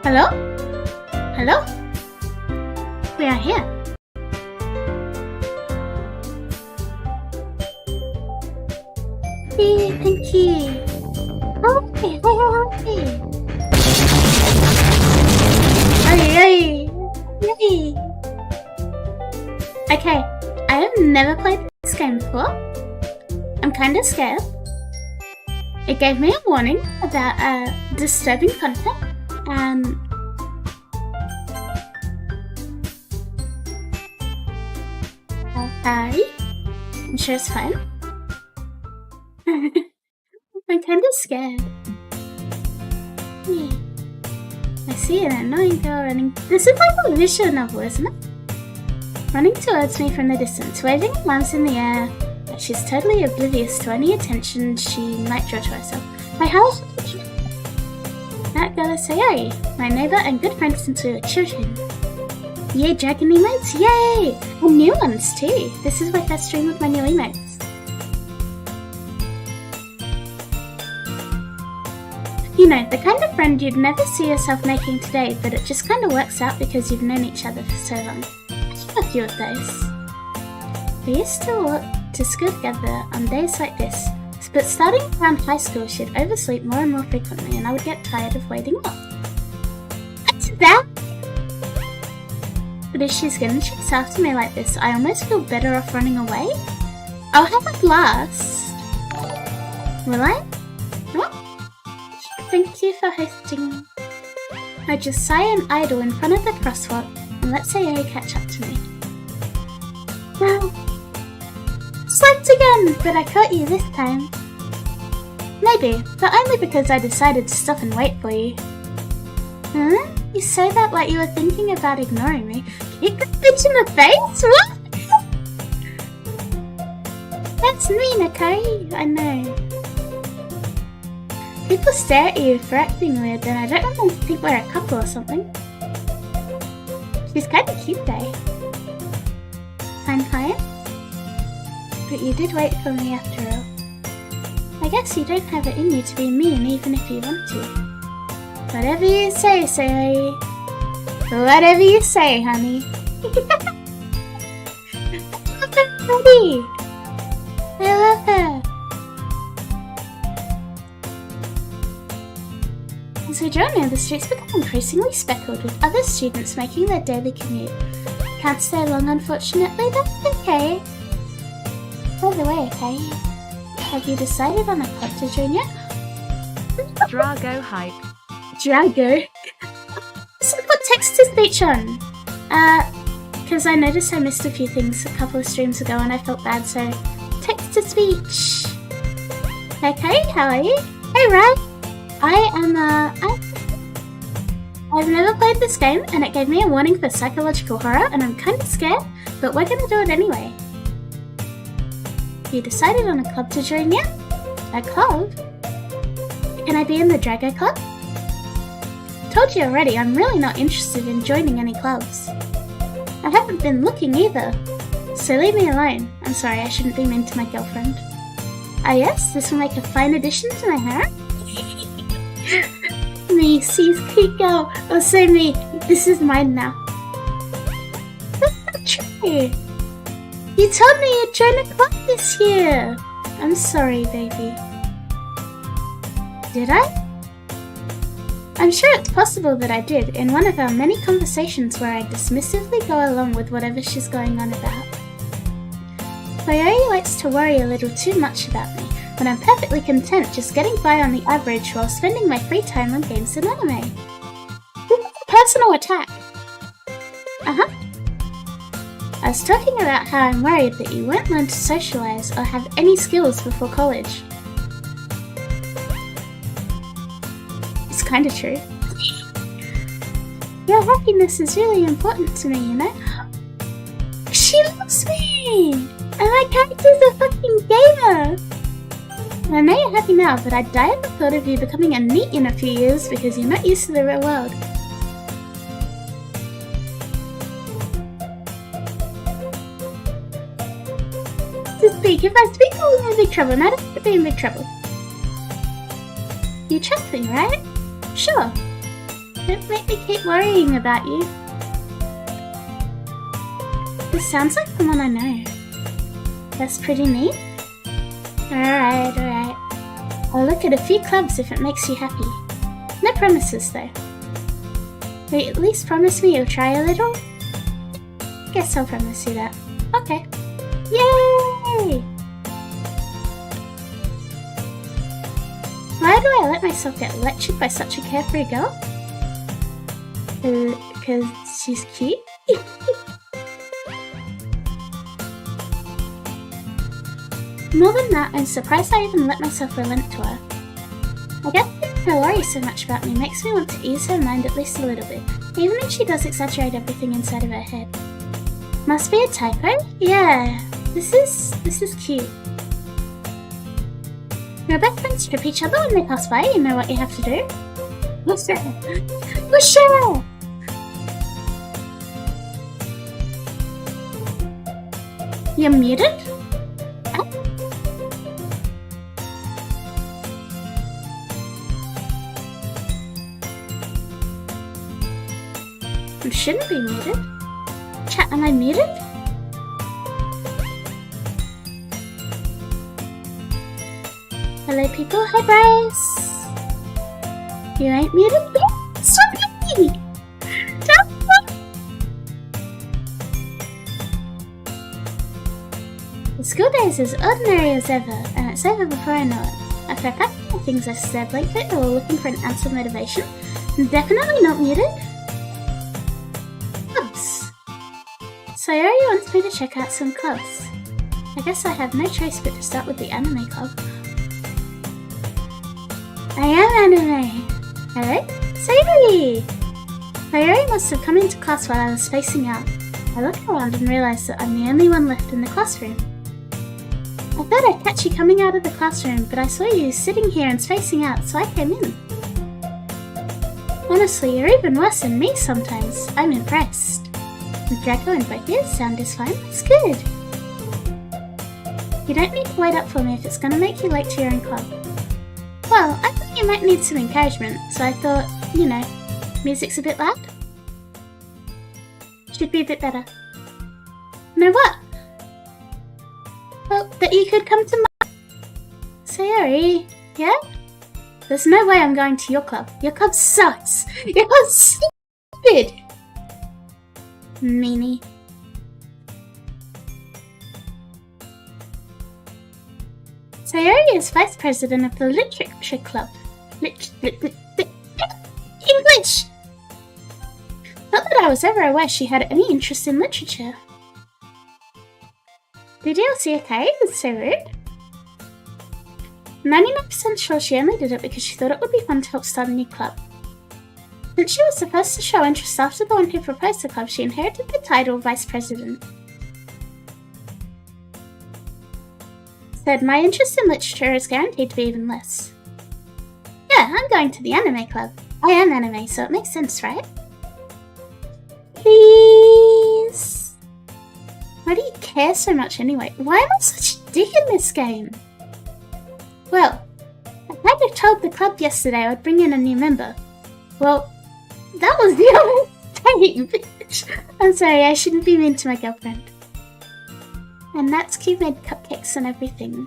Hello? Hello? We are here. Hey, thank you. Okay, hey. Hey. Okay, I have never played this game before. I'm kinda scared. It gave me a warning about disturbing content and sorry. I'm sure it's fine. I'm kinda scared. Yeah. I see an annoying girl running. This is like a visual novel, isn't it? Running towards me from the distance, waving her arms in the air, but she's totally oblivious to any attention she might draw to herself. My house. That girl is Sayori, my neighbor and good friend since we were children. Yay, dragon emotes! Yay! And new ones too! This is my first stream with my new emotes. You know, the kind of friend you'd never see yourself making today, but it just kind of works out because you've known each other for so long. I have a few of those. We used to walk to school together on days like this, but starting around high school, she'd oversleep more and more frequently, and I would get tired of waiting up. What's that? But if she's gonna chase after me like this, I almost feel better off running away. I'll have a blast. Will I? What? Thank you for hosting. I just sigh and idle in front of the crosswalk and let Sayori catch up to me. Wow. Slept again, but I caught you this time. Maybe, but only because I decided to stop and wait for you. Huh? You say that like you were thinking about ignoring me. Kick the bitch in the face? What? That's mean, Akari. I know. People stare at you for acting weird, and I don't want them to think we're a couple or something. She's kinda cute though. I'm fine. But you did wait for me after all. I guess you don't have it in you to be mean even if you want to. Whatever you say, Sayori. Whatever you say, honey. I love her. As we draw near, the streets become increasingly speckled with other students making their daily commute. Can't stay long, unfortunately. That's okay. By the way, okay, have you decided on a club to join yet? Drago hype. Drago? So put text-to-speech on. Because I noticed I missed a few things a couple of streams ago and I felt bad, so text-to-speech. Okay, how are you? Hey, Rad. I've never played this game and it gave me a warning for psychological horror and I'm kinda scared, but we're gonna do it anyway. You decided on a club to join yet? A club? Can I be in the Drago Club? Told you already, I'm really not interested in joining any clubs. I haven't been looking either, so leave me alone. I'm sorry, I shouldn't be mean to my girlfriend. Ah yes, this will make a fine addition to my harem. Me, sees cute girl, or say me, this is mine now. That's not true. You told me you'd join a club this year. I'm sorry, baby. Did I? I'm sure it's possible that I did in one of our many conversations where I dismissively go along with whatever she's going on about. Sayori likes to worry a little too much about me, but I'm perfectly content just getting by on the average while spending my free time on games and anime. Personal attack. Uh-huh. I was talking about how I'm worried that you won't learn to socialize or have any skills before college. It's kinda true. Your happiness is really important to me, you know? She loves me! And my character's a fucking gamer! I know you're happy now, but I'd die at the thought of you becoming a NEET in a few years because you're not used to the real world. To speak, if I speak, I'll be in big trouble, and I don't have to be in big trouble. You trust me, right? Sure. Don't make me keep worrying about you. This sounds like someone I know. That's pretty neat. Alright. I'll look at a few clubs if it makes you happy. No promises though. Will you at least promise me you'll try a little? Guess I'll promise you that. Okay. Yay! Why do I let myself get lectured by such a carefree girl? Because she's cute? More than that, I'm surprised I even let myself relent to her. I guess her worry so much about me makes me want to ease her mind at least a little bit, even if she does exaggerate everything inside of her head. Must be a typo? Yeah, this is cute. Your best friends strip each other when they pass by, you know what you have to do? What's that? What's that? You're muted? I shouldn't be muted. Chat, am I muted? Hello people, hi Bryce! You ain't muted? Stop me! Stop me! The school day is as ordinary as ever, and it's over before I know it. After I packed the things I stared blankly while looking for an ounce of motivation, I'm definitely not muted. Clubs. Sayori wants me to check out some clubs. I guess I have no choice but to start with the anime club. I am anime! Hello? Sayori! Sayori must have come into class while I was spacing out. I looked around and realised that I'm the only one left in the classroom. I thought I'd catch you coming out of the classroom, but I saw you sitting here and spacing out, so I came in. Honestly, you're even worse than me sometimes. I'm impressed. And Draco and Doki sound is fine. That's good. You don't need to wait up for me if it's going to make you late to your own club. Well, I thought you might need some encouragement, so I thought, you know, music's a bit loud. Should be a bit better. No what? Well, that you could come to my... Sayori, yeah? There's no way I'm going to your club. Your club sucks. Your club's stupid. Meanie. Sayori is vice president of the literature club. English! Not that I was ever aware she had any interest in literature. Did you all see okay? It's so rude. 99% sure she only did it because she thought it would be fun to help start a new club. Since she was supposed to show interest after the one who proposed the club, she inherited the title Vice President. Said, my interest in literature is guaranteed to be even less. Yeah, I'm going to the anime club. I am anime, so it makes sense, right? Please? Why do you care so much anyway? Why am I such a dick in this game? Well, I kind of told the club yesterday I would bring in a new member. Well, that was the other bitch. I'm sorry, I shouldn't be mean to my girlfriend. And Natsuki made cupcakes and everything.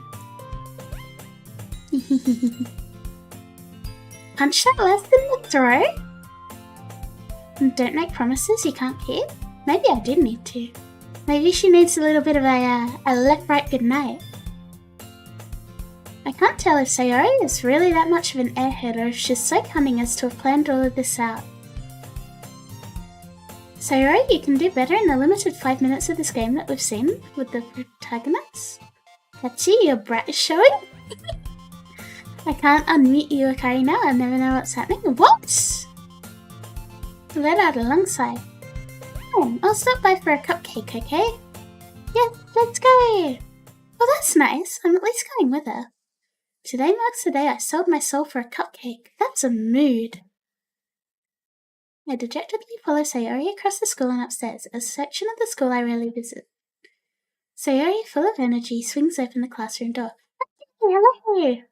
Punch that less in the throat? And don't make promises you can't keep? Maybe I did need to. Maybe she needs a little bit of a left-right goodnight. I can't tell if Sayori is really that much of an airhead or if she's so cunning as to have planned all of this out. Sayori, you can do better in the limited 5 minutes of this game that we've seen with the protagonists. Hachi, your brat is showing? I can't unmute you, Akari, now. I never know what's happening. What? Let out a long sigh. Oh, I'll stop by for a cupcake, okay? Yeah, let's go! Well, that's nice. I'm at least going with her. Today marks the day I sold my soul for a cupcake. That's a mood. I dejectedly follow Sayori across the school and upstairs, a section of the school I rarely visit. Sayori, full of energy, swings open the classroom door. Hello!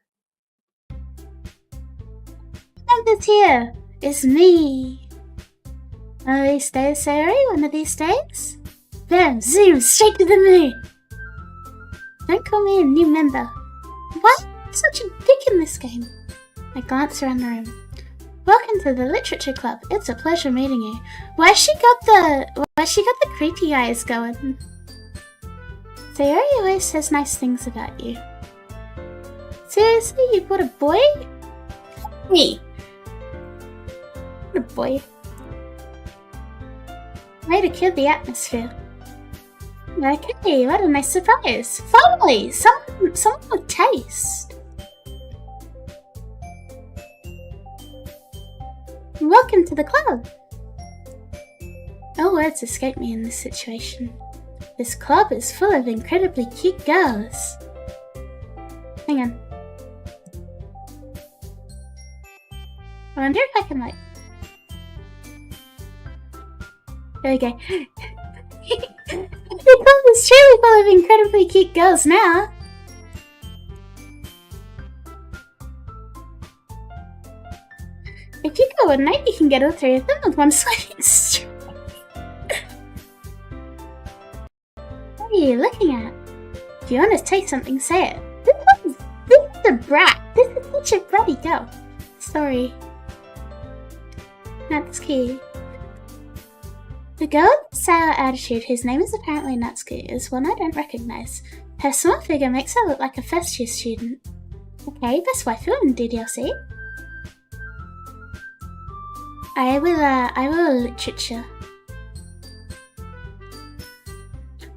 Member's here! it's me. One of these days, Sayori, one of these days? Bam, zoom, straight to the moon. Don't call me a new member. Why am I such a dick in this game? I glance around the room. Welcome to the Literature Club. It's a pleasure meeting you. Why she got the creepy eyes going? Sayori always says nice things about you. Seriously, you bought a boy? Me. What a boy. Way to kill the atmosphere. Okay, what a nice surprise. Finally, someone with taste. Welcome to the club. No words escape me in this situation. This club is full of incredibly cute girls. Hang on. I wonder if I can, like... There we go. The club is truly full of incredibly cute girls now. If you go at night, you can get all three of them with one swiping stroke. What are you looking at? If you want to take something, say it. This is a brat. This is such a bratty girl. Sorry. Natsuki. The girl with the sour attitude, whose name is apparently Natsuki, is one I don't recognize. Her small figure makes her look like a first-year student. Okay, best waifu in DDLC. I will literature.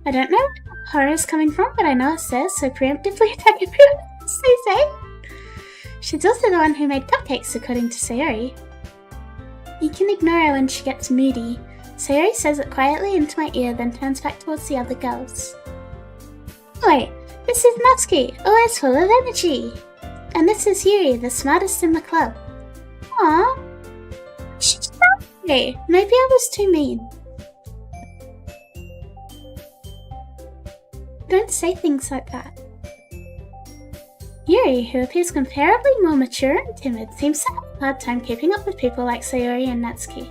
I don't know where horror is coming from, but I know it says, so preemptively attack everyone. Say. She's also the one who made cupcakes, according to Sayori. You can ignore her when she gets moody. Sayori says it quietly into my ear, then turns back towards the other girls. Wait, this is Natsuki, always full of energy. And this is Yuri, the smartest in the club. Aww. She's sorry. Maybe I was too mean. Don't say things like that. Yuri, who appears comparably more mature and timid, seems to have a hard time keeping up with people like Sayori and Natsuki.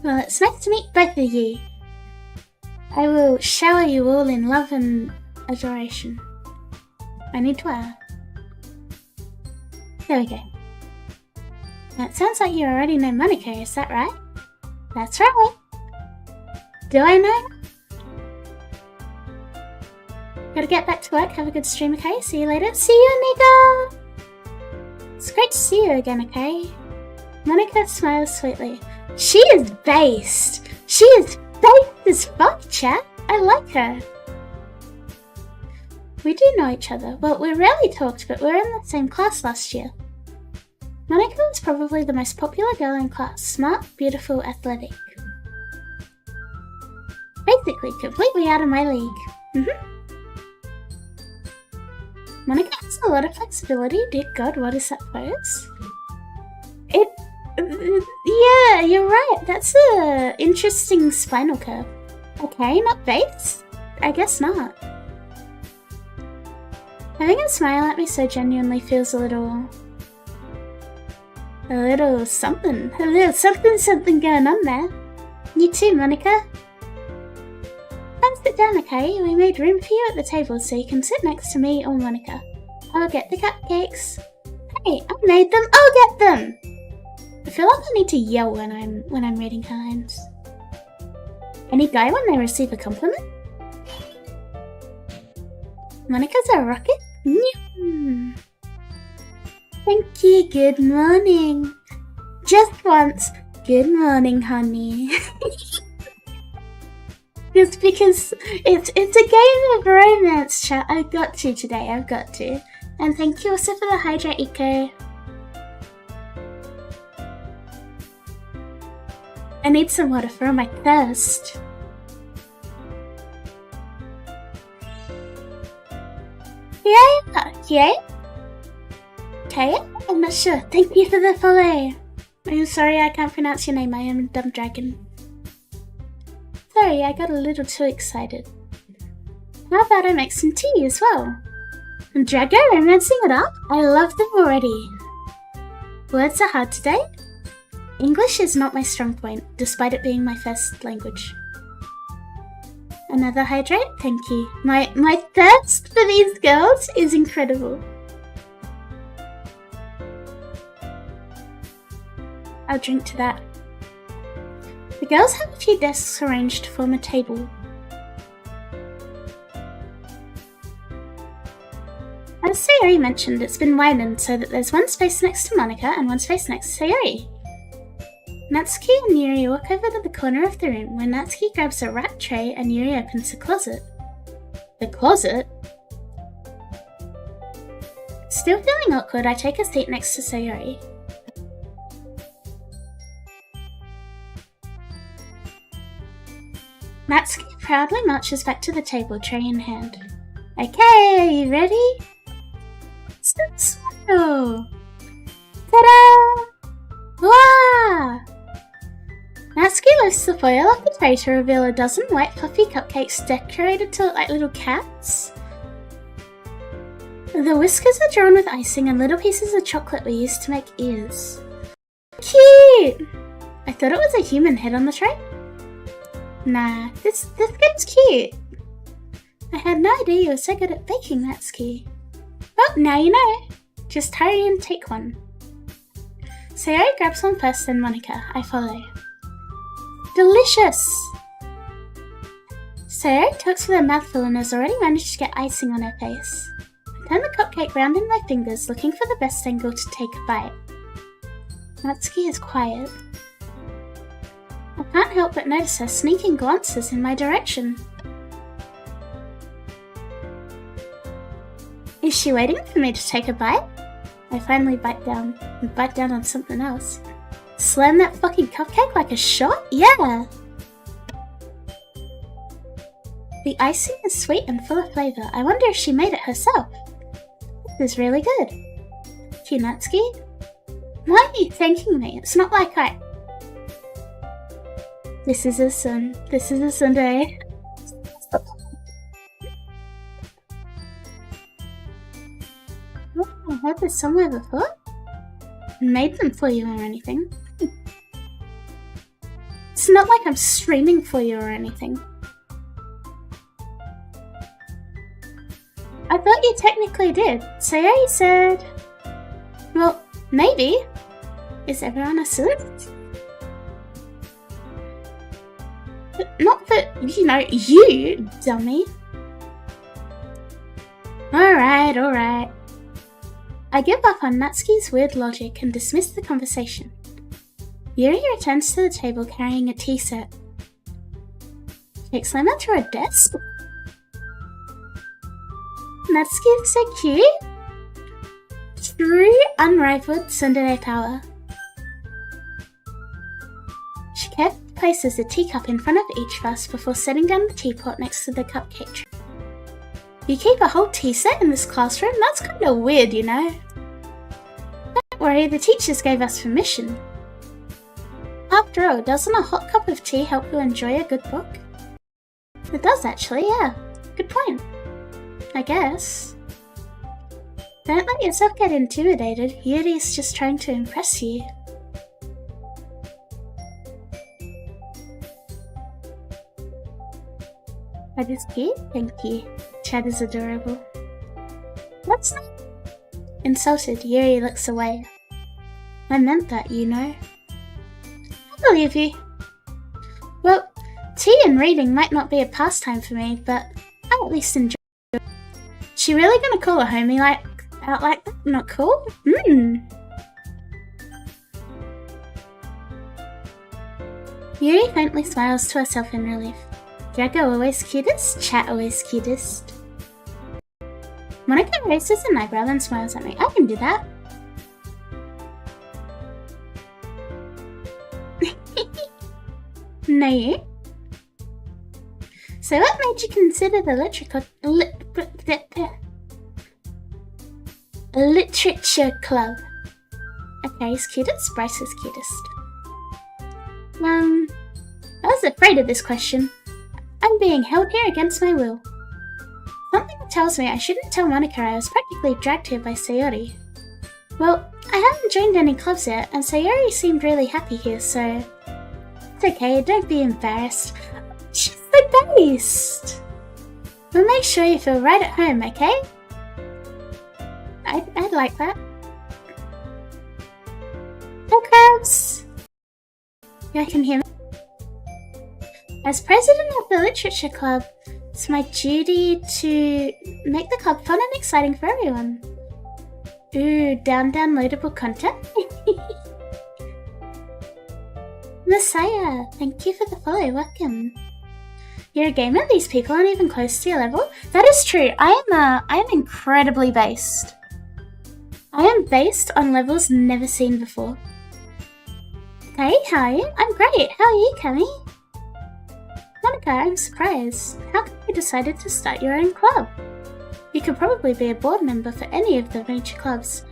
Well, it's nice to meet both of you. I will shower you all in love and adoration. I need to There we go. Now, it sounds like you already know Monica, is that right? That's right. Do I know? Gotta get back to work, have a good stream, okay? See you later. See you, Nika! It's great to see you again, okay? Monica smiles sweetly. She is based! She is based as fuck, chat! I like her. We do know each other. Well, we rarely talked, but we were in the same class last year. Monica was probably the most popular girl in class. Smart, beautiful, athletic. Basically, completely out of my league. Monica has a lot of flexibility. Dear God, what is that pose? Yeah, you're right. That's a interesting spinal curve. Okay, not base? I guess not. Having a smile at me so genuinely feels a little something. A little something going on there. You too, Monica. Come sit down, okay? We made room for you at the table so you can sit next to me or Monica. I'll get the cupcakes. Hey, I made them. I'll get them. I feel like I need to yell when I'm reading her lines. Any guy when they receive a compliment? Monica's a rocket? Thank you, good morning. Just once, good morning, honey. Just because it's a game of romance, chat. I've got to today, I've got to. And thank you also for the hydrate, Eco. I need some water for my thirst. Yeah? Kaya? I'm not sure. Thank you for the follow. I'm sorry I can't pronounce your name. I am a dumb dragon. Sorry, I got a little too excited. How about I make some tea as well? And Drago romancing it up? I love them already. Words are hard today. English is not my strong point, despite it being my first language. Another hydrate? Thank you. My thirst for these girls is incredible. I'll drink to that. The girls have a few desks arranged to form a table. As Sayori mentioned, it's been widened so that there's one space next to Monica and one space next to Sayori. Natsuki and Yuri walk over to the corner of the room when Natsuki grabs a wrap tray and Yuri opens the closet. The closet? Still feeling awkward, I take a seat next to Sayori. Natsuki proudly marches back to the table, tray in hand. Okay, are you ready? Smile! Ta-da! Wow! Natsuki lifts the foil off the tray to reveal a dozen white fluffy cupcakes decorated to look like little cats. The whiskers are drawn with icing and little pieces of chocolate were used to make ears. Cute! I thought it was a human head on the tray. Nah, this game's cute. I had no idea you were so good at baking, Natsuki. Well, now you know. Just hurry and take one. Sayori grabs one first, then Monica. I follow. Delicious! Sayori talks with her mouth full and has already managed to get icing on her face. I turn the cupcake round in my fingers, looking for the best angle to take a bite. Natsuki is quiet. I can't help but notice her sneaking glances in my direction. Is she waiting for me to take a bite? I finally bite down on something else. Slam that fucking cupcake like a shot? Yeah! The icing is sweet and full of flavour. I wonder if she made it herself. This is really good. Thank you, Natsuki. Why are you thanking me? It's not like I... This is a Sunday. Oh, I heard this somewhere before. Made them for you or anything. It's not like I'm streaming for you or anything. I thought you technically did. Sayori said... Well, maybe. Is everyone a sis? But not for, you, dummy. Alright. I give up on Natsuki's weird logic and dismiss the conversation. Yuri returns to the table carrying a tea set. She slam out through a desk? Natsuki is so cute. True unrivaled tsundere power. She carefully places a teacup in front of each of us before setting down the teapot next to the cupcake tray. You keep a whole tea set in this classroom? That's kinda weird, you know. Don't worry, the teachers gave us permission. After all, doesn't a hot cup of tea help you enjoy a good book? It does actually, yeah. Good point. I guess. Don't let yourself get intimidated. Yuri's just trying to impress you. That is cute, thank you. Chad is adorable. What's that? Insulted, Yuri looks away. I meant that, you know. I believe you. Well, tea and reading might not be a pastime for me, but I at least enjoy it. She really gonna call a homie out like that? Not cool? Yuri faintly smiles to herself in relief. Drago always cutest, chat always cutest. Monica raises an eyebrow and smiles at me. I can do that. No, you? So what made you consider the literature club? Okay, he's cutest, Bryce is cutest. I was afraid of this question. I'm being held here against my will. Something tells me I shouldn't tell Monica I was practically dragged here by Sayori. Well, I haven't joined any clubs yet, and Sayori seemed really happy here, so... It's okay, don't be embarrassed. She's the best! We'll make sure you feel right at home, okay? I'd like that. Hey, Crabs! You can hear me? As president of the Literature Club, it's my duty to make the club fun and exciting for everyone. Ooh, downloadable content? Messiah, thank you for the follow, welcome. You're a gamer? These people aren't even close to your level? That is true, I am incredibly based. I am based on levels never seen before. Hey, how are you? I'm great, how are you, Kami? Monica, I'm surprised. How come you decided to start your own club? You could probably be a board member for any of the major clubs.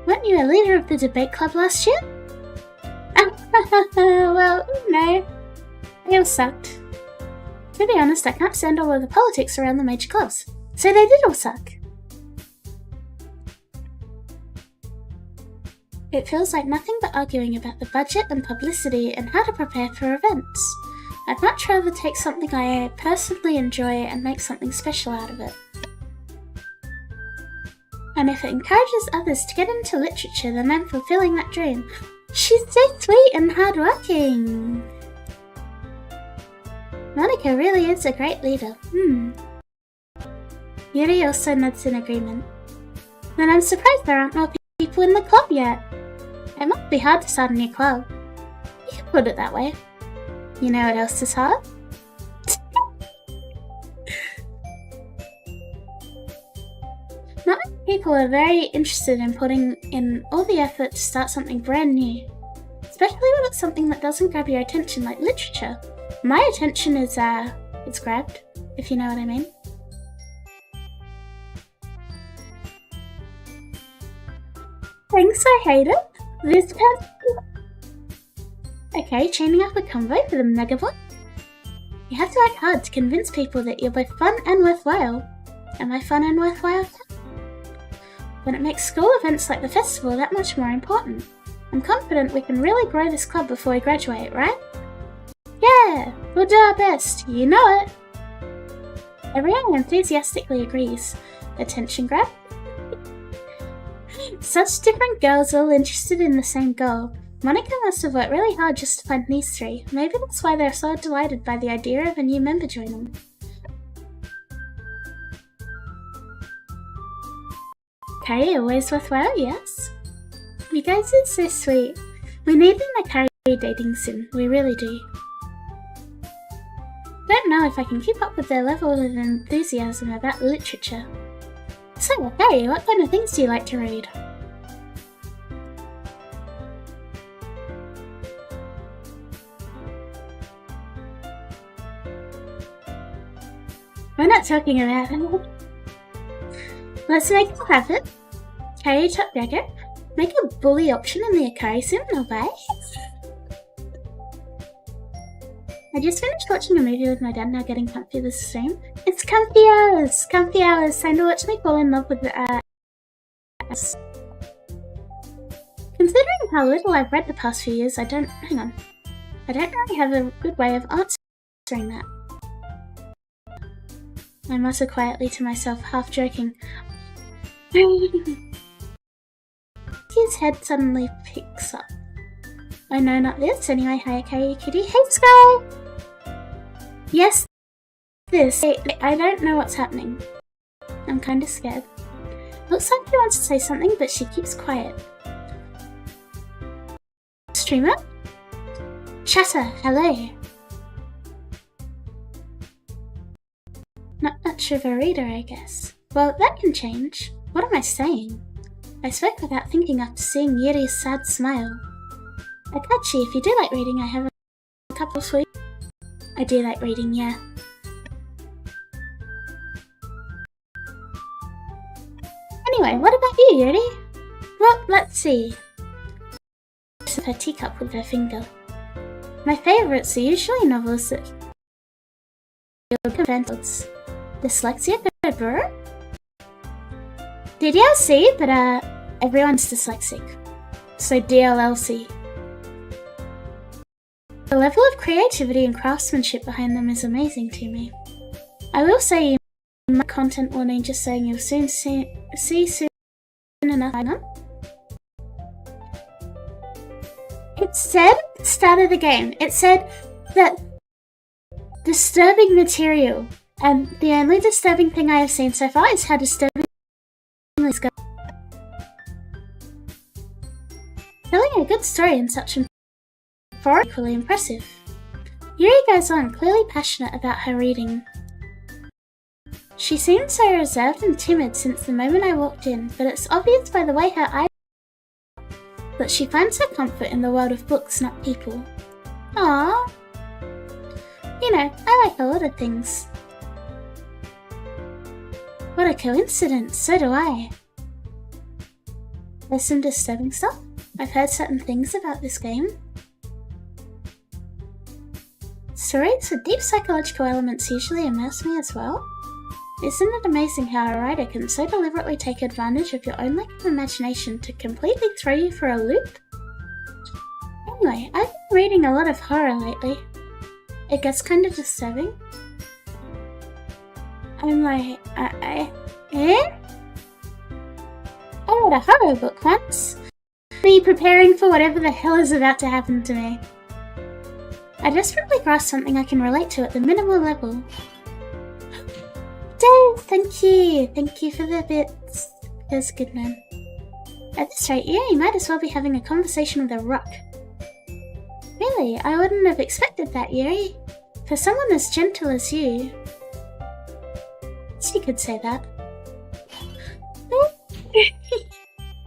Weren't you a leader of the debate club last year? Well, no. They all sucked. To be honest, I can't stand all of the politics around the major clubs. So they did all suck. It feels like nothing but arguing about the budget and publicity and how to prepare for events. I'd much rather take something I personally enjoy and make something special out of it. And if it encourages others to get into literature, then I'm fulfilling that dream. She's so sweet and hardworking. Monica really is a great leader. Yuri also nods in agreement. Then I'm surprised there aren't more people in the club yet. It must be hard to start a new club. You can put it that way. You know what else is hard? Not many people are very interested in putting in all the effort to start something brand new. Especially when it's something that doesn't grab your attention like literature. My attention is, it's grabbed, if you know what I mean. Thanks, I hate it. This person. Okay, chaining up a convoy for the Megabot. You have to work hard to convince people that you're both fun and worthwhile. Am I fun and worthwhile? Then it makes school events like the festival that much more important. I'm confident we can really grow this club before we graduate, right? Yeah, we'll do our best, you know it. Everyone enthusiastically agrees. Attention grab? Such different girls all interested in the same goal. Monica must have worked really hard just to find these three. Maybe that's why they're so delighted by the idea of a new member joining. Akari always worthwhile, yes? You guys are so sweet. We need an Akari dating sim, we really do. Don't know if I can keep up with their level of enthusiasm about literature. So, Akari, what kind of things do you like to read? We're not talking about it. Let's make it happen. Akari top dagger. Make a bully option in the Akari sim, no way. I just finished watching a movie with my dad, now getting comfy this stream. It's comfy hours! Comfy hours! Time to watch me fall in love with the Considering how little I've read the past few years, I don't really have a good way of answering that. I mutter quietly to myself, half joking. His head suddenly picks up. Oh no, not this. Anyway, hi Akari Kitty. Hey Sky! Yes, this. I don't know what's happening. I'm kinda scared. Looks like she wants to say something, but she keeps quiet. Streamer? Chatter, hello. Not much of a reader, I guess. Well, that can change. What am I saying? I spoke without thinking after seeing Yuri's sad smile. Akachi, if you do like reading, I have a couple for you. I do like reading, yeah. Anyway, what about you, Yuri? Well, let's see. Her teacup with her finger. My favourites are usually novels that feel conventions. Dyslexia Burr? DDLC, but everyone's dyslexic. So DLLC. The level of creativity and craftsmanship behind them is amazing to me. I will say my content warning just saying you'll soon see soon enough. Hang on. It said at the start of the game, it said that disturbing material, and the only disturbing thing I have seen so far is how disturbing this goes. Telling a good story in such an equally impressive. Yuri goes on, clearly passionate about her reading. She seemed so reserved and timid since the moment I walked in, but it's obvious by the way her eyes that she finds her comfort in the world of books, not people. Aww. You know, I like a lot of things. What a coincidence, so do I. There's some disturbing stuff. I've heard certain things about this game. Stories with deep psychological elements usually immerse me as well. Isn't it amazing how a writer can so deliberately take advantage of your own lack of imagination to completely throw you for a loop? Anyway, I've been reading a lot of horror lately. It gets kind of disturbing. I'm like, eh? I read a horror book once. Me preparing for whatever the hell is about to happen to me. I desperately grasp something I can relate to at the minimal level. Dave, thank you! Thank you for the bits. That's good, man. At this rate, yeah, you might as well be having a conversation with a rock. Really, I wouldn't have expected that, Yuri. For someone as gentle as you. You could say that.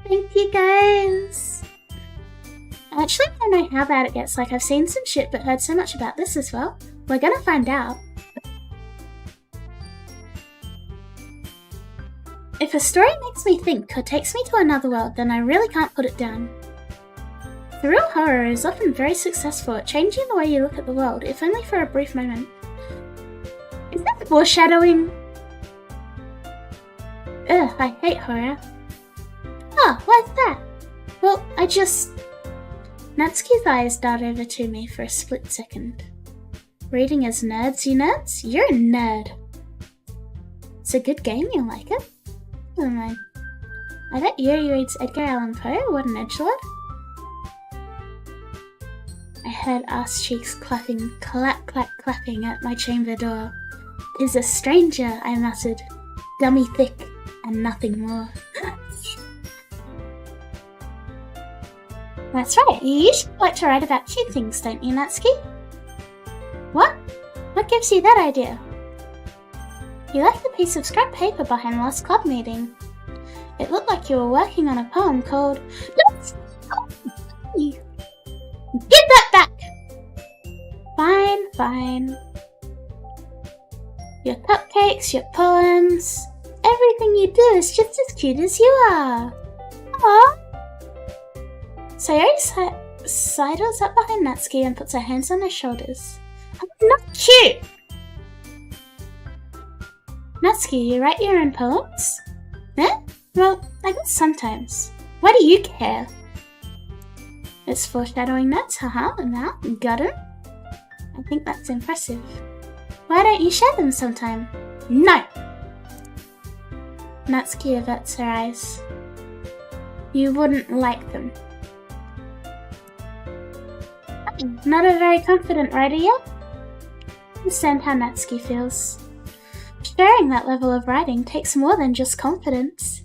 Thank you, guys! I actually don't know how bad it gets, like I've seen some shit but heard so much about this as well. We're gonna find out. If a story makes me think or takes me to another world, then I really can't put it down. The real horror is often very successful at changing the way you look at the world, if only for a brief moment. Is that foreshadowing? Ugh, I hate horror. Oh, why's that? Well, Natsuki's eyes dart over to me for a split second. Reading as nerds, you nerds? You're a nerd. It's a good game, you'll like it. Never mind. I bet Yuri reads Edgar Allan Poe. What an edgelord. I heard ass cheeks clapping, clap, clap, clapping at my chamber door. "'Tis a stranger," I muttered. "Dummy thick, and nothing more." That's right, you usually like to write about cute things, don't you, Natsuki? What? What gives you that idea? You left a piece of scrap paper behind last club meeting. It looked like you were working on a poem called... Give that back! Fine, fine. Your cupcakes, your poems, everything you do is just as cute as you are. Aww. Sayori sidles up behind Natsuki and puts her hands on her shoulders. I'm not cute! Natsuki, you write your own poems? Eh? Well, I guess sometimes. Why do you care? It's foreshadowing nuts, haha, now, got it? I think that's impressive. Why don't you share them sometime? No! Natsuki averts her eyes. You wouldn't like them. Not a very confident writer yet? Understand how Natsuki feels. Sharing that level of writing takes more than just confidence.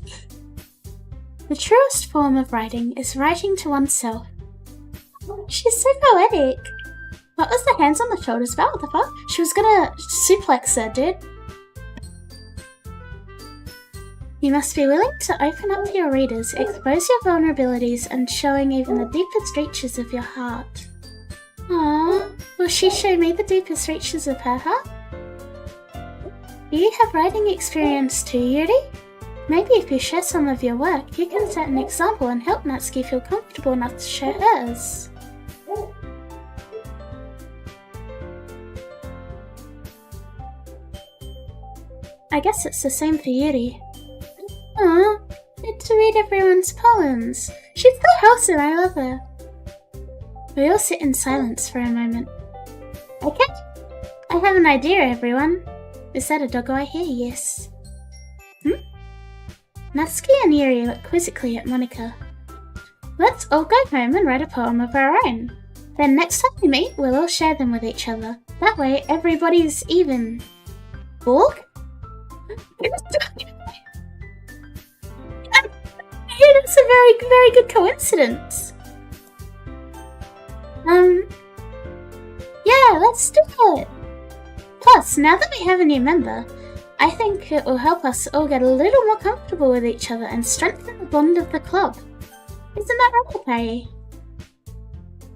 The truest form of writing is writing to oneself. She's so poetic. What was the hands on the shoulders about? What the fuck? She was gonna suplex her, dude. You must be willing to open up to your readers, expose your vulnerabilities, and showing even the deepest reaches of your heart. Aww, will she show me the deepest reaches of her heart? Do you have writing experience too, Yuri? Maybe if you share some of your work, you can set an example and help Natsuki feel comfortable enough to share hers. I guess it's the same for Yuri. Aww, need to read everyone's poems. She's so wholesome, I love her. We all sit in silence for a moment. Okay, I have an idea, everyone. Is that a doggo I hear? Yes. Natsuki and Yuri look quizzically at Monika. Let's all go home and write a poem of our own. Then next time we meet, we'll all share them with each other. That way, everybody's even. Borg? That's a very, very good coincidence. Yeah, let's do it. Plus, now that we have a new member, I think it will help us all get a little more comfortable with each other and strengthen the bond of the club. Isn't that right, Harry?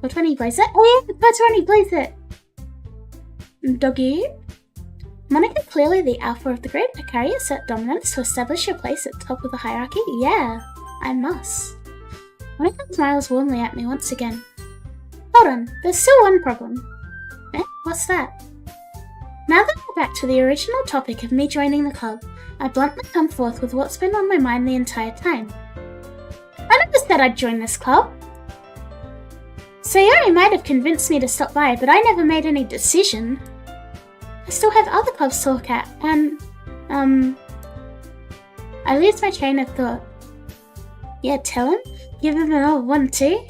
420 plays it? Oh yeah, 420 plays it! Doki? Monika, clearly the alpha of the group. Akari, assert dominance to establish your place at the top of the hierarchy? Yeah, I must. Monika smiles warmly at me once again. Hold on, there's still one problem. Eh? What's that? Now that we're back to the original topic of me joining the club, I bluntly come forth with what's been on my mind the entire time. I never said I'd join this club. Sayori might have convinced me to stop by, but I never made any decision. I still have other clubs to look at, and, I lose my train of thought. Yeah, tell him? Give him an old one too?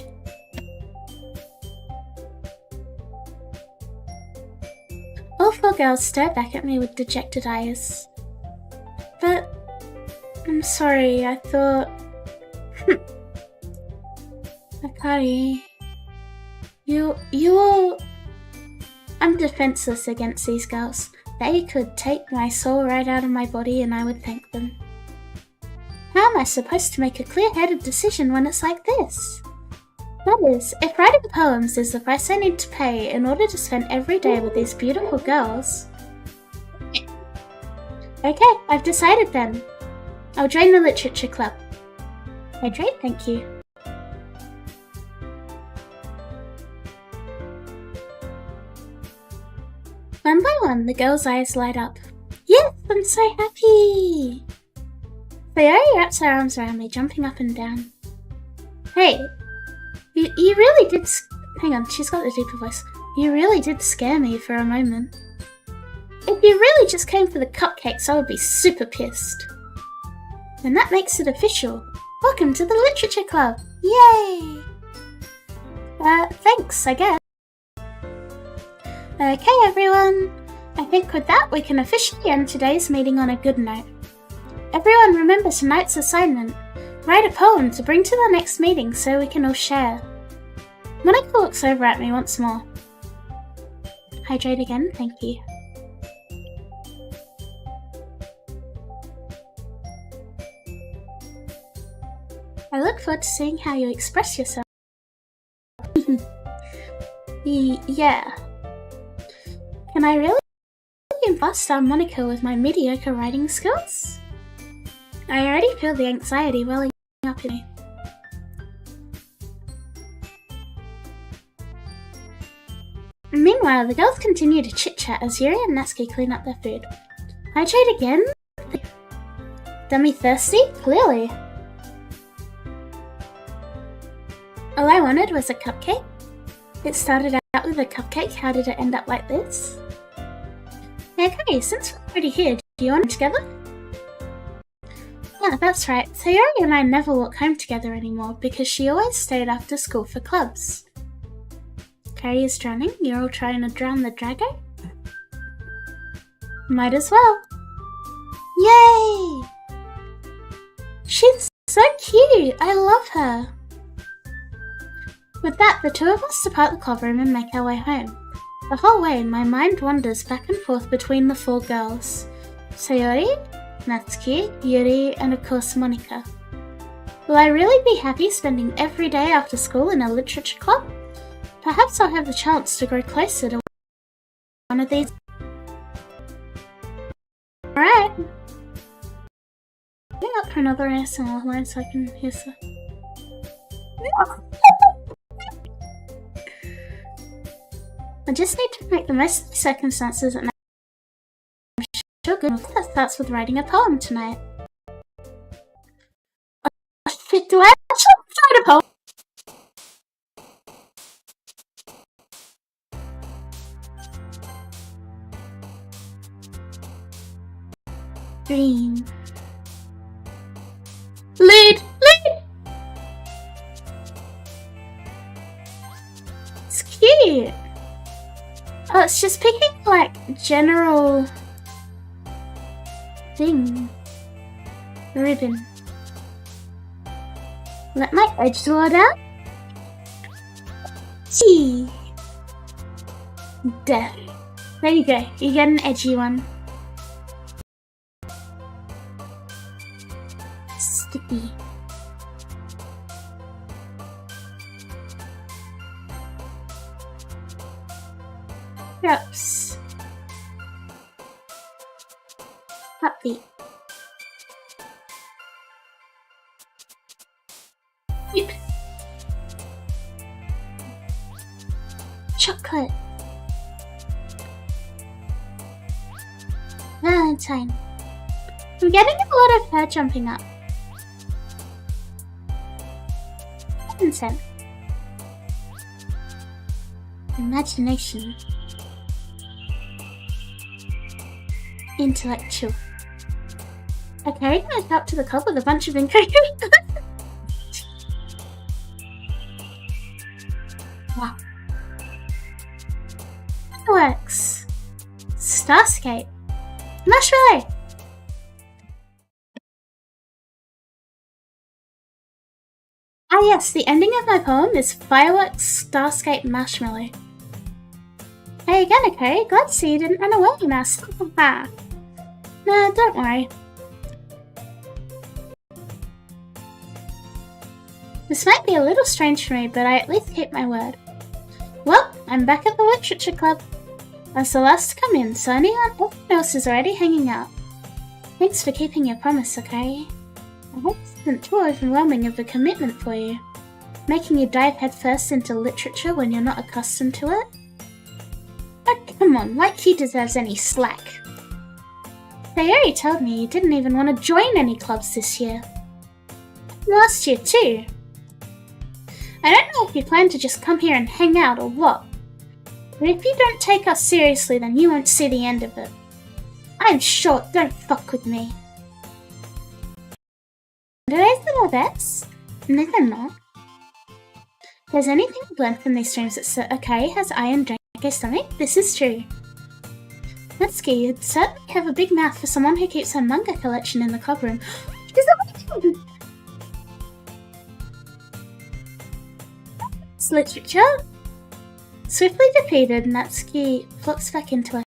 All four girls stare back at me with dejected eyes. But, I'm sorry, I thought... Akari... You all... I'm defenseless against these girls. They could take my soul right out of my body and I would thank them. How am I supposed to make a clear-headed decision when it's like this? That is, if writing poems is the price I need to pay in order to spend every day with these beautiful girls. Okay, I've decided then. I'll join the literature club. Hydrate, thank you. One by one, the girls' eyes light up. Yes, I'm so happy! Sayori wraps her arms around me, jumping up and down. Hey, you really did hang on, she's got the deeper voice. You really did scare me for a moment. If you really just came for the cupcakes, I would be super pissed. And that makes it official. Welcome to the Literature Club! Yay! Thanks, I guess. Okay, everyone. I think with that, we can officially end today's meeting on a good note. Everyone remember tonight's assignment. Write a poem to bring to the next meeting so we can all share. Monika looks over at me once more. Hydrate again, thank you. I look forward to seeing how you express yourself. Yeah. Can I really bust down Monika with my mediocre writing skills? I already feel the anxiety welling up in me. Meanwhile, the girls continue to chit-chat as Yuri and Natsuki clean up their food. Hydrate again? Dummy thirsty? Clearly. All I wanted was a cupcake. It started out with a cupcake, how did it end up like this? Okay, since we're already here, do you want to together? Yeah, that's right. Sayori and I never walk home together anymore because she always stayed after school for clubs. Carrie is drowning, you're all trying to drown the Drago? Might as well. Yay! She's so cute! I love her! With that, the two of us depart the clubroom and make our way home. The whole way, my mind wanders back and forth between the four girls. Sayori, Natsuki, Yuri, and of course Monika. Will I really be happy spending every day after school in a literature club? Perhaps I'll have the chance to grow closer to one of these. Alright. Get up for another ASMR line so I can hear some. I just need to make the most of the circumstances and I'm sure good that starts with writing a poem tonight. Shit, do I actually try to poem? Green. Lead! It's cute! Oh, it's just picking, like, general thing. Ribbon. Let my edge load out. Gee. Death. There you go. You get an edgy one. Sticky. Drops. Heartbeat. Yep. Chocolate. Valentine. I'm getting a lot of hair jumping up. Consent. Imagination. Intellectual. I carried my cup to the club with a bunch of ingredients. Wow. Works. Starscape. Marshmallow. Ah yes, the ending of my poem is Fireworks, Starscape, Marshmallow. Hey again, okay? Glad to see you didn't run away, Master. Nah, don't worry. This might be a little strange for me, but I at least keep my word. Well, I'm back at the Literature Club. I was the last to come in, so everyone else is already hanging out. Thanks for keeping your promise, okay? I hope this isn't too overwhelming of a commitment for you, making you dive headfirst into literature when you're not accustomed to it. Oh, come on, like he deserves any slack. Sayori told me you didn't even want to join any clubs this year. Last year too. I don't know if you plan to just come here and hang out or what, but if you don't take us seriously then you won't see the end of it. I'm short, don't fuck with me. Today's little vets? No, they're not. If there's anything I've learned from these streams, it's that okay has eye and drink a stomach. This is true. Natsuki, you'd certainly have a big mouth for someone who keeps her manga collection in the club room. It's literature. Swiftly defeated, Natsuki flops back into her.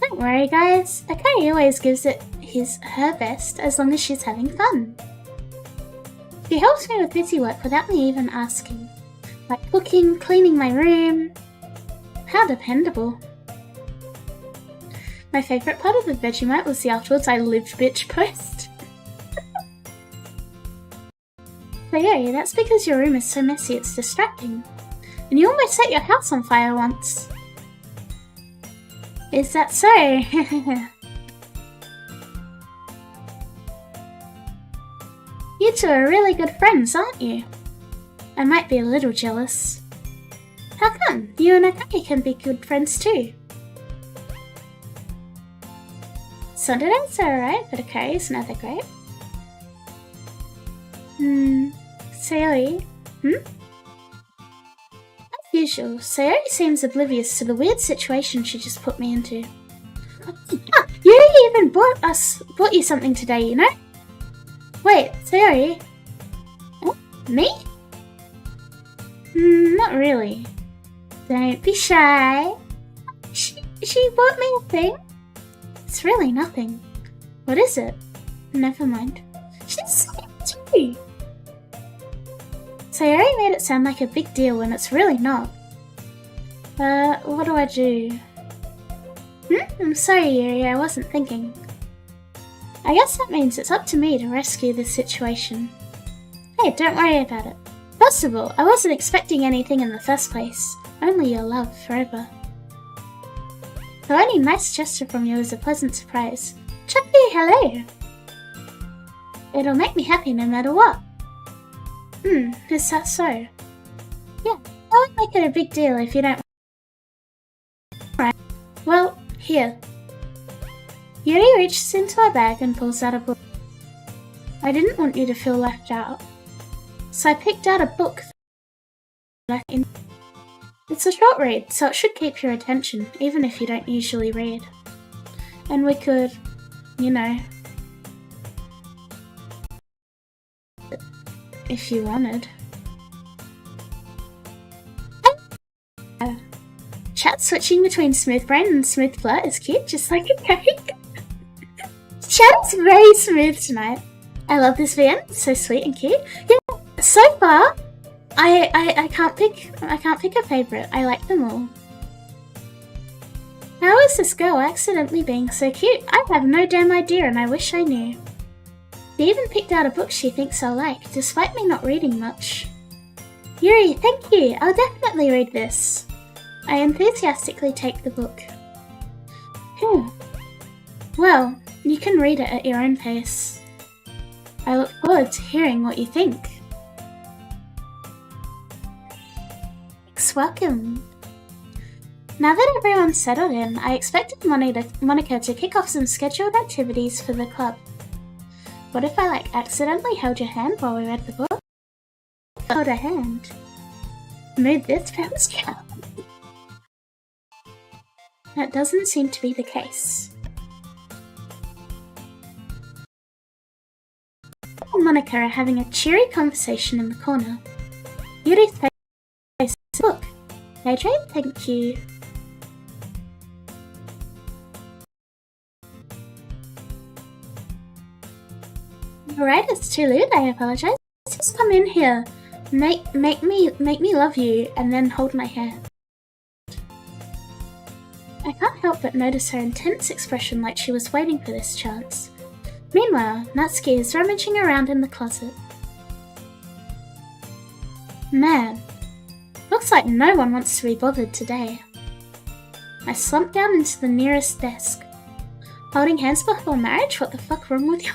Don't worry, guys. Akai always gives it her best as long as she's having fun. She helps me with busy work without me even asking, like cooking, cleaning my room. How dependable. My favourite part of the Vegemite was the afterwards I lived bitch post. So yeah, that's because your room is so messy it's distracting. And you almost set your house on fire once. Is that so? You two are really good friends, aren't you? I might be a little jealous. How come? You and Akai can be good friends too. Sundays are alright, but Akai is not that great. Sayori? As usual, Sayori seems oblivious to the weird situation she just put me into. You even bought you something today, you know? Wait, Sayori? Me? Not really. Don't be shy. She bought me a thing. It's really nothing. What is it? Never mind. She's too. Sayori made it sound like a big deal when it's really not. What do I do? I'm sorry, Yuri, I wasn't thinking. I guess that means it's up to me to rescue this situation. Hey, don't worry about it. First of all, I wasn't expecting anything in the first place. Only your love forever. So any nice gesture from you is a pleasant surprise. Chucky, hello! It'll make me happy no matter what. Is that so? Yeah, I would make it a big deal if you don't. Right. Well, here. Yuri reaches into her bag and pulls out a book. I didn't want you to feel left out, so I picked out a book. It's a short read, so it should keep your attention, even if you don't usually read. And we could, you know, if you wanted. Chat switching between Smooth Brain and Smooth Flirt is cute, just like a cake. Chat's very smooth tonight. I love this VN, it's so sweet and cute. Yeah, so far, I can't pick a favourite. I like them all. How is this girl accidentally being so cute? I have no damn idea and I wish I knew. She even picked out a book she thinks I'll like, despite me not reading much. Yuri, thank you! I'll definitely read this. I enthusiastically take the book. Well, you can read it at your own pace. I look forward to hearing what you think. Thanks, welcome. Now that everyone's settled in, I expected Monica to kick off some scheduled activities for the club. What if I accidentally held your hand while we read the book? Hold her hand. Mood this bounce count. That doesn't seem to be the case. and Monica are having a cheery conversation in the corner. Yuri's face is book. Hydrate, thank you. Alright, it's too late, I apologize. Just come in here. Make me love you and then hold my hand. I can't help but notice her intense expression like she was waiting for this chance. Meanwhile, Natsuki is rummaging around in the closet. Man, looks like no one wants to be bothered today. I slumped down into the nearest desk. Holding hands before marriage? What the fuck wrong with you?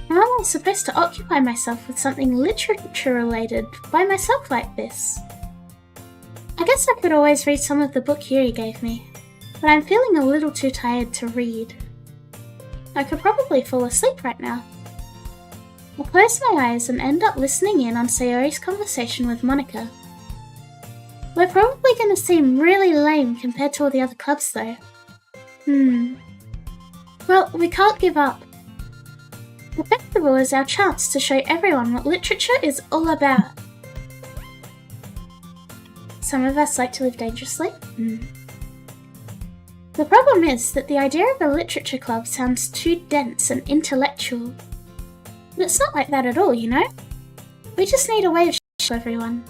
How am I supposed to occupy myself with something literature related by myself like this? I guess I could always read some of the book Yuri gave me, but I'm feeling a little too tired to read. I could probably fall asleep right now. I'll close my eyes and end up listening in on Sayori's conversation with Monica. We're probably going to seem really lame compared to all the other clubs though. Well, we can't give up. The festival is our chance to show everyone what literature is all about. Some of us like to live dangerously. The problem is that the idea of a literature club sounds too dense and intellectual. But it's not like that at all, you know? We just need a way of showing everyone.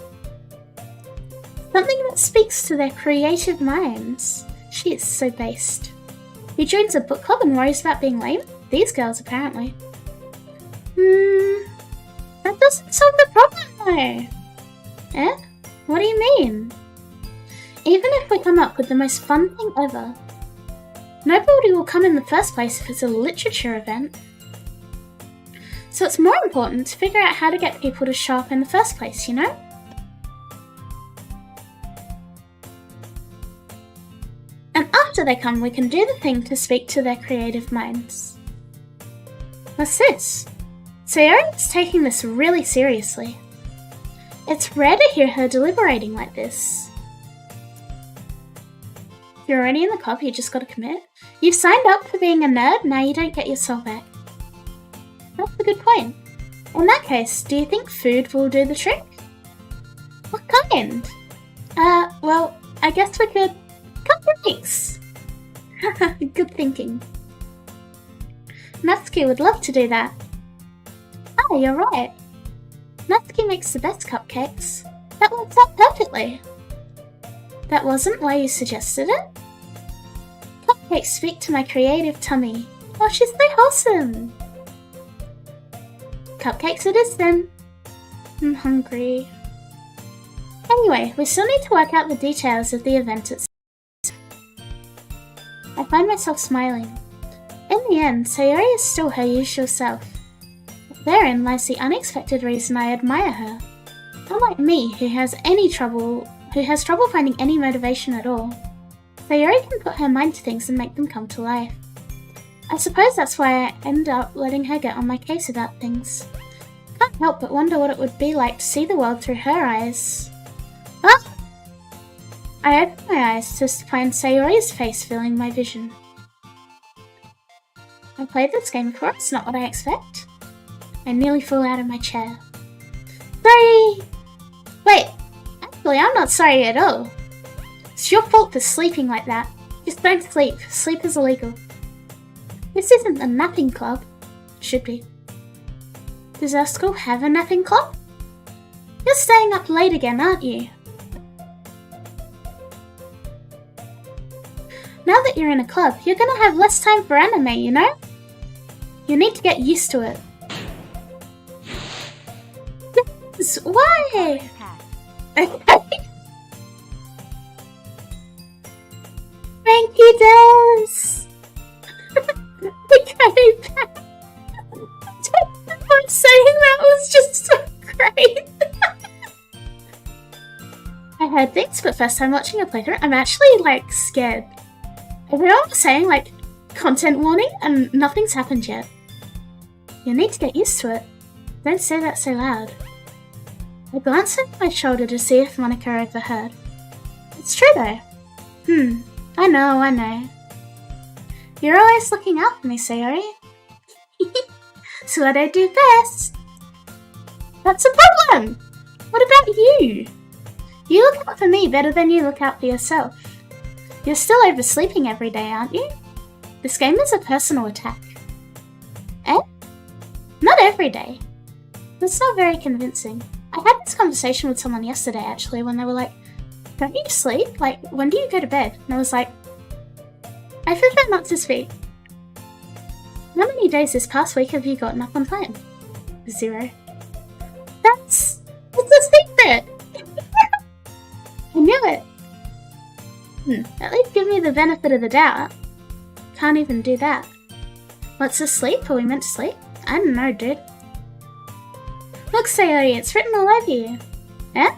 Something that speaks to their creative minds. She is so based. Who joins a book club and worries about being lame? These girls, apparently. That doesn't solve the problem though. Eh? What do you mean? Even if we come up with the most fun thing ever, nobody will come in the first place if it's a literature event. So it's more important to figure out how to get people to show up in the first place, you know? And after they come, we can do the thing to speak to their creative minds. What's this? Sayori is taking this really seriously. It's rare to hear her deliberating like this. If you're already in the club, you just gotta commit. You've signed up for being a nerd, now you don't get your soul back. That's a good point. In that case, do you think food will do the trick? What kind? Well, I guess we could... cupcakes! Good thinking. Natsuki would love to do that. Ah, you're right. Natsuki makes the best cupcakes. That works out perfectly. That wasn't why you suggested it? Cupcakes speak to my creative tummy. Oh, she's so wholesome. Cupcakes it is then. I'm hungry. Anyway, we still need to work out the details of the event itself. I find myself smiling. In the end, Sayori is still her usual self. Therein lies the unexpected reason I admire her. Unlike me, who has trouble finding any motivation at all, Sayori can put her mind to things and make them come to life. I suppose that's why I end up letting her get on my case about things. Can't help but wonder what it would be like to see the world through her eyes. Ah! I open my eyes to find Sayori's face filling my vision. I played this game before, it's not what I expect. I nearly fall out of my chair. Sorry! Wait, actually I'm not sorry at all. It's your fault for sleeping like that. Just don't sleep. Sleep is illegal. This isn't a napping club. Should be. Does our school have a napping club? You're staying up late again, aren't you? Now that you're in a club, you're gonna have less time for anime, you know? You need to get used to it. Why? Okay. Thank you, Des. Okay, back. I'm saying that was just so great. I heard things, but first time watching a playthrough, I'm actually like scared. Everyone was saying like content warning and nothing's happened yet. You need to get used to it. Don't say that so loud. I glanced over my shoulder to see if Monica overheard. It's true though. I know. You're always looking out for me, Sayori. It's what I do best. That's a problem! What about you? You look out for me better than you look out for yourself. You're still oversleeping every day, aren't you? This game is a personal attack. Eh? Not every day. That's not very convincing. I had this conversation with someone yesterday actually when they were like, don't you sleep? Like, when do you go to bed? And I was like, I prefer not to speak. How many days this past week have you gotten up on time? 0. It's a secret! I knew it! At least give me the benefit of the doubt. Can't even do that. What's this sleep? Are we meant to sleep? I don't know, dude. Look, Sayori, it's written all over you. Eh?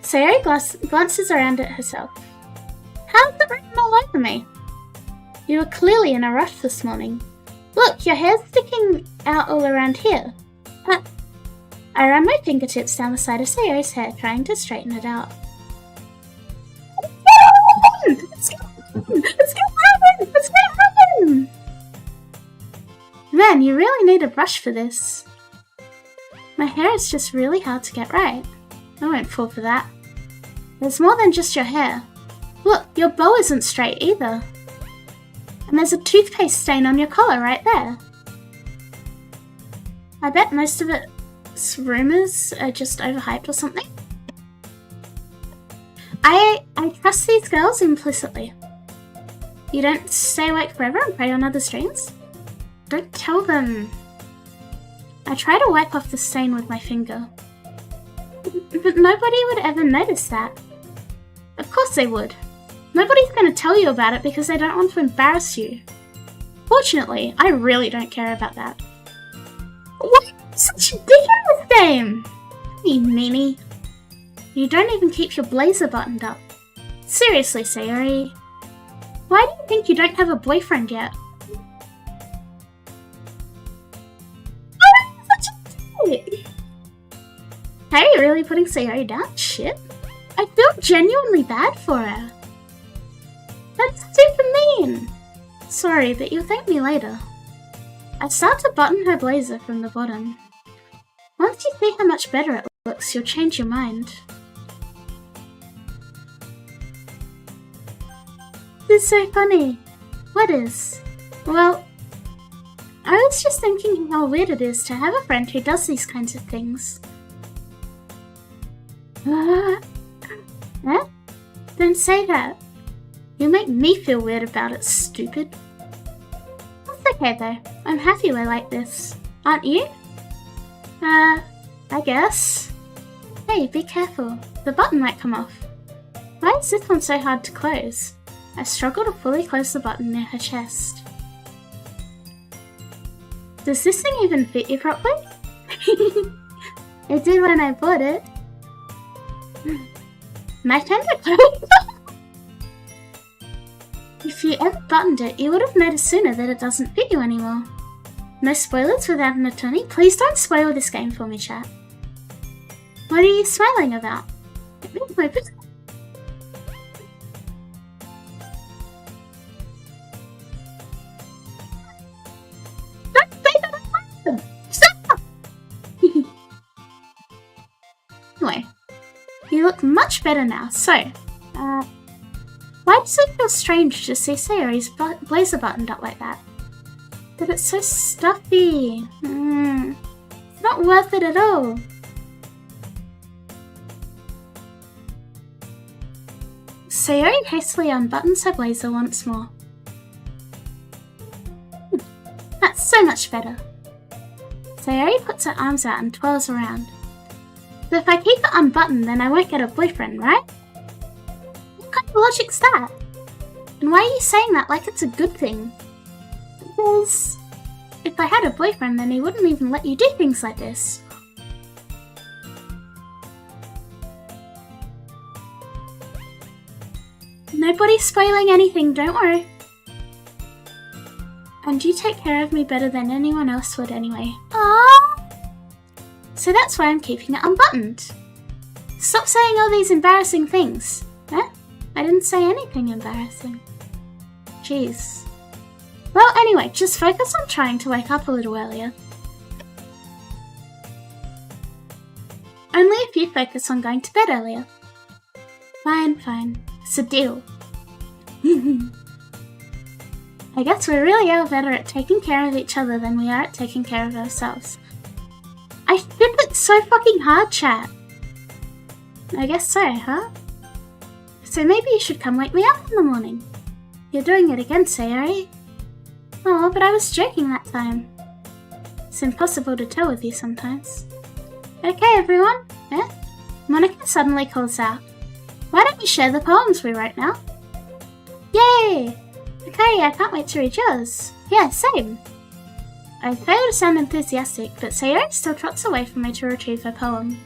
Sayori glances around at herself. How's it written all over me? You were clearly in a rush this morning. Look, your hair's sticking out all around here. I ran my fingertips down the side of Sayori's hair, trying to straighten it out. It's gonna happen! Man, you really need a brush for this. My hair is just really hard to get right. I won't fall for that. There's more than just your hair. Look, your bow isn't straight either. And there's a toothpaste stain on your collar right there. I bet most of its rumours are just overhyped or something. I trust these girls implicitly. You don't stay awake forever and prey on other streams? Don't tell them. I try to wipe off the stain with my finger. But nobody would ever notice that. Of course they would. Nobody's going to tell you about it because they don't want to embarrass you. Fortunately, I really don't care about that. What? Such a ridiculous game! You meanie. You don't even keep your blazer buttoned up. Seriously, Sayori. Why do you think you don't have a boyfriend yet? Oh, such a dick! Are you really putting Sayori down? Shit. I feel genuinely bad for her. That's super mean. Sorry, but you'll thank me later. I start to button her blazer from the bottom. Once you see how much better it looks, you'll change your mind. This is so funny. What is? Well, I was just thinking how weird it is to have a friend who does these kinds of things. Eh? Don't say that. You make me feel weird about it, stupid. That's okay though. I'm happy we're like this. Aren't you? I guess. Hey, be careful. The button might come off. Why is this one so hard to close? I struggle to fully close the button near her chest. Does this thing even fit you properly? It did when I bought it. My turn to close. If you ever buttoned it, you would have noticed sooner that it doesn't fit you anymore. No spoilers without an attorney? Please don't spoil this game for me, chat. What are you smiling about? It makes my business. Don't say that I like them! Stop! Anyway, you look much better now, so, why does it feel strange to see Sayori's blazer buttoned up like that? But it's so stuffy. It's not worth it at all. Sayori hastily unbuttons her blazer once more. That's so much better. Sayori puts her arms out and twirls around. So if I keep it unbuttoned, then I won't get a boyfriend, right? What kind of logic's that? And why are you saying that like it's a good thing? Because if I had a boyfriend, then he wouldn't even let you do things like this. Nobody's spoiling anything, don't worry. And you take care of me better than anyone else would anyway. Aww! So that's why I'm keeping it unbuttoned. Stop saying all these embarrassing things. Eh? I didn't say anything embarrassing. Jeez. Well, anyway, just focus on trying to wake up a little earlier. Only if you focus on going to bed earlier. Fine, fine. It's a deal. I guess we really are better at taking care of each other than we are at taking care of ourselves. I ship it so fucking hard, chat. I guess so, huh? So maybe you should come wake me up in the morning. You're doing it again, Sayori. Oh, but I was joking that time. It's impossible to tell with you sometimes. Okay, everyone. Eh? Monika suddenly calls out. Why don't we share the poems we wrote now? Yay! Okay, I can't wait to read yours. Yeah, same. I fail to sound enthusiastic, but Sayori still trots away from me to retrieve her poem.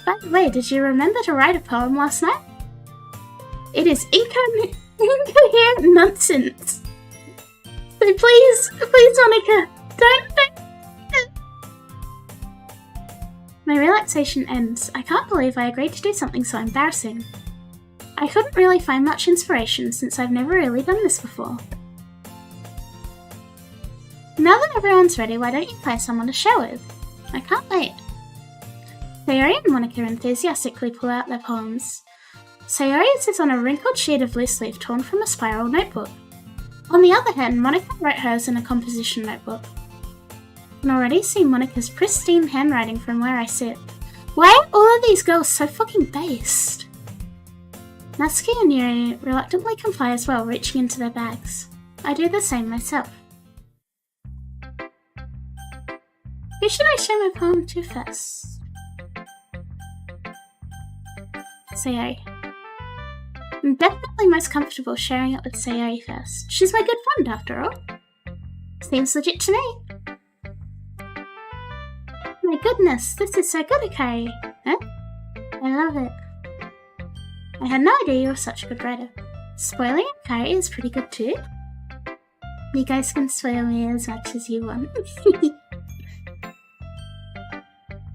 By the way, did you remember to write a poem last night? It is incoherent nonsense. So please, Monika, don't. My relaxation ends. I can't believe I agreed to do something so embarrassing. I couldn't really find much inspiration since I've never really done this before. Now that everyone's ready, why don't you find someone to share with? I can't wait. Sayori and Monika enthusiastically pull out their poems. Sayori sits on a wrinkled sheet of loose leaf torn from a spiral notebook. On the other hand, Monika wrote hers in a composition notebook. I can already see Monika's pristine handwriting from where I sit. Why are all of these girls so fucking based? Natsuki and Yuri reluctantly comply as well, reaching into their bags. I do the same myself. Who should I show my poem to first? Sayori. I'm definitely most comfortable sharing it with Sayori first. She's my good friend after all. Seems legit to me. My goodness, this is so good, Akari. Huh? I love it. I had no idea you were such a good writer. Spoiling Akari is pretty good too. You guys can spoil me as much as you want.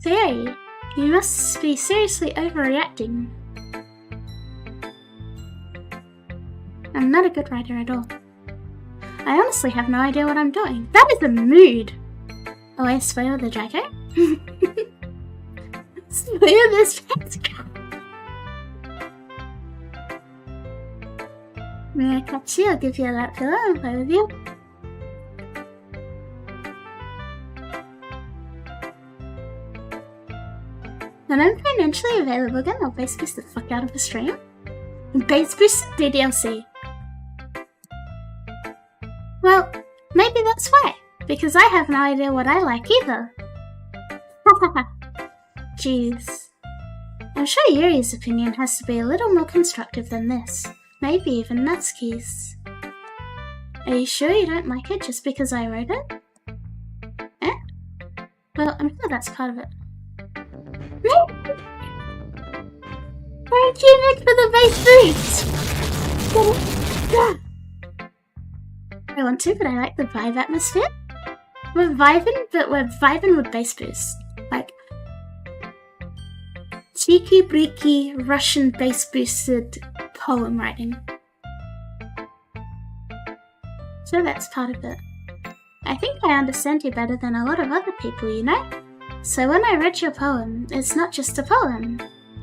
Sayori, you must be seriously overreacting. I'm not a good writer at all. I honestly have no idea what I'm doing. That is a mood! Oh, I spoil the Draco? Spoil this pet. May I catch you? I'll give you a lap pillow and play with you. When I'm financially available again, I'll base boost the fuck out of the stream. And base boost the DLC. Well, maybe that's why. Because I have no idea what I like either. Jeez. I'm sure Yuri's opinion has to be a little more constructive than this. Maybe even Natsuki's. Are you sure you don't like it just because I wrote it? I'm sure that's part of it. Thank you, Nick, for the base boost! I want to, but I like the vibe atmosphere. We're vibing with bass boost. Like, cheeky, breaky, Russian bass boosted poem writing. So that's part of it. I think I understand you better than a lot of other people, you know? So when I read your poem, it's not just a poem.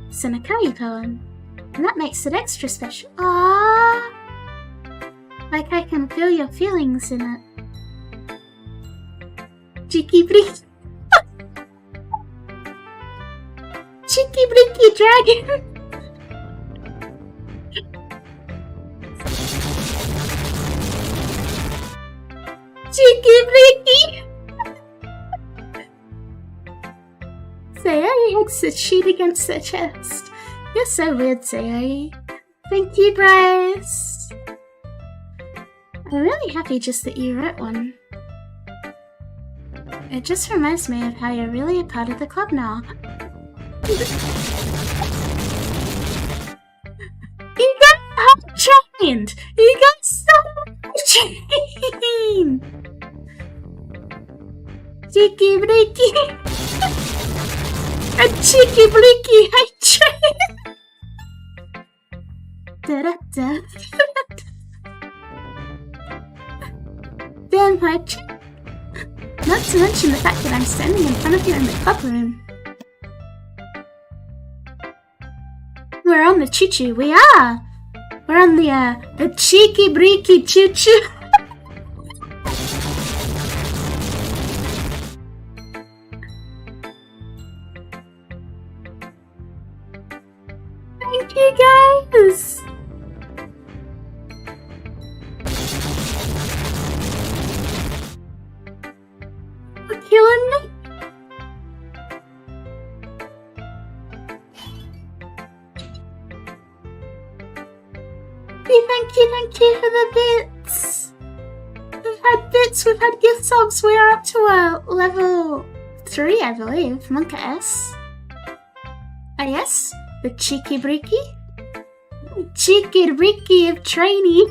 It's an Akari poem. And that makes it extra special. Ah, like I can feel your feelings in it. Cheeky breaky. Cheeky breaky dragon. Cheeky breaky. Sayori hugs the sheet against their chest. You're so weird, Sayori. Thank you, Bryce. I'm really happy just that you wrote one. It just reminds me of how you're really a part of the club now. You got chained! You got so chained! Cheeky breaky! A cheeky breaky I chained! Da-da-da. Damn, I chained! Not to mention the fact that I'm standing in front of you in the club room. We're on the choo-choo, we are! We're on the cheeky breaky choo-choo. Thank you guys! You're killing me! Thank you for the bits! We've had bits, we've had gift subs, we are up to level 3, I believe, Monka S. Ah yes, the cheeky breaky? Cheeky breaky of trainee!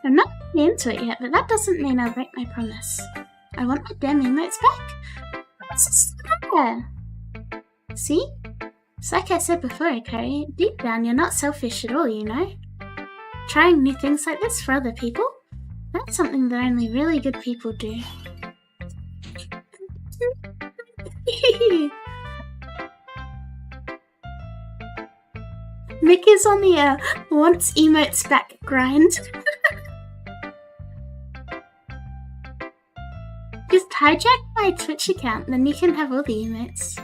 I'm not really into it yet, but that doesn't mean I'll break my promise. I want my damn emotes back. What's there? See? It's like I said before, Akari, deep down you're not selfish at all, you know? Trying new things like this for other people? That's something that only really good people do. Mick is on the wants emotes back grind. Just hijack my Twitch account, then you can have all the emotes.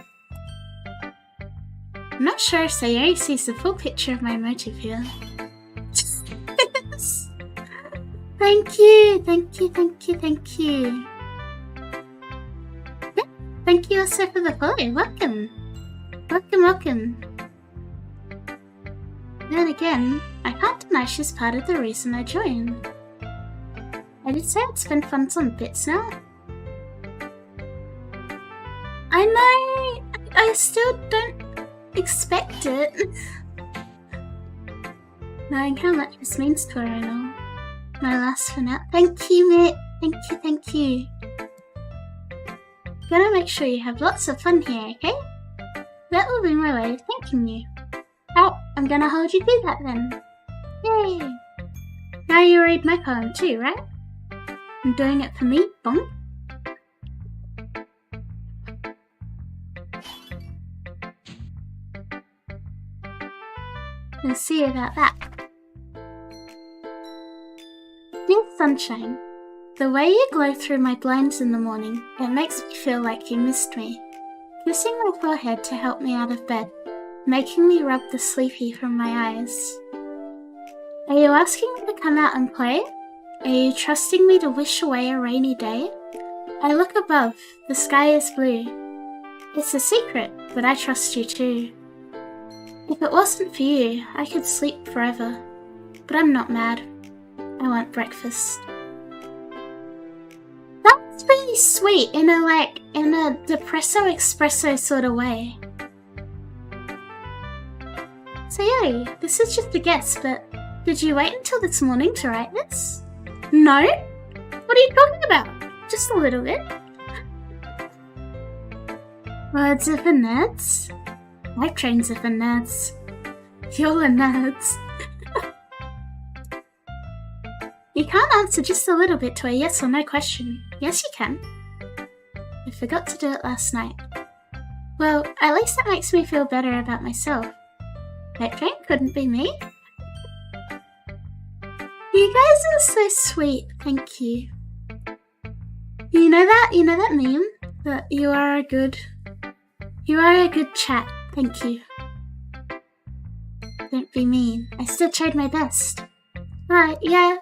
I'm not sure if Sayori sees the full picture of my motive here. Thank you! Yeah, thank you also for the follow. Welcome. Then again, I can't deny she's part of the reason I joined. I did say I'd spend funds on bits now. I know, I still don't expect it. Knowing how much this means to her and all. My last for now. Thank you, mate. Thank you. Gonna make sure you have lots of fun here, okay? That will be my way of thanking you. Oh, I'm gonna hold you to that then. Yay! Now you read my poem too, right? I'm doing it for me, bonk. We'll see about that. Dear sunshine, the way you glow through my blinds in the morning, it makes me feel like you missed me. Kissing my forehead to help me out of bed, making me rub the sleepy from my eyes. Are you asking me to come out and play? Are you trusting me to wish away a rainy day? I look above, the sky is blue. It's a secret, but I trust you too. If it wasn't for you, I could sleep forever. But I'm not mad. I want breakfast. That's really sweet in a depresso espresso sort of way. So yay, this is just a guess, but did you wait until this morning to write this? No? What are you talking about? Just a little bit. Words are for nerds. Life trains are for nerds. You're a nerds. You can't answer just a little bit to a yes or no question. Yes, you can. I forgot to do it last night. Well, at least that makes me feel better about myself. Life train couldn't be me. You guys are so sweet. Thank you. You know that meme? That you are a good chat. Thank you. Don't be mean. I still tried my best. Yeah.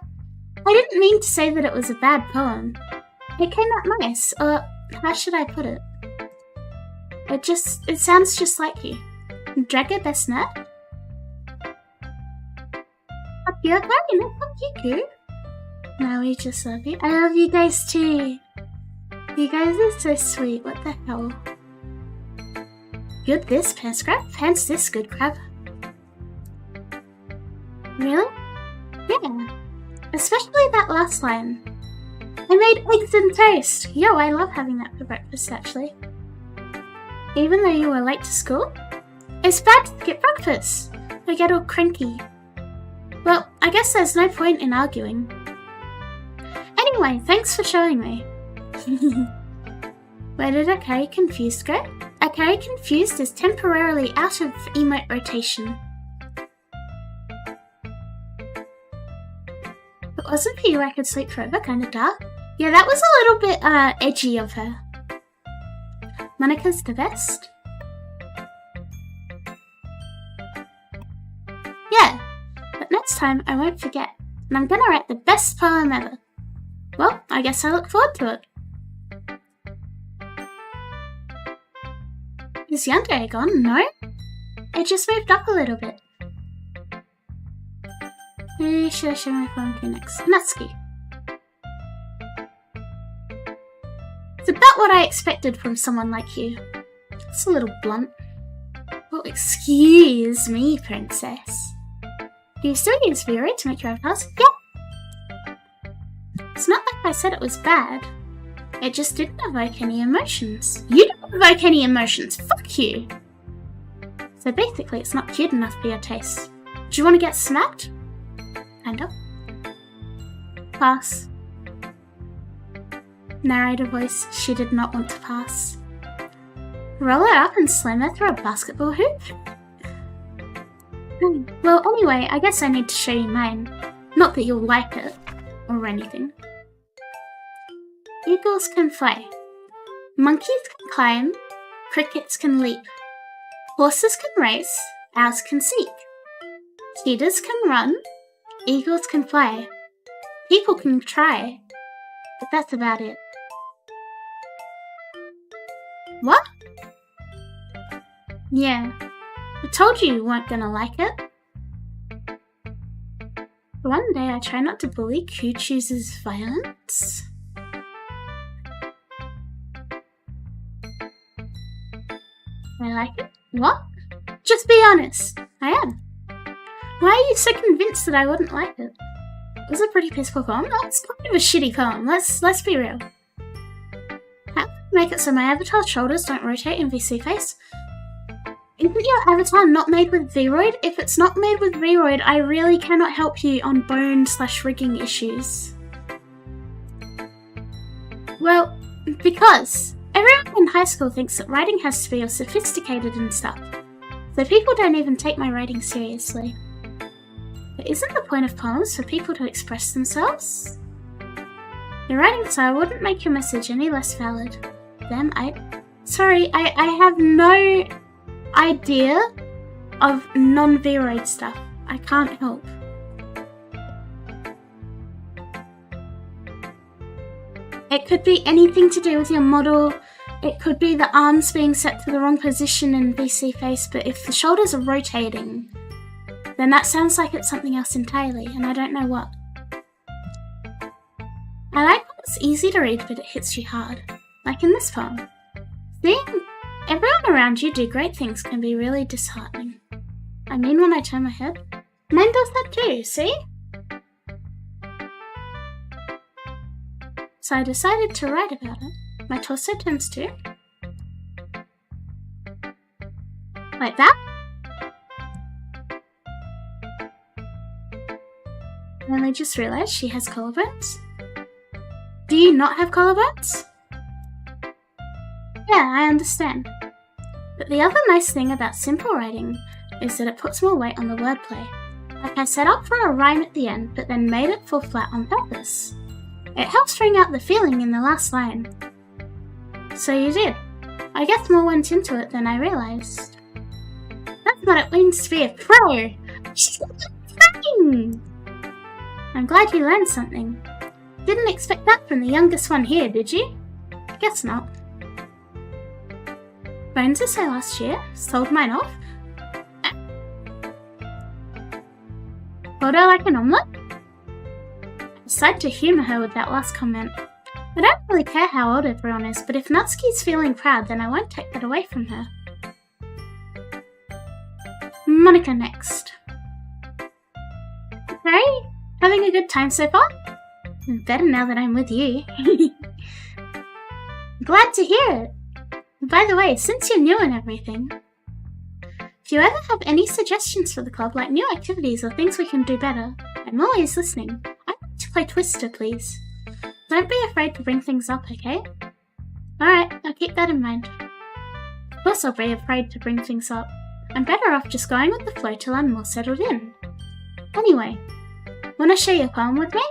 I didn't mean to say that it was a bad poem. It came out nice, or how should I put it? It sounds just like you. Drago best nerd? Fuck you, Akariteru. Fuck you, Goo. No, we just love you. I love you guys too. You guys are so sweet. What the hell? Good this, pants crab? Pants this, good crab. Really? Yeah. Especially that last line. I made eggs and toast. Yo, I love having that for breakfast, actually. Even though you were late to school? It's bad to skip breakfast. I get all cranky. Well, I guess there's no point in arguing. Anyway, thanks for showing me. Where did Akari Confused go? Akari Confused is temporarily out of emote rotation. If it wasn't for you, I could sleep forever, kinda dark. Yeah, that was a little bit edgy of her. Monica's the best. Yeah, but next time I won't forget, and I'm gonna write the best poem ever. Well, I guess I look forward to it. Is Yandere gone? No? It just moved up a little bit. Who should I show my poem to next? Natsuki. It's about what I expected from someone like you. It's a little blunt. Oh, excuse me, princess. Do you still use Vero to make your avatars? Yeah! It's not like I said it was bad. It just didn't evoke any emotions. You don't evoke any emotions! Fuck you! So basically, it's not cute enough for your taste. Do you want to get smacked? Kinda. Pass. Narrator voice, she did not want to pass. Roll it up and slam her through a basketball hoop? Well, anyway, I guess I need to show you mine. Not that you'll like it, or anything. Eagles can fly. Monkeys can climb. Crickets can leap. Horses can race. Owls can seek. Cheetahs can run. Eagles can fly. People can try. But that's about it. What? Yeah. I told you weren't gonna like it. One day I try not to bully who chooses violence. I like it. What? Just be honest. I am. Why are you so convinced that I wouldn't like it? It was a pretty peaceful poem. That's kind of a shitty poem. Let's be real. How can I make it so my avatar's shoulders don't rotate in VC face? Isn't your avatar not made with Vroid? If it's not made with Vroid, I really cannot help you on bone/rigging issues. Well, because everyone in high school thinks that writing has to be all sophisticated and stuff, so people don't even take my writing seriously. But isn't the point of poems for people to express themselves? Your writing style wouldn't make your message any less valid. Then Sorry, I have no idea of non-Vroid stuff. I can't help. It could be anything to do with your model. It could be the arms being set to the wrong position in VC face, but if the shoulders are rotating, then that sounds like it's something else entirely, and I don't know what. It's easy to read, but it hits you hard. Like in this poem. Seeing everyone around you do great things can be really disheartening. I mean when I turn my head. Mine does that too, see? So I decided to write about it. My torso turns too. Like that. I only just realised she has collarbones. Do you not have collarbones? Yeah, I understand. But the other nice thing about simple writing is that it puts more weight on the wordplay. Like I set up for a rhyme at the end, but then made it fall flat on purpose. It helps bring out the feeling in the last line. So you did. I guess more went into it than I realised. That's what it means to be a pro! I'm glad you learned something. Didn't expect that from the youngest one here, did you? Guess not. Bones is her last year. Sold mine off. Hold her like an omelette? I decided to humour her with that last comment. I don't really care how old everyone is, but if Natsuki's feeling proud, then I won't take that away from her. Monica next. Hey, having a good time so far? Better now that I'm with you. Glad to hear it. By the way, since you're new and everything, if you ever have any suggestions for the club, like new activities or things we can do better, I'm always listening. I'd like to play Twister, please. Don't be afraid to bring things up, okay? Alright, I'll keep that in mind. Of course I'll be afraid to bring things up. I'm better off just going with the flow till I'm more settled in. Anyway, wanna share your poem with me?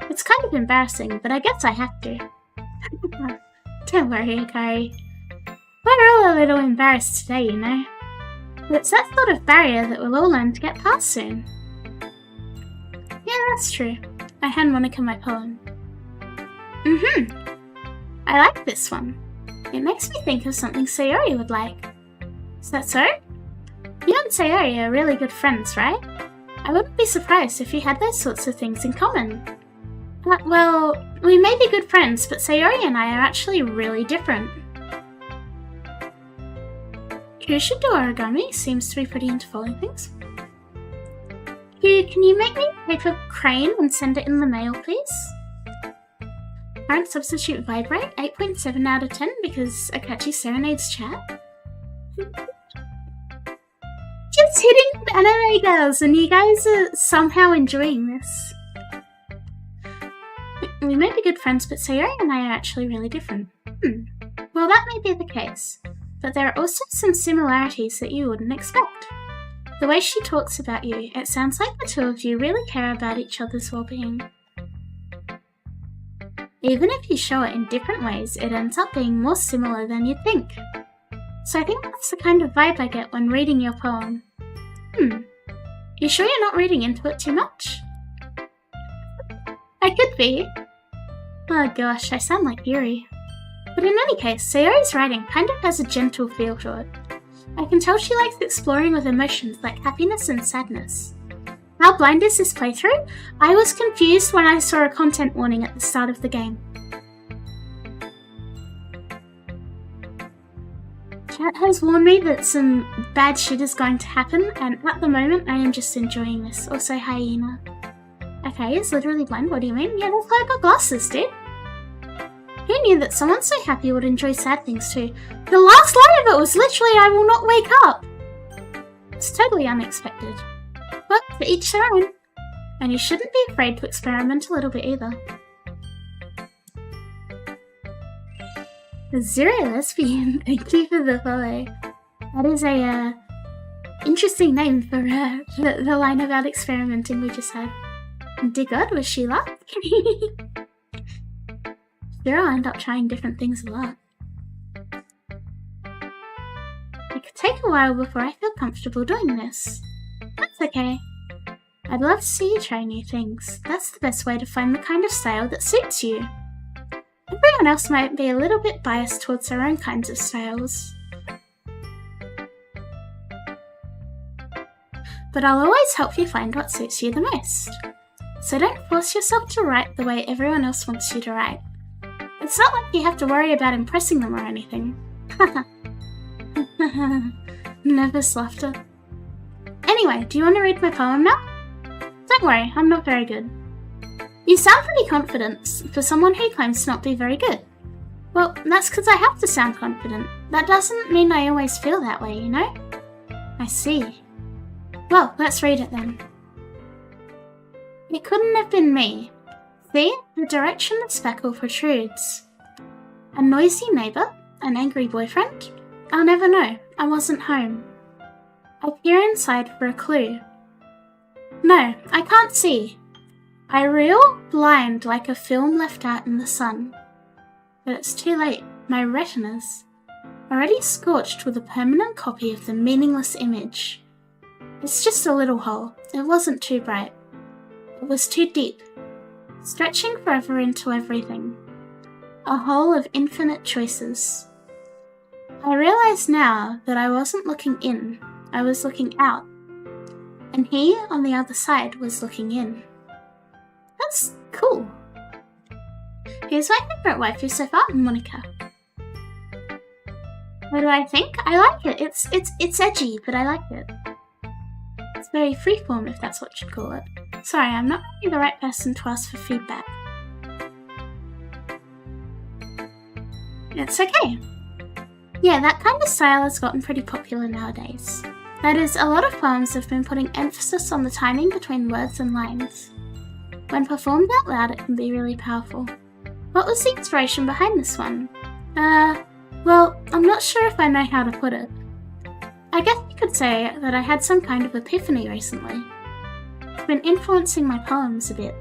It's kind of embarrassing, but I guess I have to. Don't worry, Akari. We're all a little embarrassed today, you know. But it's that sort of barrier that we'll all learn to get past soon. Yeah, that's true. I hand Monica my poem. I like this one. It makes me think of something Sayori would like. Is that so? You and Sayori are really good friends, right? I wouldn't be surprised if you had those sorts of things in common. Well, we may be good friends, but Sayori and I are actually really different. Who should do origami? Seems to be pretty into folding things. Can you make me a paper crane and send it in the mail, please? Current substitute vibrate, 8.7 out of 10 because Akachi serenades chat. Just hitting anime girls, and you guys are somehow enjoying this. We may be good friends, but Sayori and I are actually really different. Well, that may be the case, but there are also some similarities that you wouldn't expect. The way she talks about you, it sounds like the two of you really care about each other's well-being. Even if you show it in different ways, it ends up being more similar than you'd think. So I think that's the kind of vibe I get when reading your poem. You sure you're not reading into it too much? I could be. Oh gosh, I sound like Yuri. But in any case, Sayori's writing kind of has a gentle feel to it. I can tell she likes exploring with emotions like happiness and sadness. How blind is this playthrough? I was confused when I saw a content warning at the start of the game. Chat has warned me that some bad shit is going to happen, and at the moment I am just enjoying this. Also, hyena. Okay, it's literally blind, what do you mean? Yeah, that's why I got glasses, dude. Who knew that someone so happy would enjoy sad things too? The last line of it was literally, I will not wake up! It's totally unexpected. But to each their own. And you shouldn't be afraid to experiment a little bit either. Zero Lesbian, thank you for the follow. That is a interesting name for the line about experimenting we just had. Dear God, was she luck? Sure, I'll end up trying different things a lot. It could take a while before I feel comfortable doing this. That's okay. I'd love to see you try new things. That's the best way to find the kind of style that suits you. Everyone else might be a little bit biased towards their own kinds of styles. But I'll always help you find what suits you the most. So don't force yourself to write the way everyone else wants you to write. It's not like you have to worry about impressing them or anything. Nervous laughter. Anyway, do you want to read my poem now? Don't worry, I'm not very good. You sound pretty confident for someone who claims to not be very good. Well, that's because I have to sound confident. That doesn't mean I always feel that way, you know? I see. Well, let's read it then. It couldn't have been me. See, the direction the speckle protrudes. A noisy neighbour? An angry boyfriend? I'll never know. I wasn't home. I peer inside for a clue. No, I can't see. I reel blind like a film left out in the sun. But it's too late. My retina's already scorched with a permanent copy of the meaningless image. It's just a little hole. It wasn't too bright. It was too deep, stretching forever into everything. A hole of infinite choices. I realize now that I wasn't looking in, I was looking out. And he, on the other side, was looking in. That's cool. Here's my favourite waifu so far, Monica. What do I think? I like it. It's edgy, but I like it. It's very freeform, if that's what you'd call it. Sorry, I'm not really the right person to ask for feedback. It's okay. Yeah, that kind of style has gotten pretty popular nowadays. That is, a lot of poems have been putting emphasis on the timing between words and lines. When performed out loud, it can be really powerful. What was the inspiration behind this one? Well, I'm not sure if I know how to put it. I guess you could say that I had some kind of epiphany recently. It's been influencing my poems a bit.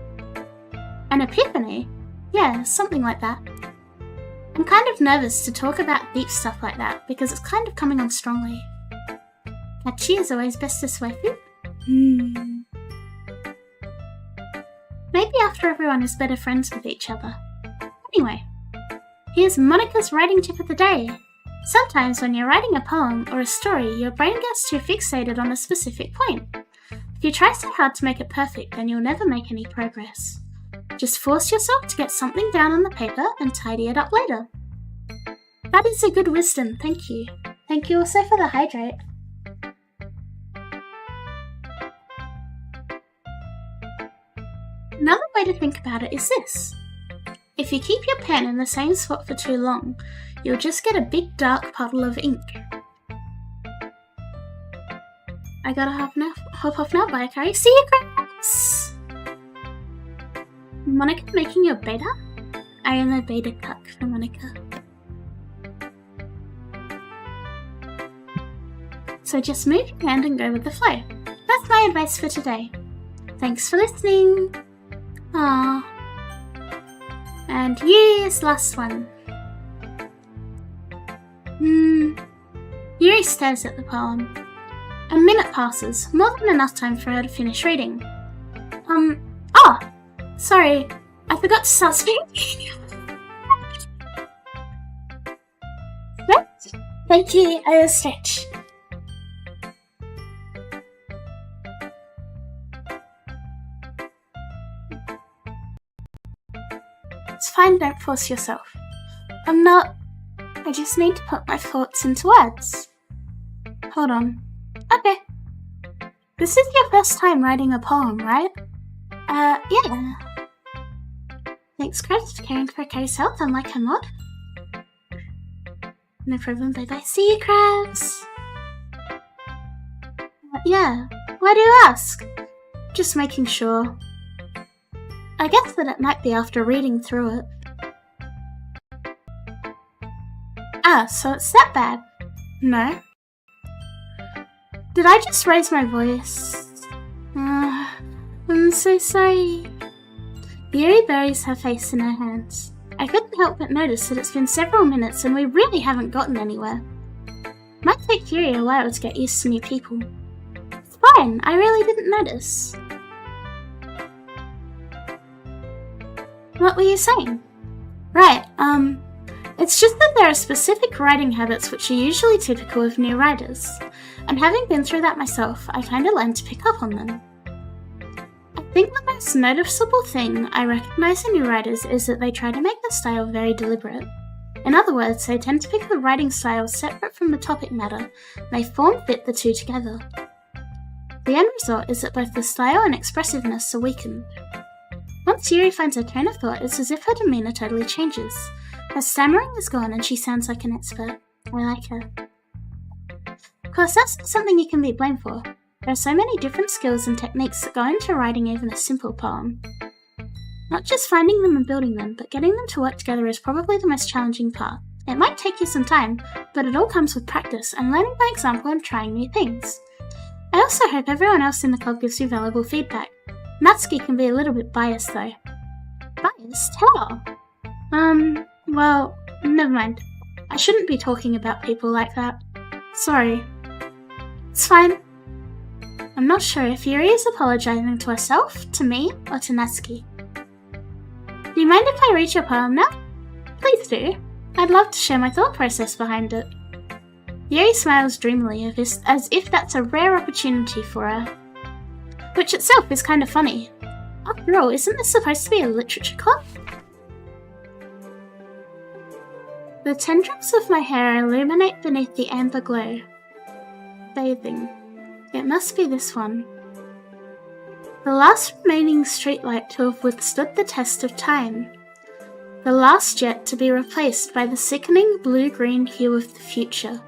An epiphany? Yeah, something like that. I'm kind of nervous to talk about deep stuff like that because it's kind of coming on strongly. Catchy is always best this way. Maybe after everyone is better friends with each other. Anyway, here's Monica's writing tip of the day. Sometimes when you're writing a poem or a story, your brain gets too fixated on a specific point. If you try so hard to make it perfect, then you'll never make any progress. Just force yourself to get something down on the paper and tidy it up later. That is a good wisdom, thank you. Thank you also for the hydrate. Another way to think about it is this. If you keep your pen in the same spot for too long, you'll just get a big dark puddle of ink. I gotta hop off now, bye Carrie. See you, Grace! Monica making your beta? I am a beta cuck for Monica. So just move your hand and go with the flow. That's my advice for today. Thanks for listening! Aww. And Yuri's last one. Yuri stares at the poem. A minute passes, more than enough time for her to finish reading. Sorry, I forgot to start speaking. Thank you, I will stretch. It's fine, don't force yourself. I just need to put my thoughts into words. Hold on. Okay. This is your first time writing a poem, right? Yeah. Thanks, Chris, for caring for Carrie's health, unlike her mod. No problem, bye-bye. See you, Krabs! Yeah. Why do you ask? Just making sure. I guess that it might be after reading through it. So it's that bad? No. Did I just raise my voice? I'm so sorry. Yuri buries her face in her hands. I couldn't help but notice that it's been several minutes and we really haven't gotten anywhere. Might take Yuri a while to get used to new people. It's fine, I really didn't notice. What were you saying? Right, it's just that there are specific writing habits which are usually typical of new writers, and having been through that myself, I kinda learned to pick up on them. I think the most noticeable thing I recognise in new writers is that they try to make the style very deliberate. In other words, they tend to pick a writing style separate from the topic matter, and they form-fit the two together. The end result is that both the style and expressiveness are weakened. Once Yuri finds her train of thought, it's as if her demeanour totally changes. Her stammering is gone and she sounds like an expert. I like her. Of course, that's not something you can be blamed for. There are so many different skills and techniques that go into writing even a simple poem. Not just finding them and building them, but getting them to work together is probably the most challenging part. It might take you some time, but it all comes with practice and learning by example and trying new things. I also hope everyone else in the club gives you valuable feedback. Natsuki can be a little bit biased though. Biased? How? Well, never mind. I shouldn't be talking about people like that. Sorry. It's fine. I'm not sure if Yuri is apologising to herself, to me, or to Natsuki. Do you mind if I read your poem now? Please do. I'd love to share my thought process behind it. Yuri smiles dreamily as if that's a rare opportunity for her. Which itself is kind of funny. After all, isn't this supposed to be a literature club? The tendrils of my hair illuminate beneath the amber glow. Bathing. It must be this one. The last remaining streetlight to have withstood the test of time. The last yet to be replaced by the sickening blue-green hue of the future.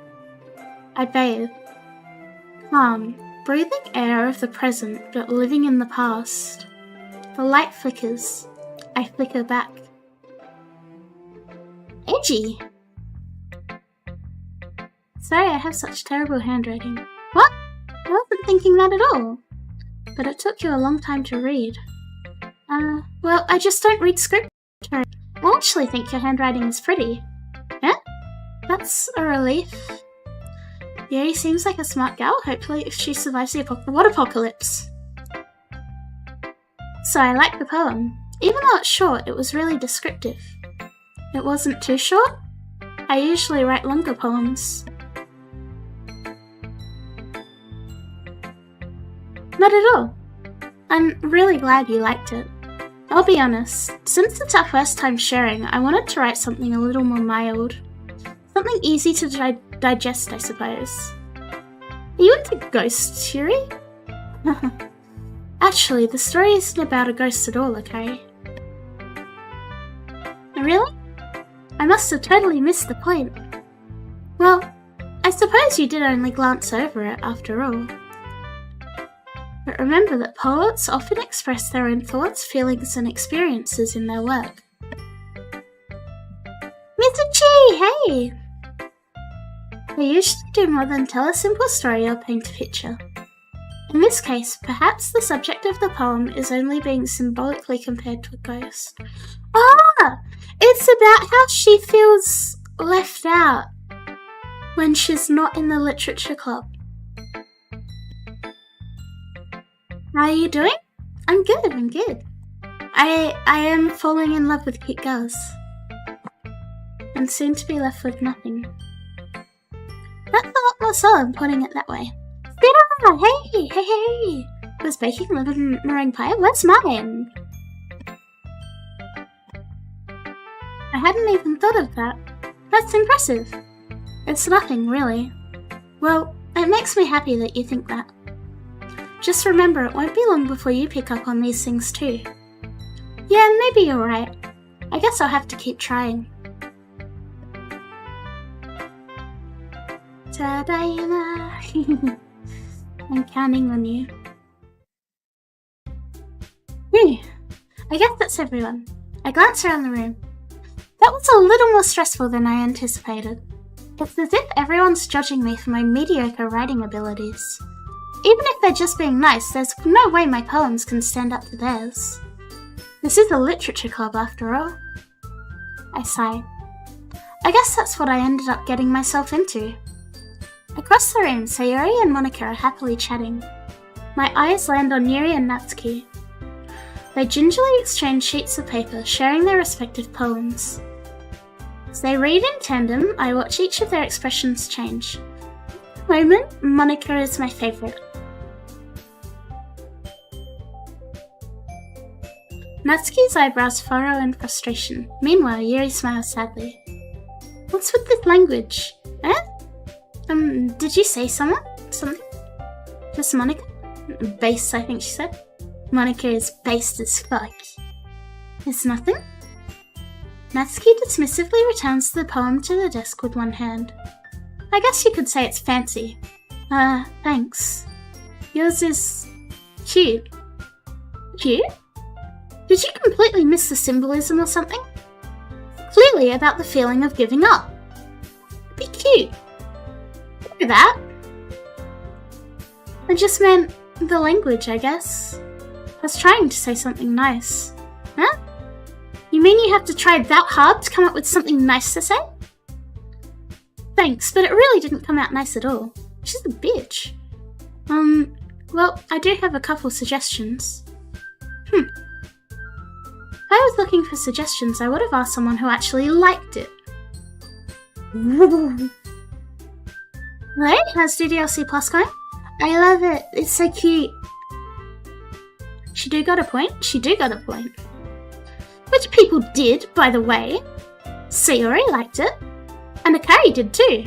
I bathe. Calm, breathing air of the present but living in the past. The light flickers. I flicker back. Edgy! Sorry I have such terrible handwriting. What? I wasn't thinking that at all. But it took you a long time to read. Well, I just don't read script. I actually think your handwriting is pretty. Eh? That's a relief. Yuri seems like a smart gal, hopefully if she survives the what apocalypse? So I like the poem. Even though it's short, it was really descriptive. It wasn't too short? I usually write longer poems. Not at all. I'm really glad you liked it. I'll be honest, since it's our first time sharing, I wanted to write something a little more mild. Something easy to digest, I suppose. Are you into ghosts, Yuri? Actually, the story isn't about a ghost at all, okay? Really? I must have totally missed the point. Well, I suppose you did only glance over it after all. But remember that poets often express their own thoughts, feelings, and experiences in their work. Mizuchi, hey! They usually do more than tell a simple story or paint a picture. In this case, perhaps the subject of the poem is only being symbolically compared to a ghost. Ah! It's about how she feels left out when she's not in the literature club. How are you doing? I'm good. I am falling in love with cute girls. And soon to be left with nothing. That's a lot more solemn putting it that way. Sarah! Hey! Was baking lemon meringue pie? Where's mine? I hadn't even thought of that. That's impressive. It's nothing, really. Well, it makes me happy that you think that. Just remember, it won't be long before you pick up on these things too. Yeah, maybe you're right. I guess I'll have to keep trying. Tadaima! I'm counting on you. I guess that's everyone. I glance around the room. That was a little more stressful than I anticipated. It's as if everyone's judging me for my mediocre writing abilities. Even if they're just being nice, there's no way my poems can stand up to theirs. This is a literature club after all. I sigh. I guess that's what I ended up getting myself into. Across the room, Sayori and Monica are happily chatting. My eyes land on Yuri and Natsuki. They gingerly exchange sheets of paper, sharing their respective poems. As they read in tandem, I watch each of their expressions change. At the moment, Monica is my favourite. Natsuki's eyebrows furrow in frustration. Meanwhile, Yuri smiles sadly. What's with this language? Eh? Did you say something? Just Monica? Base, I think she said. Monica is based as fuck. It's nothing? Natsuki dismissively returns the poem to the desk with one hand. I guess you could say it's fancy. Thanks. Yours is cute. Cute? Did you completely miss the symbolism or something? Clearly about the feeling of giving up. Be cute. Look at that. I just meant the language, I guess. I was trying to say something nice. Huh? You mean you have to try that hard to come up with something nice to say? Thanks, but it really didn't come out nice at all. She's a bitch. Well, I do have a couple suggestions. If I was looking for suggestions, I would have asked someone who actually liked it. Right? How's DDLC Plus going? I love it. It's so cute. She do got a point. Which people did, by the way. Sayori liked it. And Akari did too.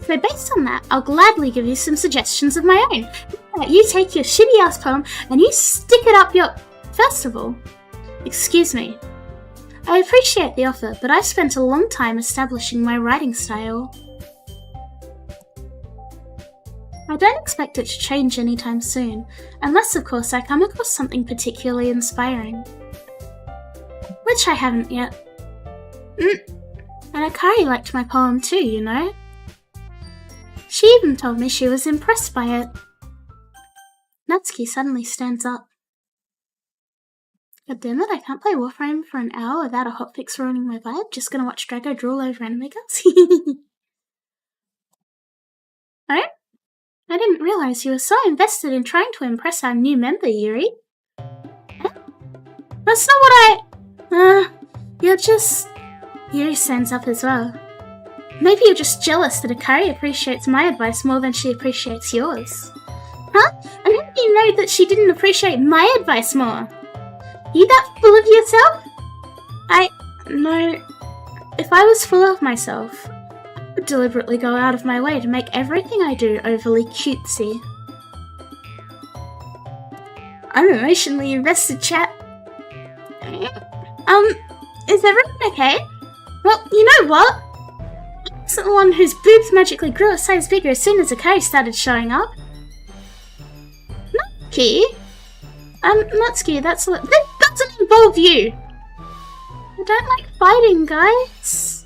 So based on that, I'll gladly give you some suggestions of my own. You take your shitty ass poem and you stick it up your... First of all, excuse me. I appreciate the offer, but I've spent a long time establishing my writing style. I don't expect it to change anytime soon, unless of course I come across something particularly inspiring. Which I haven't yet. And Akari liked my poem too, you know. She even told me she was impressed by it. Natsuki suddenly stands up. God damn it, I can't play Warframe for an hour without a hotfix ruining my vibe. Just gonna watch Drago drool over anime girls. Oh? I didn't realize you were so invested in trying to impress our new member, Yuri. Huh? That's not what you're just... Yuri stands up as well. Maybe you're just jealous that Akari appreciates my advice more than she appreciates yours. Huh? And how do you know that she didn't appreciate my advice more? You that full of yourself? No. If I was full of myself, I would deliberately go out of my way to make everything I do overly cutesy. I'm emotionally invested, chat. Is everyone okay? Well, you know what? I wasn't the one whose boobs magically grew a size bigger as soon as Akari started showing up. Natsuki? Natsuki, that doesn't involve you! I don't like fighting, guys.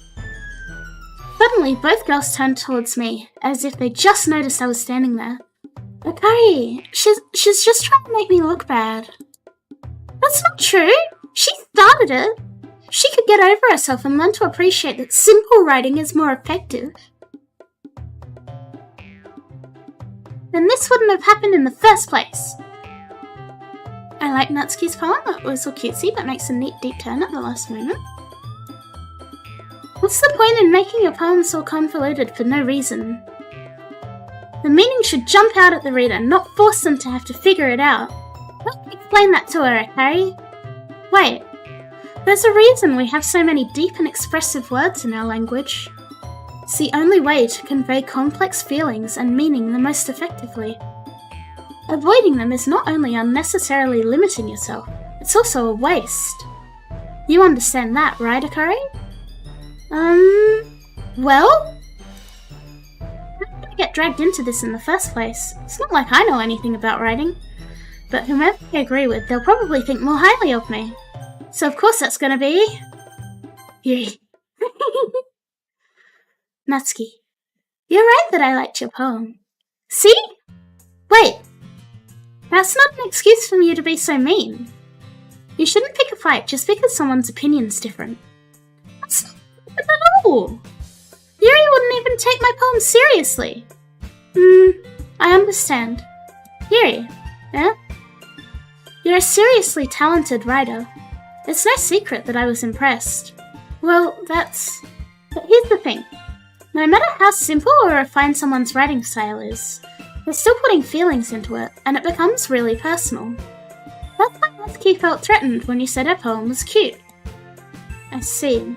Suddenly, both girls turned towards me, as if they just noticed I was standing there. Akari, she's just trying to make me look bad. That's not true! She started it! She could get over herself and learn to appreciate that simple writing is more effective. Then this wouldn't have happened in the first place. I like Natsuki's poem. It was so cutesy, but makes a neat deep turn at the last moment. What's the point in making your poem so convoluted for no reason? The meaning should jump out at the reader, not force them to have to figure it out. Help me explain that to her, Akari. Wait. There's a reason we have so many deep and expressive words in our language. It's the only way to convey complex feelings and meaning the most effectively. Avoiding them is not only unnecessarily limiting yourself, it's also a waste. You understand that, right, Akari? Well? How did I get dragged into this in the first place? It's not like I know anything about writing. But whomever I agree with, they'll probably think more highly of me. So of course that's gonna be... Yuri. Natsuki. You're right that I liked your poem. See? Wait. That's not an excuse for you to be so mean. You shouldn't pick a fight just because someone's opinion's different. That's not good at all. Yuri wouldn't even take my poem seriously. I understand. Yuri, yeah? You're a seriously talented writer. It's no secret that I was impressed. Well, But here's the thing. No matter how simple or refined someone's writing style is, they're still putting feelings into it, and it becomes really personal. That's why Natsuki felt threatened when you said her poem was cute. I see.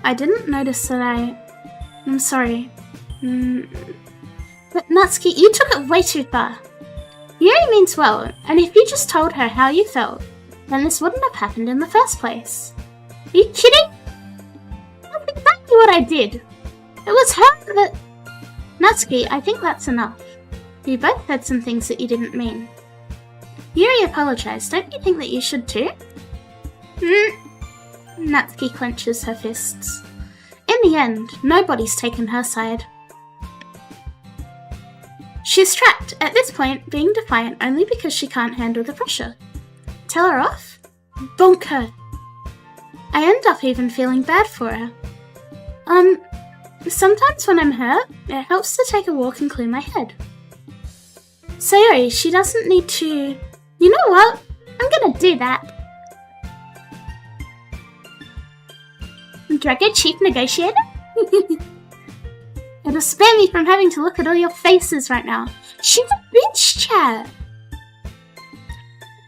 I didn't notice that I'm sorry. But Natsuki, you took it way too far. Yuri means well, and if you just told her how you felt, then this wouldn't have happened in the first place. Are you kidding? That's exactly what I did. It was her that... Natsuki, I think that's enough. You both said some things that you didn't mean. Yuri apologized. Don't you think that you should too? Natsuki clenches her fists. In the end, nobody's taken her side. She's trapped, at this point, being defiant only because she can't handle the pressure. Tell her off? Bonk her. I end up even feeling bad for her. Sometimes when I'm hurt, it helps to take a walk and clear my head. Sayori, she doesn't need to... You know what? I'm gonna do that. Drago Chief Negotiator? It'll spare me from having to look at all your faces right now. She's a bitch, chat!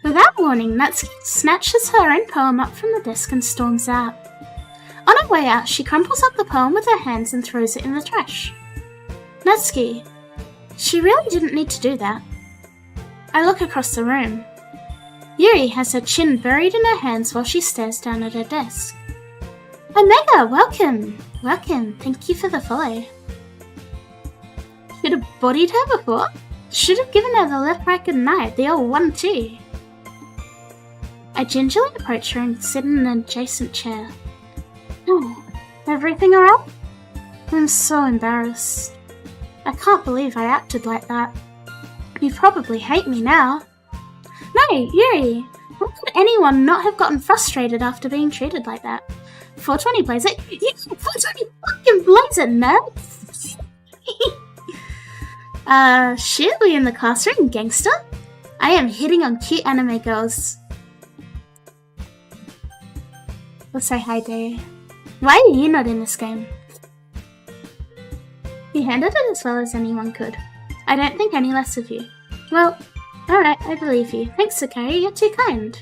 Without warning, Natsuki snatches her own poem up from the desk and storms out. On her way out, she crumples up the poem with her hands and throws it in the trash. Natsuki, she really didn't need to do that. I look across the room. Yuri has her chin buried in her hands while she stares down at her desk. Omega, welcome! Welcome, thank you for the follow. Should have bodied her before? Should have given her the left, right, good night, the old 1-2. I gingerly approach her and sit in an adjacent chair. Oh, everything alright? I'm so embarrassed. I can't believe I acted like that. You probably hate me now. No, Yuri! How could anyone not have gotten frustrated after being treated like that? 420 plays it. You 420 fucking plays it, nerds! Shit, we in the classroom, gangster? I am hitting on cute anime girls. We'll say hi, dear. Why are you not in this game? You handled it as well as anyone could. I don't think any less of you. Well, alright, I believe you. Thanks, Sakari, you're too kind.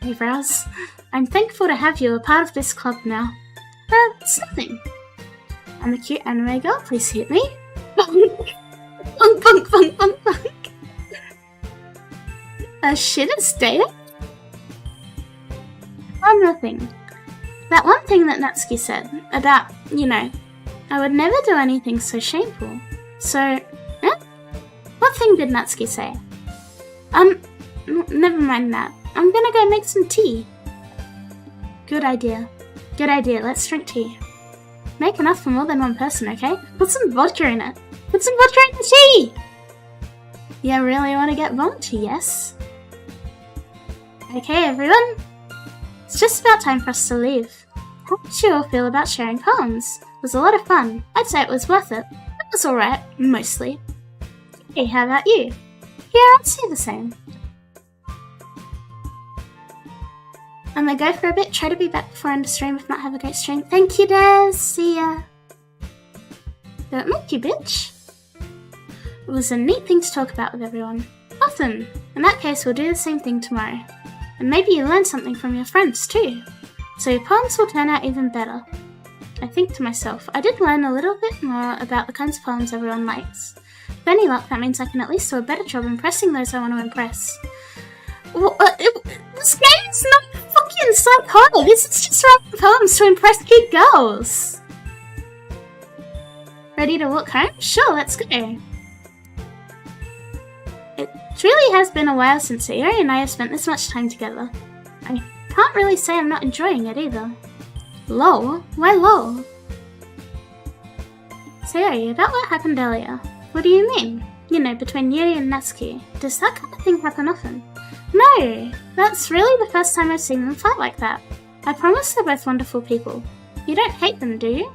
Eyebrows. I'm thankful to have you a part of this club now. It's nothing. I'm a cute anime girl, please hit me. Bonk, bonk, bonk, bonk, bonk, bonk. Shit is dead? One more thing. That one thing that Natsuki said about, you know, I would never do anything so shameful. So, what thing did Natsuki say? Never mind that. I'm gonna go make some tea. Good idea. Good idea, let's drink tea. Make enough for more than one person, okay? Put some vodka in it. Put some vodka in the tea! You really want to get bonked, yes? Okay, everyone. It's just about time for us to leave. How did you all feel about sharing poems? It was a lot of fun. I'd say it was worth it. It was alright, mostly. Hey, how about you? Yeah, I'd say the same. I'm gonna go for a bit, try to be back before I end the stream, if not have a great stream. Thank you, Des! See ya! Don't make you, bitch! It was a neat thing to talk about with everyone. Awesome! In that case, we'll do the same thing tomorrow. And maybe you learn something from your friends, too. So your poems will turn out even better. I think to myself, I did learn a little bit more about the kinds of poems everyone likes. With any luck, that means I can at least do a better job impressing those I want to impress. This game's not fucking psycho! This is just writing poems to impress cute girls! Ready to walk home? Sure, let's go. It really has been a while since Sayori and I have spent this much time together. I can't really say I'm not enjoying it either. Lol? Why lol? Sayori, about what happened earlier. What do you mean? You know, between Yuri and Natsuki. Does that kind of thing happen often? No! That's really the first time I've seen them fight like that. I promise they're both wonderful people. You don't hate them, do you?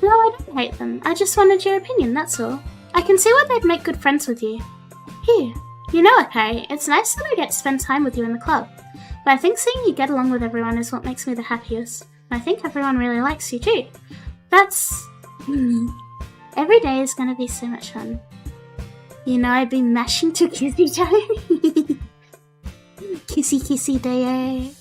No, I don't hate them. I just wanted your opinion, that's all. I can see why they'd make good friends with you. Here. You know, Akari, it's nice that I get to spend time with you in the club. But I think seeing you get along with everyone is what makes me the happiest. And I think everyone really likes you too. That's... Every day is gonna be so much fun. You know, I've been mashing to kissy time. Kissy kissy day.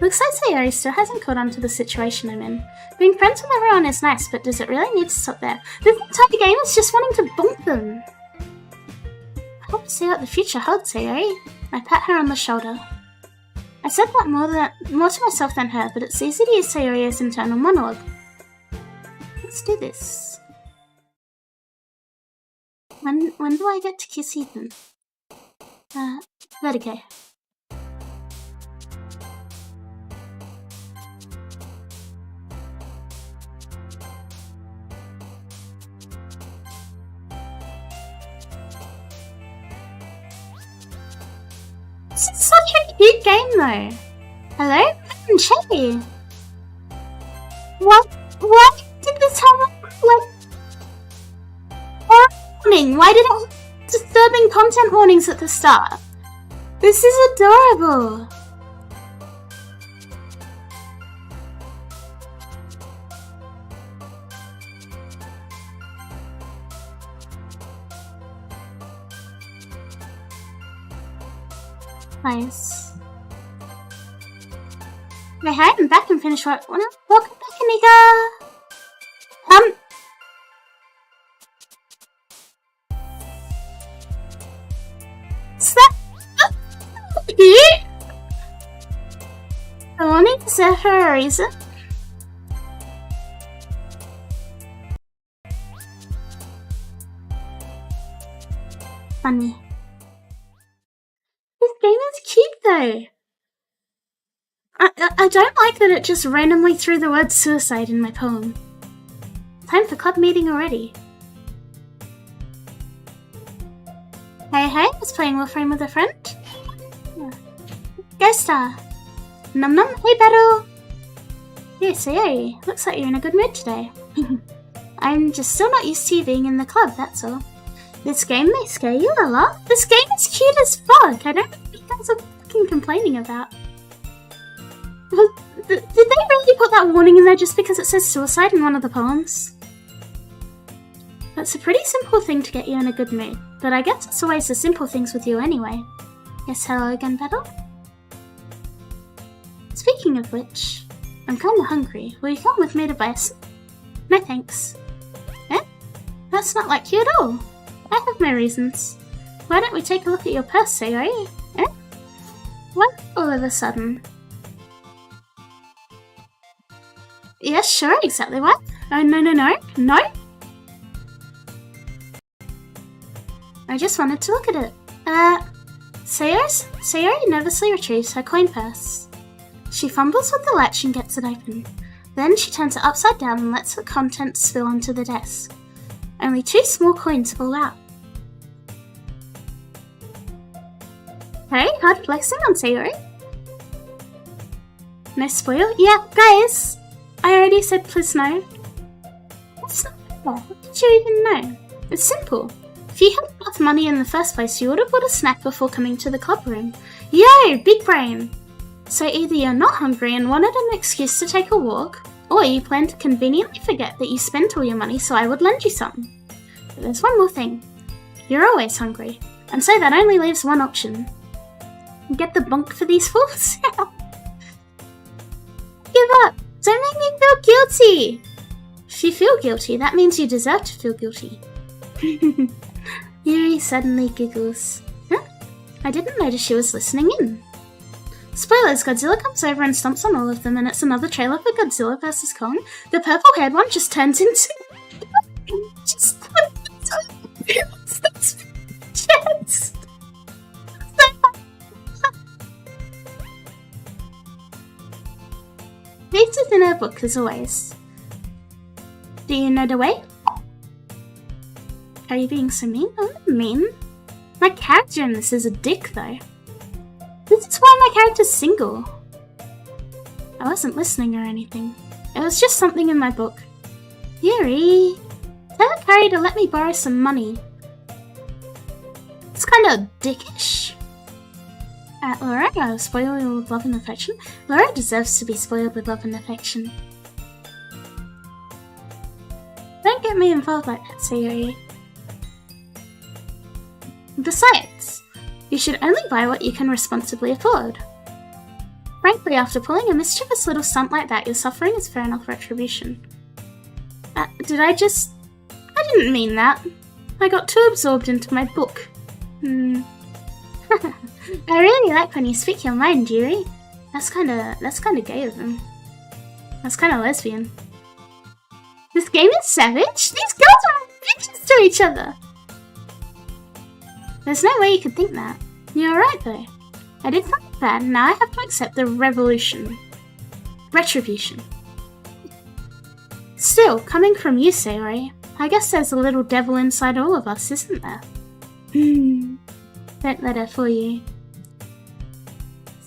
Looks like Sayori still hasn't caught on to the situation I'm in. Being friends with everyone is nice, but does it really need to stop there? This type of game is just wanting to bonk them. I hope to see what the future holds, Sayori. I pat her on the shoulder. I said that more to myself than her, but it's easy to use Sayori as internal monologue. Let's do this. When do I get to kiss Ethan? Vertigo. This is such a cute game though. Hello? I'm Shelly. What did this have warning? Why did it have disturbing content warnings at the start? This is adorable. Nice. Okay, hi, I'm back and finished work. Welcome back, Anika. Is that cute? I wanted to say for a reason. Funny. This game is cute though. I don't like that it just randomly threw the word suicide in my poem. Time for club meeting already. Hey, I was playing Warframe with a friend. Ghost Star. Num num, hey Battle. Yeah, Sayori, looks like you're in a good mood today. I'm just still not used to you being in the club, that's all. This game may scare you a lot. This game is cute as fuck. I don't know what you guys are fucking complaining about. Did they really put that warning in there just because it says suicide in one of the poems? That's a pretty simple thing to get you in a good mood, but I guess it's always the simple things with you anyway. Yes, hello again, Battle? Speaking of which, I'm kinda hungry. Will you come with me to buy some? No thanks. Eh? That's not like you at all. I have my reasons. Why don't we take a look at your purse, Sayori? Eh? What all of a sudden? Yes, sure, exactly what? Oh, no. I just wanted to look at it. Sayori nervously retrieves her coin purse. She fumbles with the latch and gets it open. Then she turns it upside down and lets the contents spill onto the desk. Only 2 small coins fall out. Hey, hard flexing on Sayori. No spoil? Yeah, guys! I already said please no. That's not fair. What did you even know? It's simple. If you had enough money in the first place, you would have bought a snack before coming to the club room. Yo, big brain! So either you're not hungry and wanted an excuse to take a walk, or you plan to conveniently forget that you spent all your money so I would lend you some. But there's one more thing. You're always hungry, and so that only leaves one option. Get the bonk for these fools? Give up! Don't make me feel guilty! If you feel guilty, that means you deserve to feel guilty. Yuri suddenly giggles. Huh? I didn't notice she was listening in. Spoilers, Godzilla comes over and stomps on all of them, and it's another trailer for Godzilla vs. Kong. The purple-haired one just turns into... just... chest! This is in her book, as always. Do you know the way? Are you being so mean? I'm not mean. My character in this is a dick, though. This is why my character's single. I wasn't listening or anything. It was just something in my book. Yuri, tell Akari to let me borrow some money. It's kinda dickish. Laura, I was spoiled with love and affection. Laura deserves to be spoiled with love and affection. get me involved like that, Sayori. Besides, you should only buy what you can responsibly afford. Frankly, after pulling a mischievous little stunt like that, your suffering is fair enough retribution. I didn't mean that. I got too absorbed into my book. I really like when you speak your mind, Yuri. That's kinda gay of him. That's kinda lesbian. This game is savage? These girls are bitches to each other! There's no way you could think that. You're right though. I did something bad and now I have to accept the retribution. Still, coming from you, Sayori, I guess there's a little devil inside all of us, isn't there? Don't let her fool you.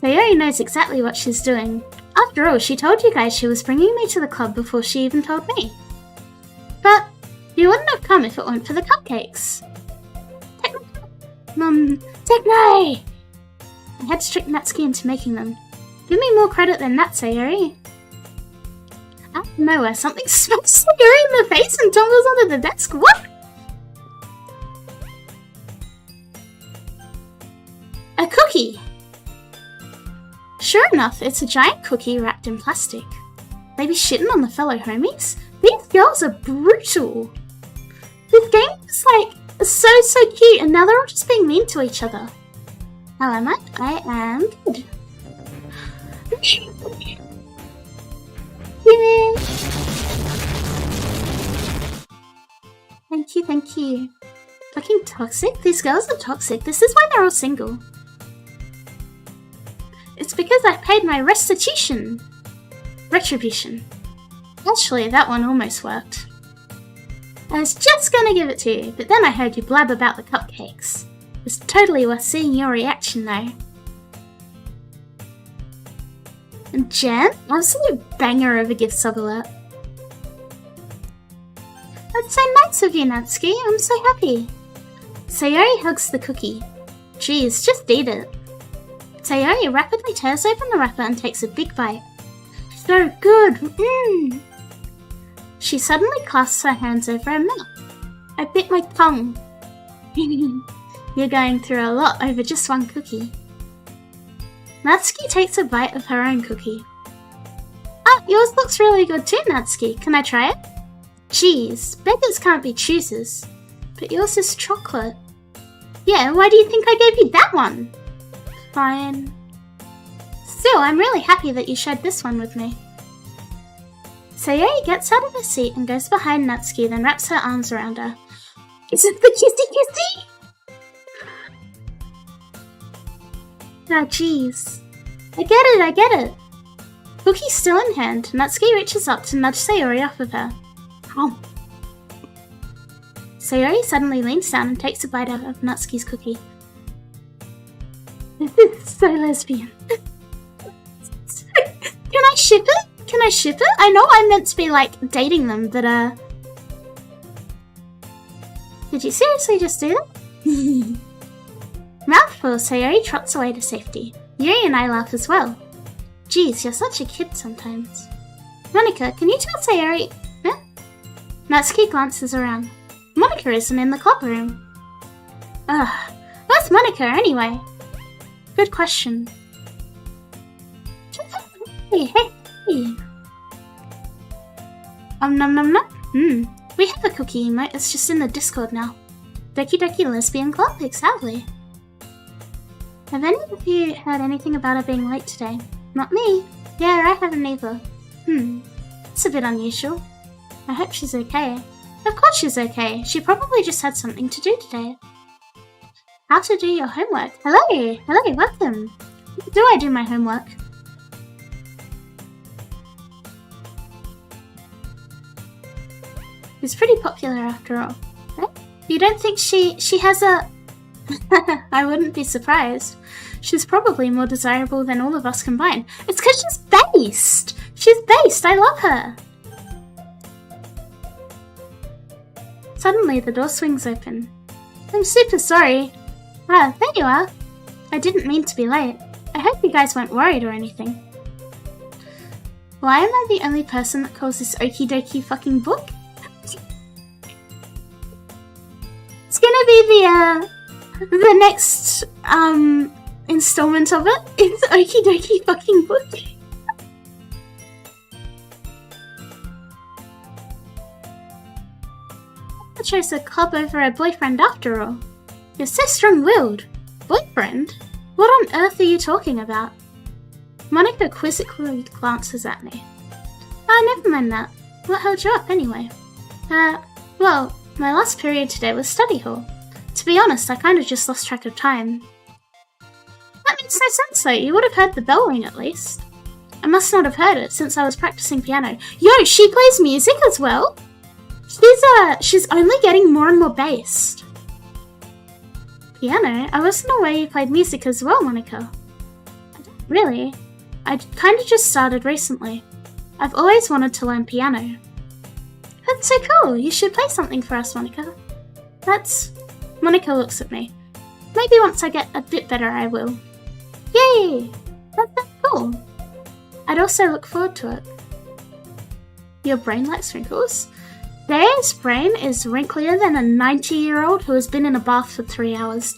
Sayori knows exactly what she's doing. After all, she told you guys she was bringing me to the club before she even told me. But you wouldn't have come if it weren't for the cupcakes. Techno! I had to trick Natsuki into making them. Give me more credit than that, Sayori. Out of nowhere, something smacks Sayori in the face and tumbles onto the desk. What? A cookie! Sure enough, it's a giant cookie wrapped in plastic. They be shitting on the fellow homies? These girls are brutal. This game is like so cute and now they're all just being mean to each other. How am I? I am good. Yeah. Thank you. Fucking toxic? These girls are toxic. This is why they're all single. It's because I paid my restitution. Retribution. Actually, that one almost worked. I was just gonna give it to you, but then I heard you blab about the cupcakes. It's totally worth seeing your reaction though. And Jen? Absolute banger of a gift sub alert. That's so nice of you, Natsuki. I'm so happy. Sayori hugs the cookie. Geez, just eat it. Sayori rapidly tears open the wrapper and takes a big bite. So good! She suddenly clasps her hands over her mouth. I bit my tongue. You're going through a lot over just one cookie. Natsuki takes a bite of her own cookie. Ah, yours looks really good too, Natsuki. Can I try it? Geez, beggars can't be choosers. But yours is chocolate. Yeah, why do you think I gave you that one? Fine. Still, I'm really happy that you shared this one with me. Sayori gets out of her seat and goes behind Natsuki, then wraps her arms around her. Is it the kissy? Ah, jeez. I get it. Cookie's still in hand. Natsuki reaches up to nudge Sayori off of her. Oh. Sayori suddenly leans down and takes a bite out of Natsuki's cookie. This is so lesbian. Can I ship it? I know I'm meant to be, like, dating them, but, Did you seriously just do that? Mouthful, Sayori trots away to safety. Yuri and I laugh as well. Geez, you're such a kid sometimes. Monika, can you tell Sayori... Huh? Natsuki glances around. Monika isn't in the club room. Ugh, where's Monika anyway? Good question. Hey. Nom. We have a cookie emote, it's just in the Discord now. Doki Lesbian Club, exactly. Have any of you heard anything about her being late today? Not me. Yeah, I haven't either. It's a bit unusual. I hope she's okay. Of course she's okay. She probably just had something to do today. How to do your homework. Hello, welcome. Do I do my homework? It's pretty popular after all. Right? You don't think she has a... I wouldn't be surprised. She's probably more desirable than all of us combined. It's because she's based! I love her! Suddenly the door swings open. I'm super sorry. Ah, there you are. I didn't mean to be late. I hope you guys weren't worried or anything. Why am I the only person that calls this okie dokie fucking book? maybe the next installment of it is Okie Dokie fucking book. I chose a club over a boyfriend after all. You're so strong-willed. Boyfriend? What on earth are you talking about? Monica quizzically glances at me. Oh, never mind that. What held you up anyway? Well, my last period today was study hall. To be honest, I kind of just lost track of time. That makes no sense though, you would have heard the bell ring at least. I must not have heard it since I was practicing piano. Yo, she plays music as well? She's only getting more and more based. Piano? I wasn't aware you played music as well, Monica. Really? I kind of just started recently. I've always wanted to learn piano. That's so cool, you should play something for us, Monica. Monica looks at me. Maybe once I get a bit better I will. Yay! That's cool. I'd also look forward to it. Your brain likes wrinkles? Daya's brain is wrinklier than a 90-year-old who has been in a bath for 3 hours.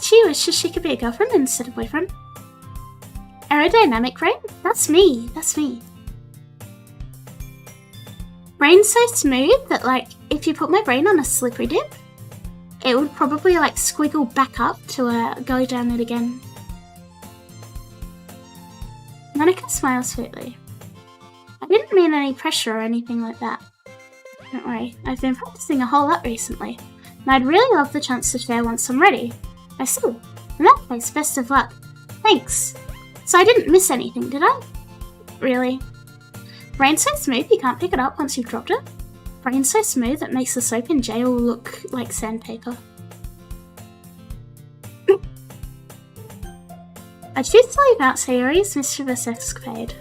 She wishes she could be a girlfriend instead of boyfriend. Aerodynamic brain? That's me. Brain's so smooth that, like, if you put my brain on a slippery dip, it would probably, like, squiggle back up to go down it again. Monica smiles sweetly. I didn't mean any pressure or anything like that. Don't worry, I've been practicing a whole lot recently, and I'd really love the chance to share once I'm ready. I see. In that case, best of luck. Thanks. So I didn't miss anything, did I? Really? Brain's so smooth you can't pick it up once you've dropped it. Brain's so smooth it makes the soap in jail look like sandpaper. I choose to leave out Sayori's mischievous escapade.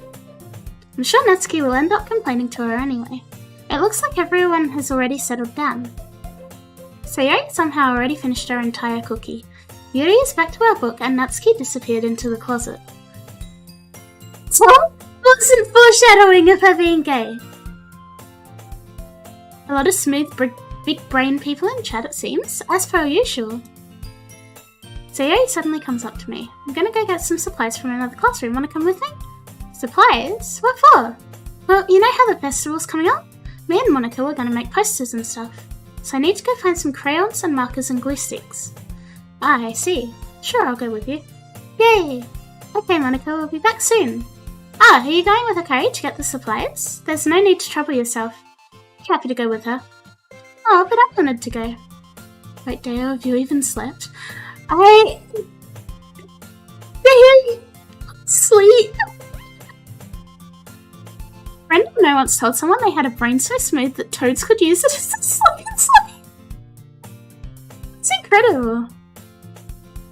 I'm sure Natsuki will end up complaining to her anyway. It looks like everyone has already settled down. Sayori somehow already finished her entire cookie. Yuri is back to our book and Natsuki disappeared into the closet. So, wasn't foreshadowing of her being gay. A lot of smooth, big brain people in chat it seems, as per usual. Sayori suddenly comes up to me. I'm gonna go get some supplies from another classroom. Wanna come with me? Supplies? What for? Well, you know how the festival's coming up? Me and Monica were gonna make posters and stuff. So I need to go find some crayons and markers and glue sticks. Ah, I see. Sure, I'll go with you. Yay! Okay, Monica, we'll be back soon. Ah, are you going with Akari to get the supplies? There's no need to trouble yourself. Happy to go with her. Oh, but I wanted to go. Wait, Deo, have you even slept? Deo, sleep. A friend of mine once told someone they had a brain so smooth that toads could use it as a sleep. It's incredible.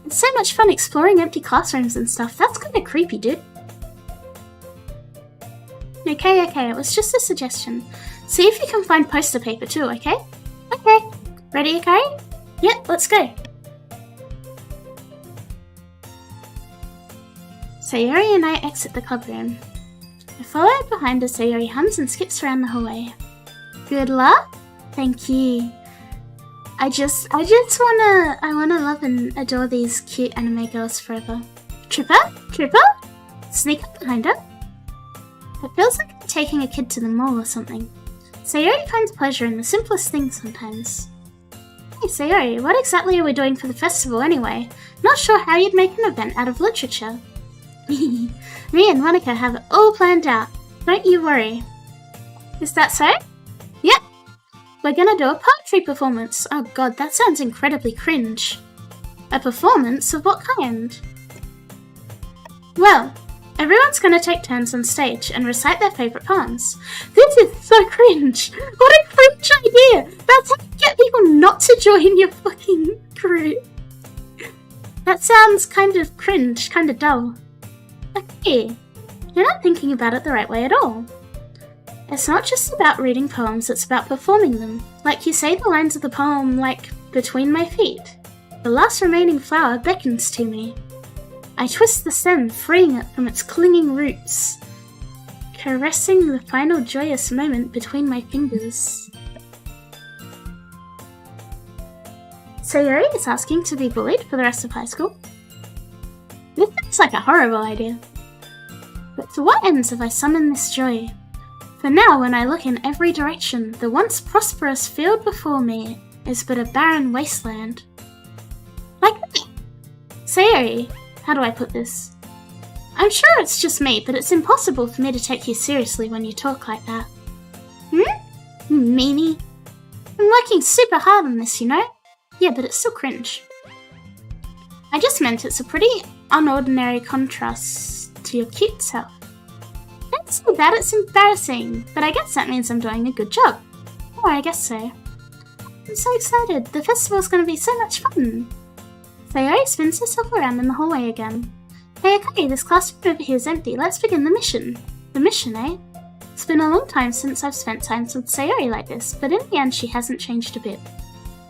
It's so much fun exploring empty classrooms and stuff. That's kind of creepy, dude. Okay, it was just a suggestion. See if you can find poster paper too, okay? Okay. Ready, Akari? Yep, let's go. Sayori and I exit the clubroom. I follow behind as Sayori hums and skips around the hallway. Good luck? Thank you. I wanna love and adore these cute anime girls forever. Tripper? Sneak up behind her. It feels like I'm taking a kid to the mall or something. Sayori finds pleasure in the simplest things sometimes. Hey Sayori, what exactly are we doing for the festival anyway? Not sure how you'd make an event out of literature. Me and Monica have it all planned out. Don't you worry. Is that so? Yep. We're gonna do a poetry performance. Oh god, that sounds incredibly cringe. A performance of what kind? Well, everyone's gonna take turns on stage and recite their favourite poems. This is so cringe! What a cringe idea! That's how you get people not to join your fucking group. That sounds kind of cringe, kind of dull. Okay, you're not thinking about it the right way at all. It's not just about reading poems, it's about performing them. Like you say the lines of the poem like, between my feet. The last remaining flower beckons to me. I twist the stem, freeing it from its clinging roots, caressing the final joyous moment between my fingers. Sayori is asking to be bullied for the rest of high school. This sounds like a horrible idea. But to what ends have I summoned this joy? For now, when I look in every direction, the once prosperous field before me is but a barren wasteland. Like that. Sayori, how do I put this? I'm sure it's just me, but it's impossible for me to take you seriously when you talk like that. Meanie. I'm working super hard on this, you know? Yeah, but it's still cringe. I just meant it's a pretty unordinary contrast to your cute self. Don't say that, it's embarrassing, but I guess that means I'm doing a good job. Oh, I guess so. I'm so excited, the festival's gonna be so much fun. Sayori spins herself around in the hallway again. Hey, okay, this classroom over here is empty, let's begin the mission. The mission, eh? It's been a long time since I've spent time with Sayori like this, but in the end she hasn't changed a bit.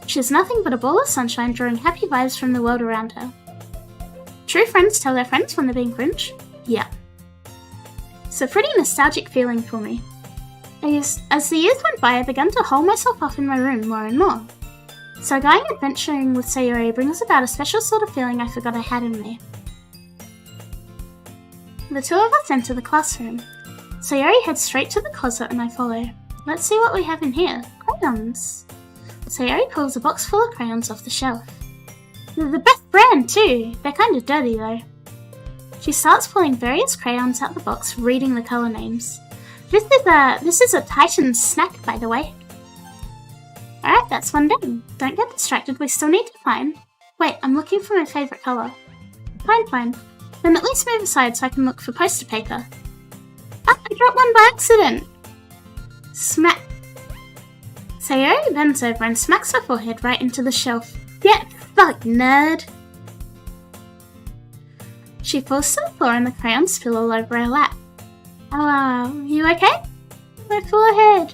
She's nothing but a ball of sunshine drawing happy vibes from the world around her. True friends tell their friends when they're being cringe? Yeah. It's a pretty nostalgic feeling for me. As the years went by, I began to hole myself up in my room more and more. So going adventuring with Sayori brings about a special sort of feeling I forgot I had in me. The two of us enter the classroom. Sayori heads straight to the closet and I follow. Let's see what we have in here. Crayons. Sayori pulls a box full of crayons off the shelf. They're the best brand too! They're kind of dirty though. She starts pulling various crayons out the box, reading the colour names. This is a Titan snack, by the way. Alright, that's one done. Don't get distracted, we still need to find... Wait, I'm looking for my favourite colour. Fine. Then at least move aside so I can look for poster paper. Ah, I dropped one by accident! Smack. Sayori bends over and smacks her forehead right into the shelf. Get fucked, nerd! She falls to the floor and the crayons spill all over her lap. Oh, you okay? My forehead!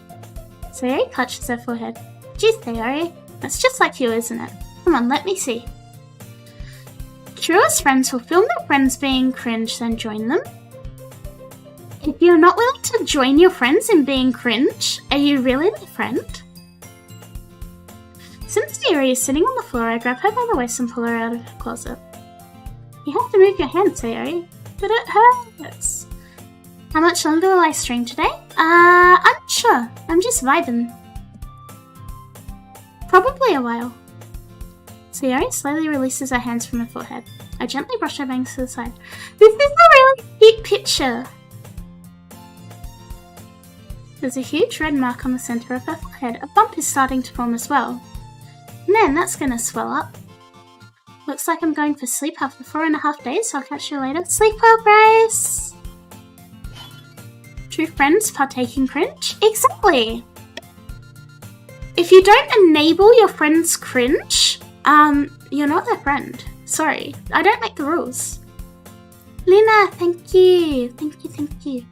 Sayori clutches her forehead. Geez, Sayori, that's just like you, isn't it? Come on, let me see. Truest friends will film their friends being cringe, then join them. If you're not willing to join your friends in being cringe, are you really their friend? Since Sayori is sitting on the floor, I grab her by the waist and pull her out of her closet. You have to move your hand, Sayori, but it hurts. How much longer will I stream today? I'm not sure. I'm just vibing. Probably a while. Sayori slowly releases her hands from her forehead. I gently brush her bangs to the side. This is a really cute picture. There's a huge red mark on the centre of her forehead. A bump is starting to form as well. Man, that's gonna swell up. Looks like I'm going for sleep after 4.5 days, so I'll catch you later. Sleep well, Grace! True friends partake in cringe? Exactly! If you don't enable your friend's cringe, you're not their friend. Sorry, I don't make the rules. Lina, thank you. Thank you.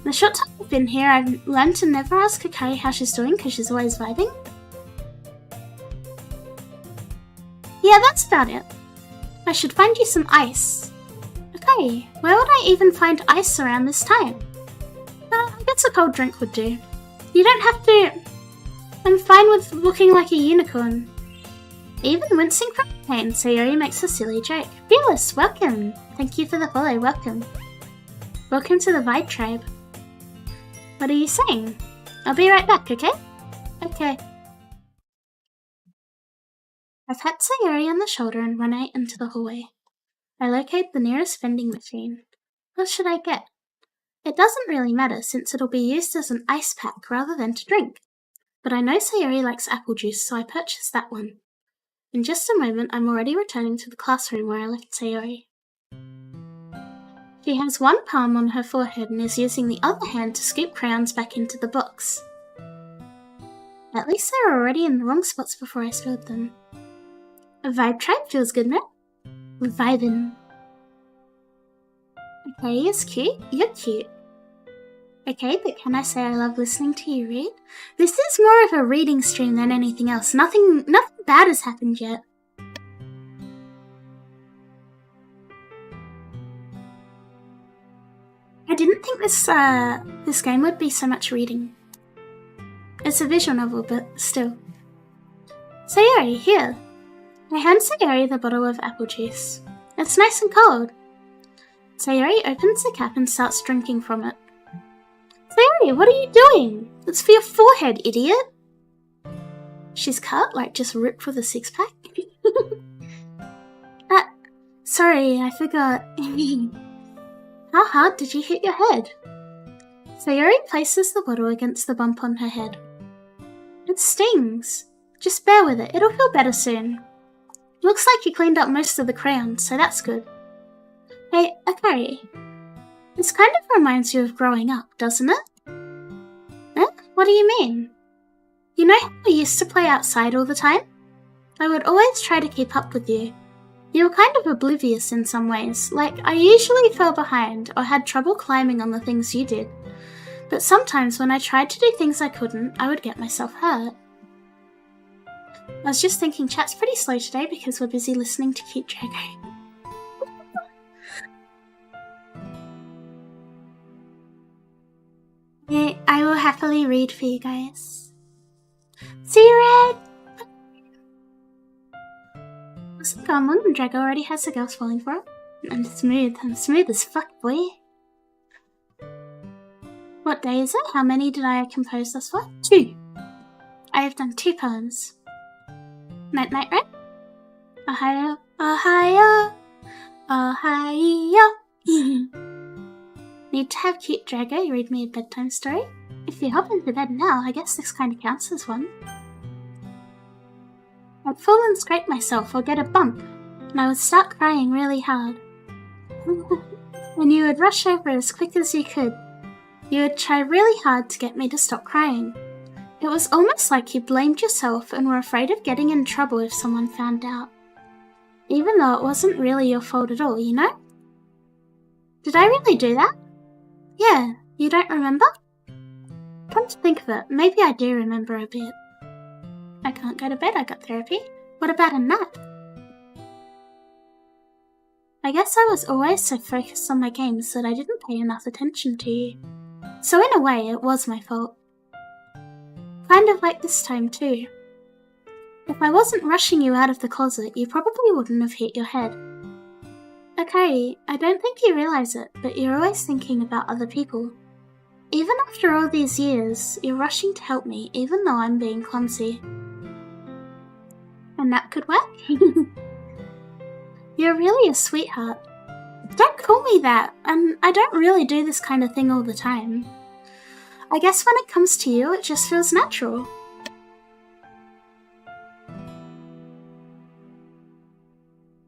The short time I've been here, I've learned to never ask Akari how she's doing because she's always vibing. Yeah, that's about it. I should find you some ice. Okay, where would I even find ice around this time? I guess a cold drink would do. You don't have to... I'm fine with looking like a unicorn. Even wincing from pain, Sayori makes a silly joke. Fearless, welcome! Thank you for the follow, welcome. Welcome to the Vibe Tribe. What are you saying? I'll be right back, okay? Okay. I pat Sayori on the shoulder and run out into the hallway. I locate the nearest vending machine. What should I get? It doesn't really matter since it'll be used as an ice pack rather than to drink. But I know Sayori likes apple juice, so I purchase that one. In just a moment, I'm already returning to the classroom where I left Sayori. She has one palm on her forehead and is using the other hand to scoop crayons back into the box. At least they were already in the wrong spots before I spilled them. A Vibe Tribe feels good, man. We're vibing. Okay, you're cute. You're cute. Okay, but can I say I love listening to you read? This is more of a reading stream than anything else. Nothing bad has happened yet. didn't think this game would be so much reading. It's a visual novel, but still. Sayori, here. I hand Sayori the bottle of apple juice. It's nice and cold. Sayori opens the cap and starts drinking from it. Sayori, what are you doing? It's for your forehead, idiot. She's cut, like just ripped with a six-pack. Sorry, I forgot. How hard did you hit your head? Sayori places the bottle against the bump on her head. It stings. Just bear with it, it'll feel better soon. Looks like you cleaned up most of the crayons, so that's good. Hey, Akari. This kind of reminds you of growing up, doesn't it? Eh? What do you mean? You know how we used to play outside all the time? I would always try to keep up with you. You were kind of oblivious in some ways, like I usually fell behind or had trouble climbing on the things you did. But sometimes when I tried to do things I couldn't, I would get myself hurt. I was just thinking chat's pretty slow today because we're busy listening to Cute Drago. Yeah, I will happily read for you guys. See you, Red! Listen, come on, Drago already has the girls falling for it. I'm smooth as fuck, boy. What day is it? How many did I compose thus far? 2. I have done 2 poems. Night, right? Ohio, Ohio, Ohio. Need to have Cute Drago read me a bedtime story? If you hop into bed now, I guess this kind of counts as one. I'd fall and scrape myself or get a bump, and I would start crying really hard. And you would rush over as quick as you could. You would try really hard to get me to stop crying. It was almost like you blamed yourself and were afraid of getting in trouble if someone found out. Even though it wasn't really your fault at all, you know? Did I really do that? Yeah, you don't remember? Come to think of it, maybe I do remember a bit. I can't go to bed, I got therapy. What about a nap? I guess I was always so focused on my games that I didn't pay enough attention to you. So in a way, it was my fault. Kind of like this time too. If I wasn't rushing you out of the closet, you probably wouldn't have hit your head. Okay, I don't think you realise it, but you're always thinking about other people. Even after all these years, you're rushing to help me, even though I'm being clumsy. And that could work? You're really a sweetheart. Don't call me that, and I don't really do this kind of thing all the time. I guess when it comes to you, it just feels natural.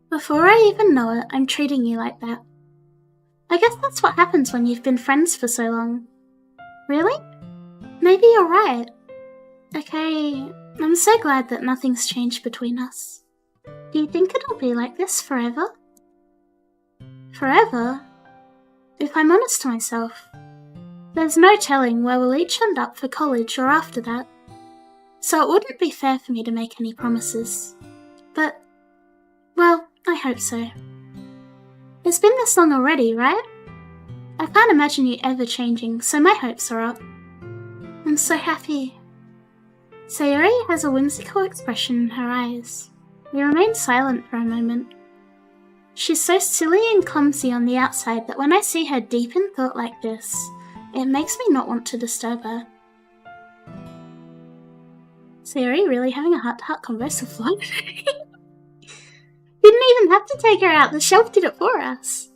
Before I even know it, I'm treating you like that. I guess that's what happens when you've been friends for so long. Really? Maybe you're right. Okay, I'm so glad that nothing's changed between us. Do you think it'll be like this forever? Forever? If I'm honest to myself, there's no telling where we'll each end up for college or after that. So it wouldn't be fair for me to make any promises. But, well, I hope so. It's been this long already, right? I can't imagine you ever changing, so my hopes are up. I'm so happy. Sayori has a whimsical expression in her eyes. We remain silent for a moment. She's so silly and clumsy on the outside that when I see her deep in thought like this, it makes me not want to disturb her. Sayori really having a heart-to-heart convo so far. Didn't even have to take her out, the shelf did it for us.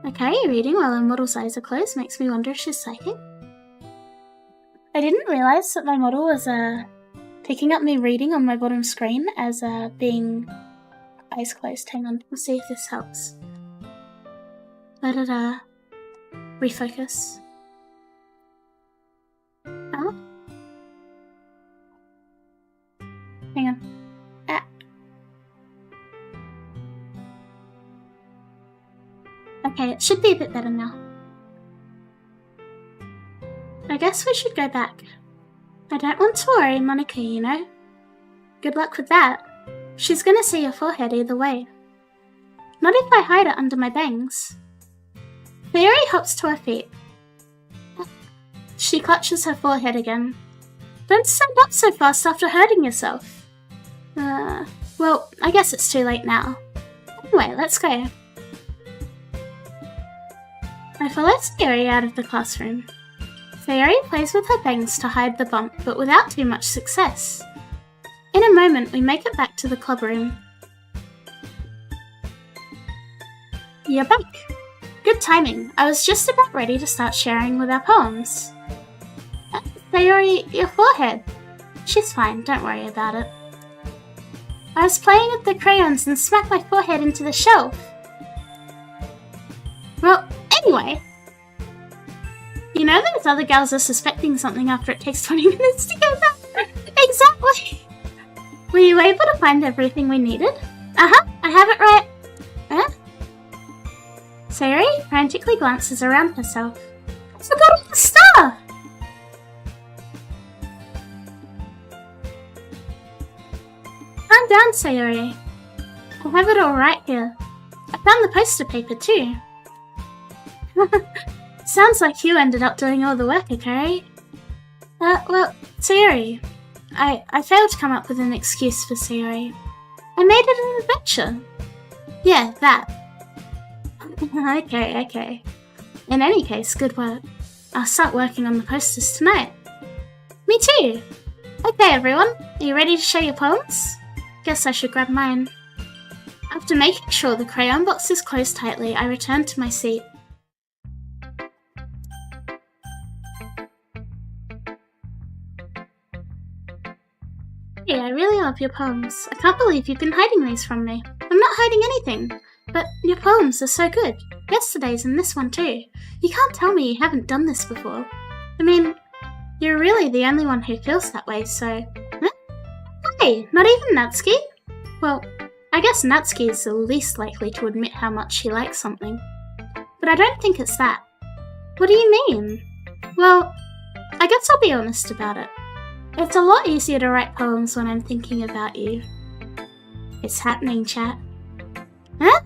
Okay, reading while her model's eyes are closed makes me wonder if she's psychic. I didn't realise that my model was picking up me reading on my bottom screen as being eyes closed. Hang on, we'll see if this helps. Let it refocus. Oh. Hang on. Okay, it should be a bit better now. I guess we should go back. I don't want to worry Monica, you know. Good luck with that. She's gonna see your forehead either way. Not if I hide it under my bangs. Sayori hops to her feet. She clutches her forehead again. Don't stand up so fast after hurting yourself. Well, I guess it's too late now. Anyway, let's go. I follow Sayori out of the classroom. Sayori plays with her bangs to hide the bump, but without too much success. In a moment, we make it back to the club room. You're back. Good timing. I was just about ready to start sharing with our poems. Sayori, your forehead. She's fine, don't worry about it. I was playing with the crayons and smacked my forehead into the shelf. Well, anyway. You know those other gals are suspecting something after it takes 20 minutes to get back? Exactly! Were you able to find everything we needed? Uh-huh, I have it right. Sayori frantically glances around herself. I forgot the star! Calm down, Sayori. I have it all right here. I found the poster paper too. Sounds like you ended up doing all the work, Akari. Well, Sayori. I failed to come up with an excuse for Sayori. I made it an adventure. Yeah, that. Okay. In any case, good work. I'll start working on the posters tonight. Me too. Okay, everyone. Are you ready to share your poems? Guess I should grab mine. After making sure the crayon box is closed tightly, I return to my seat. Hey, I really love your poems. I can't believe you've been hiding these from me. I'm not hiding anything, but your poems are so good. Yesterday's and this one too. You can't tell me you haven't done this before. I mean, you're really the only one who feels that way, so... Huh? Hey, not even Natsuki? Well, I guess Natsuki is the least likely to admit how much she likes something. But I don't think it's that. What do you mean? Well, I guess I'll be honest about it. It's a lot easier to write poems when I'm thinking about you. It's happening, chat. Huh?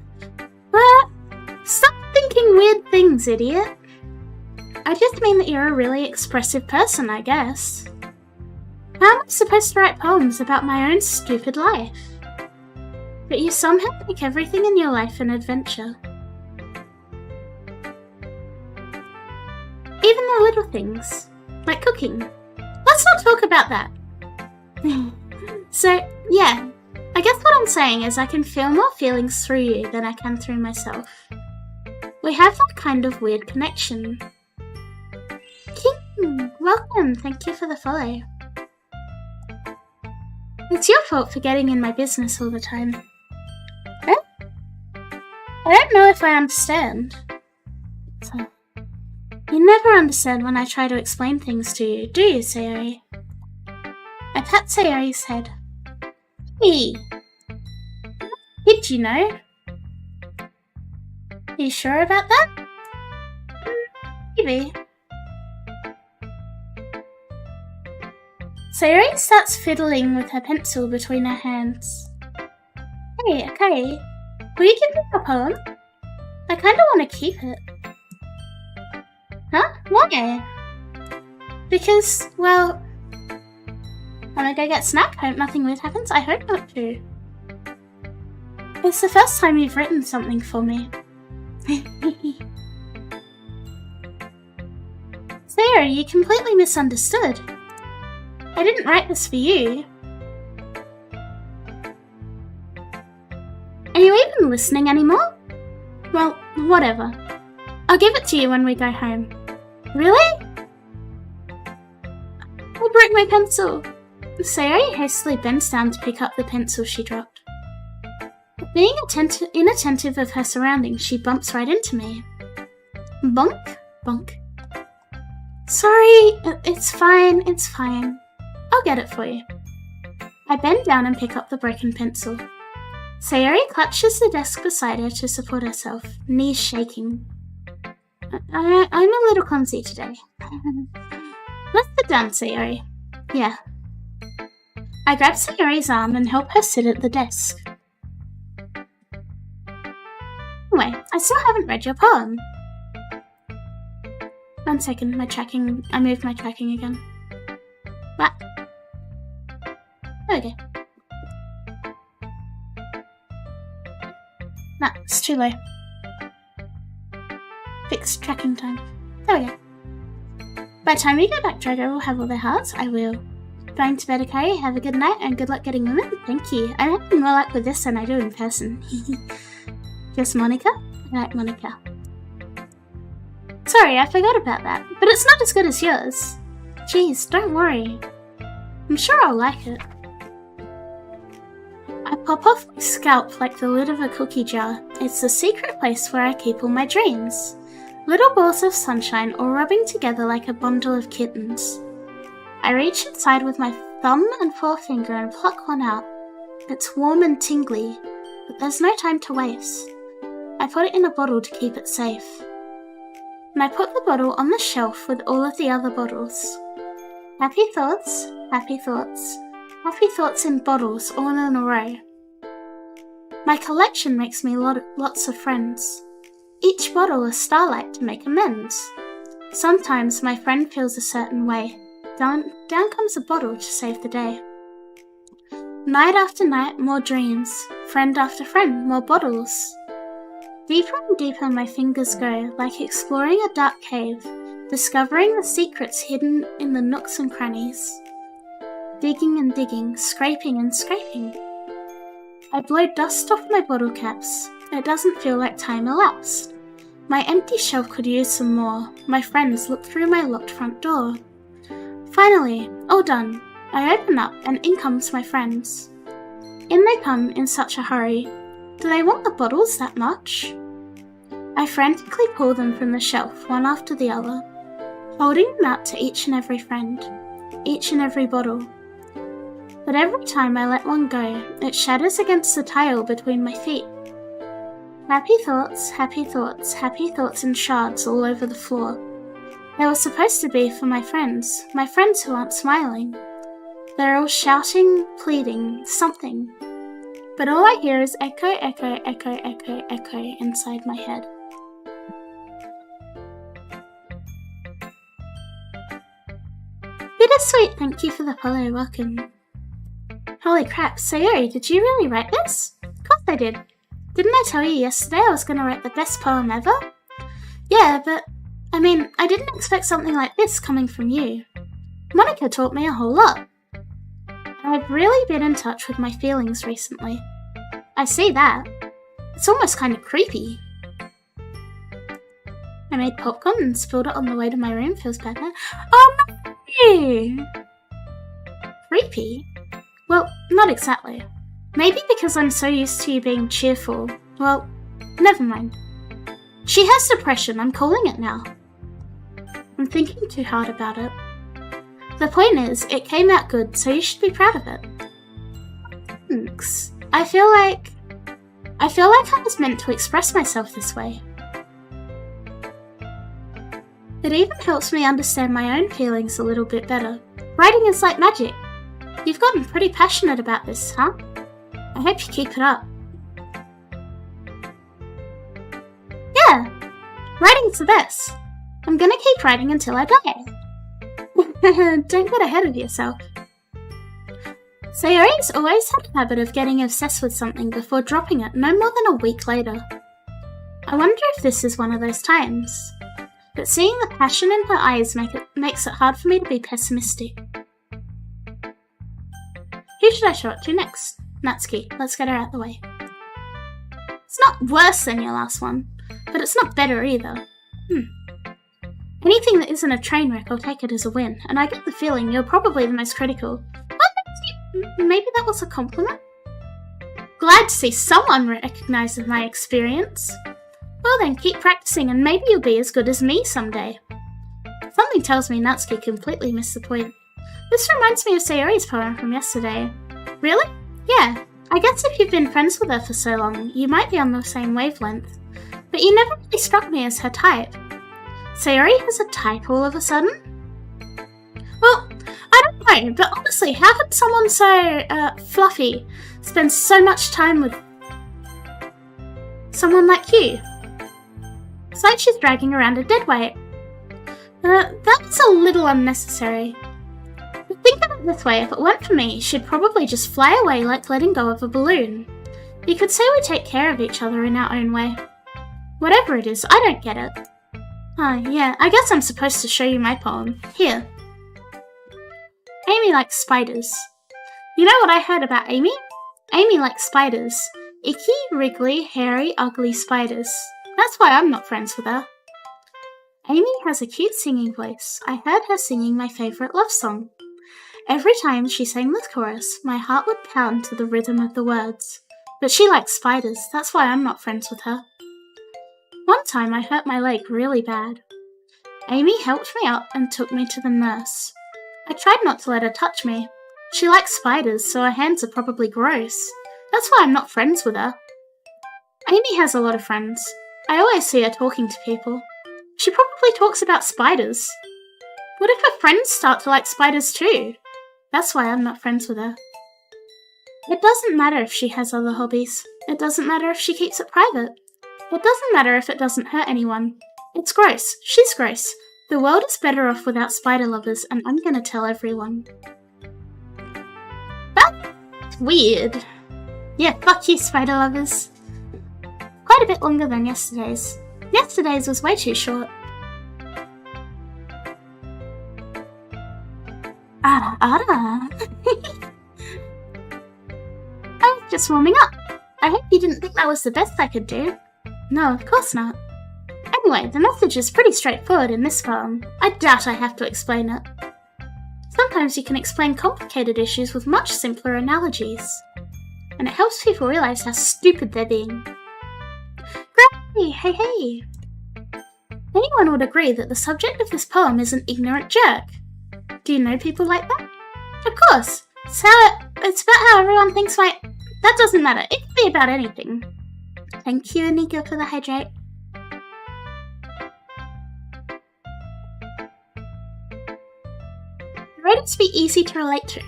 Stop thinking weird things, idiot. I just mean that you're a really expressive person, I guess. How am I supposed to write poems about my own stupid life? But you somehow make everything in your life an adventure. Even the little things, like cooking. Let's not talk about that. So, yeah, I guess what I'm saying is I can feel more feelings through you than I can through myself. We have that kind of weird connection. King, welcome, thank you for the follow. It's your fault for getting in my business all the time. Huh? I don't know if I understand. So, you never understand when I try to explain things to you, do you, Sayori? I pat Sayori's head. Hey! Did you know? Are you sure about that? Maybe. Sayori starts fiddling with her pencil between her hands. Hey, okay. Will you give me a poem? I kinda wanna keep it. Huh? Why? Because, well... Wanna go get a snack? Hope nothing weird happens? I hope not to. It's the first time you've written something for me. Sayori, you completely misunderstood. I didn't write this for you. Are you even listening anymore? Well, whatever. I'll give it to you when we go home. Really? I broke my pencil. Sayori hastily bends down to pick up the pencil she dropped. Being inattentive of her surroundings, she bumps right into me. Bonk, bonk. Sorry, it's fine. I'll get it for you. I bend down and pick up the broken pencil. Sayori clutches the desk beside her to support herself, knees shaking. I'm a little clumsy today. Let's sit down, Sayori. Yeah. I grab Sayori's arm and help her sit at the desk. Anyway, I still haven't read your poem. 1 second, I moved my tracking again. What? There we go. Nah, it's too low. Fixed tracking time. There we go. By the time we get back, Drago will have all their hearts. I will. Going to bed, Akari. Have a good night and good luck getting women. Thank you. I'm having more luck with this than I do in person. Just Monica? I like Monica. Sorry, I forgot about that. But it's not as good as yours. Jeez, don't worry. I'm sure I'll like it. I pop off my scalp like the lid of a cookie jar. It's the secret place where I keep all my dreams. Little balls of sunshine all rubbing together like a bundle of kittens. I reach inside with my thumb and forefinger and pluck one out. It's warm and tingly, but there's no time to waste. I put it in a bottle to keep it safe. And I put the bottle on the shelf with all of the other bottles. Happy thoughts, happy thoughts, happy thoughts in bottles all in a row. My collection makes me lots of friends. Each bottle a starlight to make amends. Sometimes my friend feels a certain way. Down comes a bottle to save the day. Night after night, more dreams. Friend after friend, more bottles. Deeper and deeper my fingers go, like exploring a dark cave, discovering the secrets hidden in the nooks and crannies. Digging and digging, scraping and scraping. I blow dust off my bottle caps. It doesn't feel like time elapsed. My empty shelf could use some more. My friends look through my locked front door. Finally, all done. I open up and in comes my friends. In they come in such a hurry. Do they want the bottles that much? I frantically pull them from the shelf, one after the other, holding them out to each and every friend, each and every bottle. But every time I let one go, it shatters against the tile between my feet. Happy thoughts, happy thoughts, happy thoughts in shards all over the floor. They were supposed to be for my friends who aren't smiling. They're all shouting, pleading, something. But all I hear is echo, echo, echo, echo, echo inside my head. Bittersweet, thank you for the follow, welcome. Holy crap, Sayori, did you really write this? Of course I did. Didn't I tell you yesterday I was going to write the best poem ever? Yeah, but, I didn't expect something like this coming from you. Monica taught me a whole lot. I've really been in touch with my feelings recently. I see that. It's almost kind of creepy. I made popcorn and spilled it on the way to my room. Feels bad now. Oh no! Creepy? Well, not exactly. Maybe because I'm so used to you being cheerful. Well, never mind. She has depression, I'm calling it now. I'm thinking too hard about it. The point is, it came out good, so you should be proud of it. Thanks. I feel like I was meant to express myself this way. It even helps me understand my own feelings a little bit better. Writing is like magic. You've gotten pretty passionate about this, huh? I hope you keep it up. Yeah, writing's the best. I'm gonna keep writing until I die. Don't get ahead of yourself. Sayori's always had a habit of getting obsessed with something before dropping it no more than a week later. I wonder if this is one of those times. But seeing the passion in her eyes makes it hard for me to be pessimistic. Who should I show it to next? Natsuki, let's get her out the way. It's not worse than your last one, but it's not better either. Anything that isn't a train wreck, I'll take it as a win, and I get the feeling you're probably the most critical. Maybe that was a compliment? Glad to see someone recognises my experience. Well then, keep practicing and maybe you'll be as good as me someday. Something tells me Natsuki completely missed the point. This reminds me of Sayori's poem from yesterday. Really? Yeah, I guess if you've been friends with her for so long, you might be on the same wavelength. But you never really struck me as her type. Sayori has a type all of a sudden? Well, I don't know, but honestly, how could someone so, fluffy spend so much time with someone like you? It's like she's dragging around a dead weight. That's a little unnecessary. But think of it this way, if it weren't for me, she'd probably just fly away like letting go of a balloon. You could say we take care of each other in our own way. Whatever it is, I don't get it. Oh, yeah, I guess I'm supposed to show you my poem. Here. Amy likes spiders. You know what I heard about Amy? Amy likes spiders. Icky, wriggly, hairy, ugly spiders. That's why I'm not friends with her. Amy has a cute singing voice. I heard her singing my favourite love song. Every time she sang the chorus, my heart would pound to the rhythm of the words. But she likes spiders, that's why I'm not friends with her. One time I hurt my leg really bad. Amy helped me up and took me to the nurse. I tried not to let her touch me. She likes spiders, so her hands are probably gross. That's why I'm not friends with her. Amy has a lot of friends. I always see her talking to people. She probably talks about spiders. What if her friends start to like spiders too? That's why I'm not friends with her. It doesn't matter if she has other hobbies. It doesn't matter if she keeps it private. It doesn't matter if it doesn't hurt anyone. It's gross. She's gross. The world is better off without spider lovers, and I'm gonna tell everyone. That's weird. Yeah, fuck you, spider lovers. Quite a bit longer than yesterday's. Yesterday's was way too short. I was just warming up. I hope you didn't think that was the best I could do. No, of course not. Anyway, the message is pretty straightforward in this poem. I doubt I have to explain it. Sometimes you can explain complicated issues with much simpler analogies. And it helps people realise how stupid they're being. Great! Hey! Anyone would agree that the subject of this poem is an ignorant jerk. Do you know people like that? Of course! It's about how everyone thinks that doesn't matter. It could be about anything. Thank you, Anika, for the hydrate. Ready to be easy to relate to.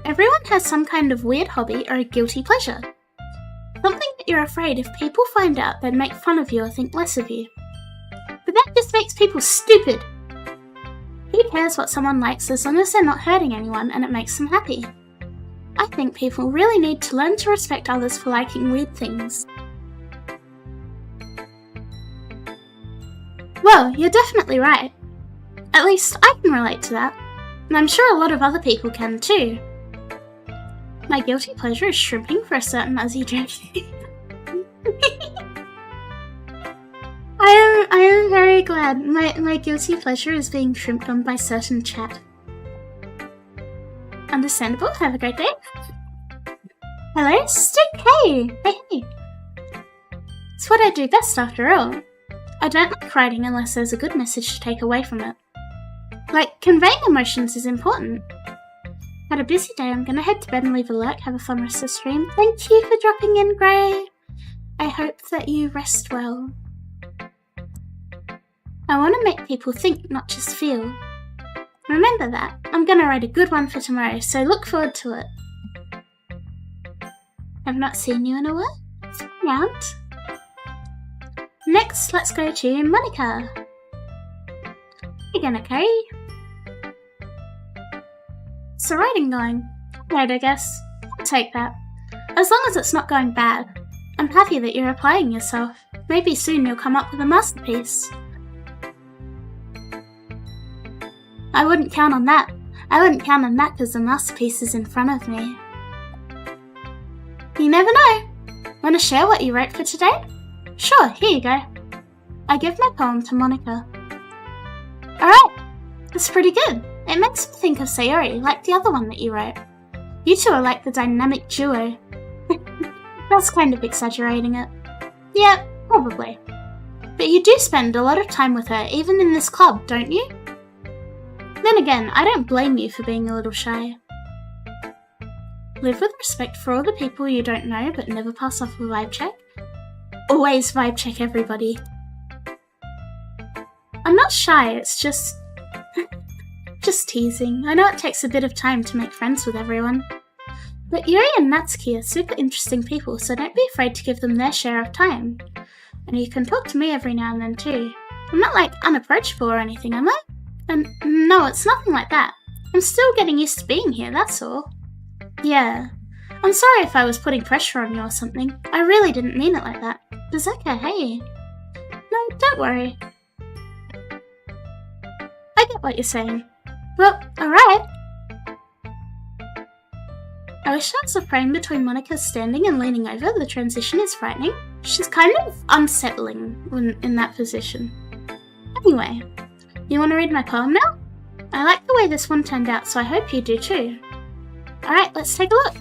Everyone has some kind of weird hobby or a guilty pleasure. Something that you're afraid if people find out they'd make fun of you or think less of you. But that just makes people stupid. Who cares what someone likes as long as they're not hurting anyone and it makes them happy? I think people really need to learn to respect others for liking weird things. Well, you're definitely right. At least I can relate to that. And I'm sure a lot of other people can too. My guilty pleasure is shrimping for a certain Aussie joke. I am very glad. My guilty pleasure is being shrimped on by certain chat. Understandable. Have a great day. Hello, Stick. Hey. It's what I do best after all. I don't like writing unless there's a good message to take away from it. Like, conveying emotions is important. Had a busy day, I'm gonna head to bed and leave a lurk. Have a fun rest of the stream. Thank you for dropping in, Grey. I hope that you rest well. I want to make people think, not just feel. Remember that. I'm gonna write a good one for tomorrow, so look forward to it. I've not seen you in a while. Stick around. Next, let's go to Monica. Again, okay. So writing going? Right, I guess. I'll take that. As long as it's not going bad. I'm happy that you're applying yourself. Maybe soon you'll come up with a masterpiece. I wouldn't count on that. Because the masterpiece is in front of me. You never know. Want to share what you wrote for today? Sure, here you go. I give my poem to Monica. Alright, that's pretty good. It makes me think of Sayori, like the other one that you wrote. You two are like the dynamic duo. That's kind of exaggerating it. Yeah, probably. But you do spend a lot of time with her, even in this club, don't you? Then again, I don't blame you for being a little shy. Live with respect for all the people you don't know, but never pass off a vibe check. Always vibe check everybody. I'm not shy, it's just teasing. I know it takes a bit of time to make friends with everyone. But Yuri and Natsuki are super interesting people, so don't be afraid to give them their share of time. And you can talk to me every now and then too. I'm not like unapproachable or anything, am I? And no, it's nothing like that. I'm still getting used to being here, that's all. Yeah. I'm sorry if I was putting pressure on you or something. I really didn't mean it like that. It's okay, hey. No, don't worry. I get what you're saying. Well, alright. I wish there was a frame between Monica standing and leaning over. The transition is frightening. She's kind of unsettling when in that position. Anyway, you want to read my poem now? I like the way this one turned out, so I hope you do too. Alright, let's take a look.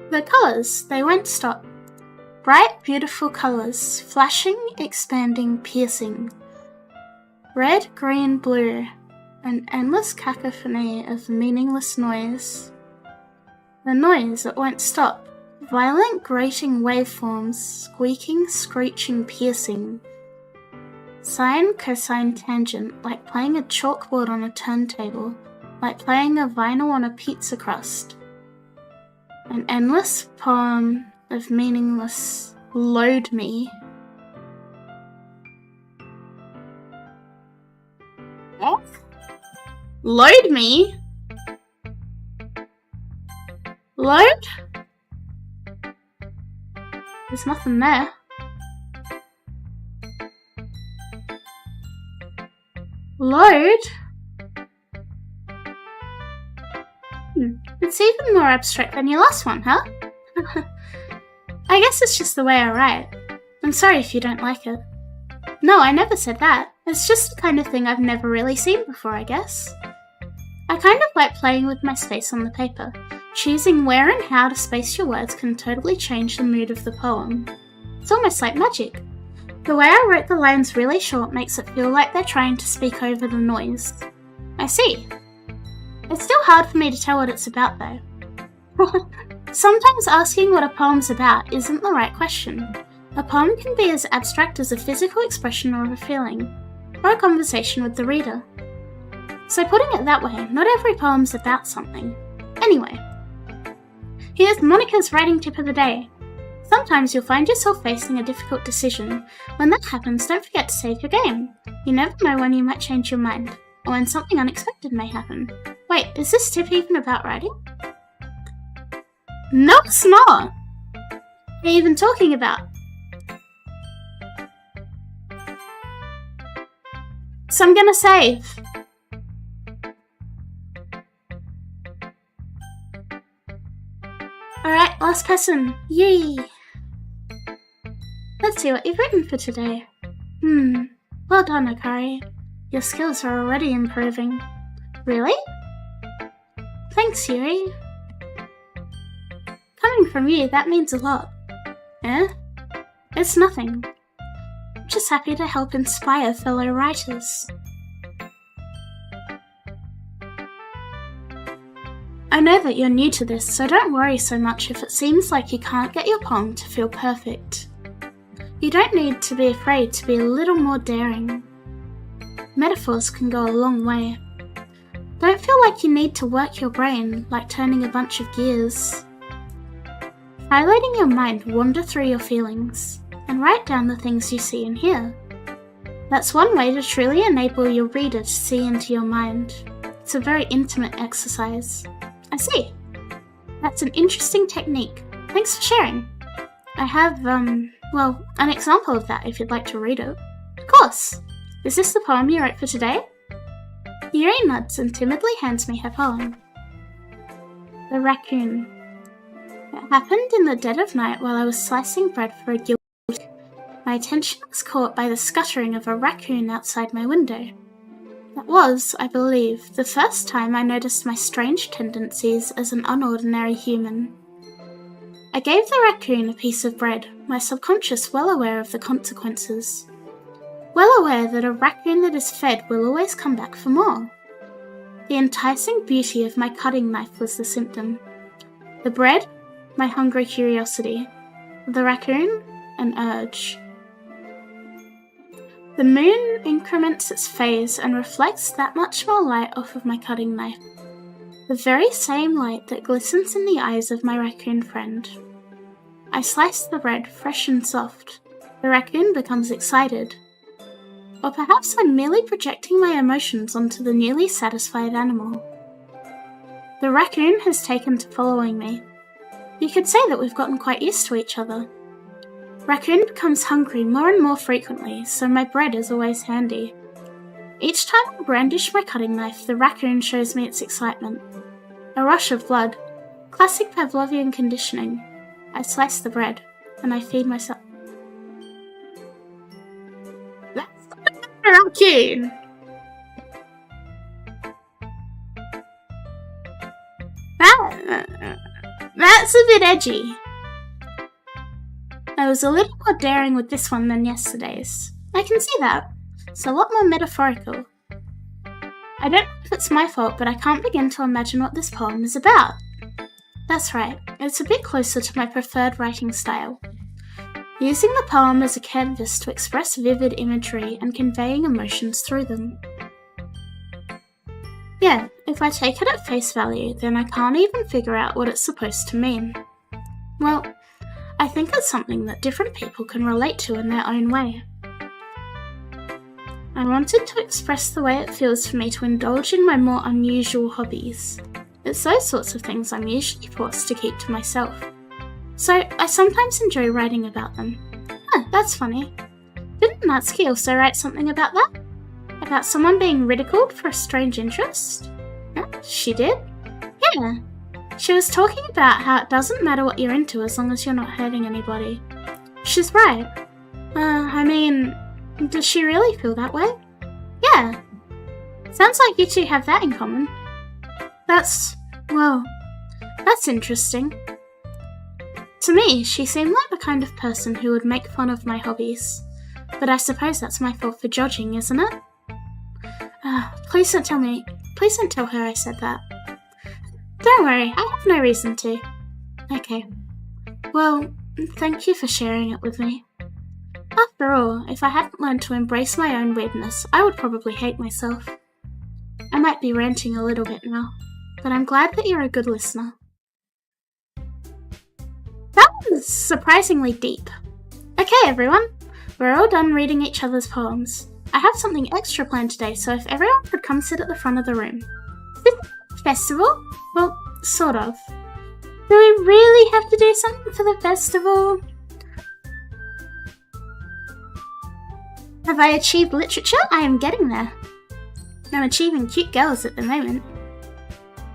The colours, they won't stop. Bright, beautiful colours, flashing, expanding, piercing. Red, green, blue. An endless cacophony of meaningless noise. The noise that won't stop. Violent, grating waveforms, squeaking, screeching, piercing. Sine, cosine, tangent, like playing a chalkboard on a turntable, like playing a vinyl on a pizza crust. An endless poem of meaningless load me. What? Load me? Load? There's nothing there. Load? It's even more abstract than your last one, huh? I guess it's just the way I write. I'm sorry if you don't like it. No, I never said that. It's just the kind of thing I've never really seen before, I guess. I kind of like playing with my space on the paper. Choosing where and how to space your words can totally change the mood of the poem. It's almost like magic. The way I wrote the lines really short makes it feel like they're trying to speak over the noise. I see. It's still hard for me to tell what it's about though. Sometimes asking what a poem's about isn't the right question. A poem can be as abstract as a physical expression or a feeling, or a conversation with the reader. So putting it that way, not every poem's about something. Anyway, here's Monica's writing tip of the day. Sometimes you'll find yourself facing a difficult decision. When that happens, don't forget to save your game. You never know when you might change your mind, or when something unexpected may happen. Wait, is this tip even about writing? No, it's not! What are you even talking about? So I'm gonna save. Alright, last person. Yay! Let's see what you've written for today. Well done, Akari. Your skills are already improving. Really? Thanks, Yuri. Coming from you, that means a lot. Eh? It's nothing. I'm just happy to help inspire fellow writers. I know that you're new to this, so don't worry so much if it seems like you can't get your poem to feel perfect. You don't need to be afraid to be a little more daring. Metaphors can go a long way. Don't feel like you need to work your brain like turning a bunch of gears. Try letting your mind wander through your feelings and write down the things you see and hear. That's one way to truly enable your reader to see into your mind. It's a very intimate exercise. I see. That's an interesting technique. Thanks for sharing. I have, well, an example of that if you'd like to read it. Of course. Is this the poem you wrote for today? Yuri nods and timidly hands me her poem. The Raccoon. It happened in the dead of night while I was slicing bread for a guild. My attention was caught by the scuttering of a raccoon outside my window. That was, I believe, the first time I noticed my strange tendencies as an unordinary human. I gave the raccoon a piece of bread, my subconscious well aware of the consequences. Well aware that a raccoon that is fed will always come back for more. The enticing beauty of my cutting knife was the symptom. The bread, my hungry curiosity. The raccoon, an urge. The moon increments its phase and reflects that much more light off of my cutting knife. The very same light that glistens in the eyes of my raccoon friend. I sliced the bread fresh and soft. The raccoon becomes excited. Or perhaps I'm merely projecting my emotions onto the newly satisfied animal. The raccoon has taken to following me. You could say that we've gotten quite used to each other. Raccoon becomes hungry more and more frequently, so my bread is always handy. Each time I brandish my cutting knife, the raccoon shows me its excitement. A rush of blood. Classic Pavlovian conditioning. I slice the bread, and I feed myself. That's a raccoon! That's a bit edgy. I was a little more daring with this one than yesterday's. I can see that. It's a lot more metaphorical. I don't know if it's my fault, but I can't begin to imagine what this poem is about. That's right, it's a bit closer to my preferred writing style. Using the poem as a canvas to express vivid imagery and conveying emotions through them. Yeah, if I take it at face value, then I can't even figure out what it's supposed to mean. Well, I think it's something that different people can relate to in their own way. I wanted to express the way it feels for me to indulge in my more unusual hobbies. It's those sorts of things I'm usually forced to keep to myself. So I sometimes enjoy writing about them. Huh, that's funny. Didn't Natsuki also write something about that? About someone being ridiculed for a strange interest? Huh, she did? Yeah. She was talking about how it doesn't matter what you're into as long as you're not hurting anybody. She's right. I mean, does she really feel that way? Yeah. Sounds like you two have that in common. That's interesting. To me, she seemed like the kind of person who would make fun of my hobbies. But I suppose that's my fault for judging, isn't it? Please don't tell her I said that. Don't worry, I have no reason to. Okay. Well, thank you for sharing it with me. After all, if I hadn't learned to embrace my own weirdness, I would probably hate myself. I might be ranting a little bit now, but I'm glad that you're a good listener. That was surprisingly deep. Okay, everyone, we're all done reading each other's poems. I have something extra planned today, so if everyone could come sit at the front of the room. Festival? Well, sort of. Do we really have to do something for the festival? Have I achieved literature? I am getting there. I'm achieving cute girls at the moment.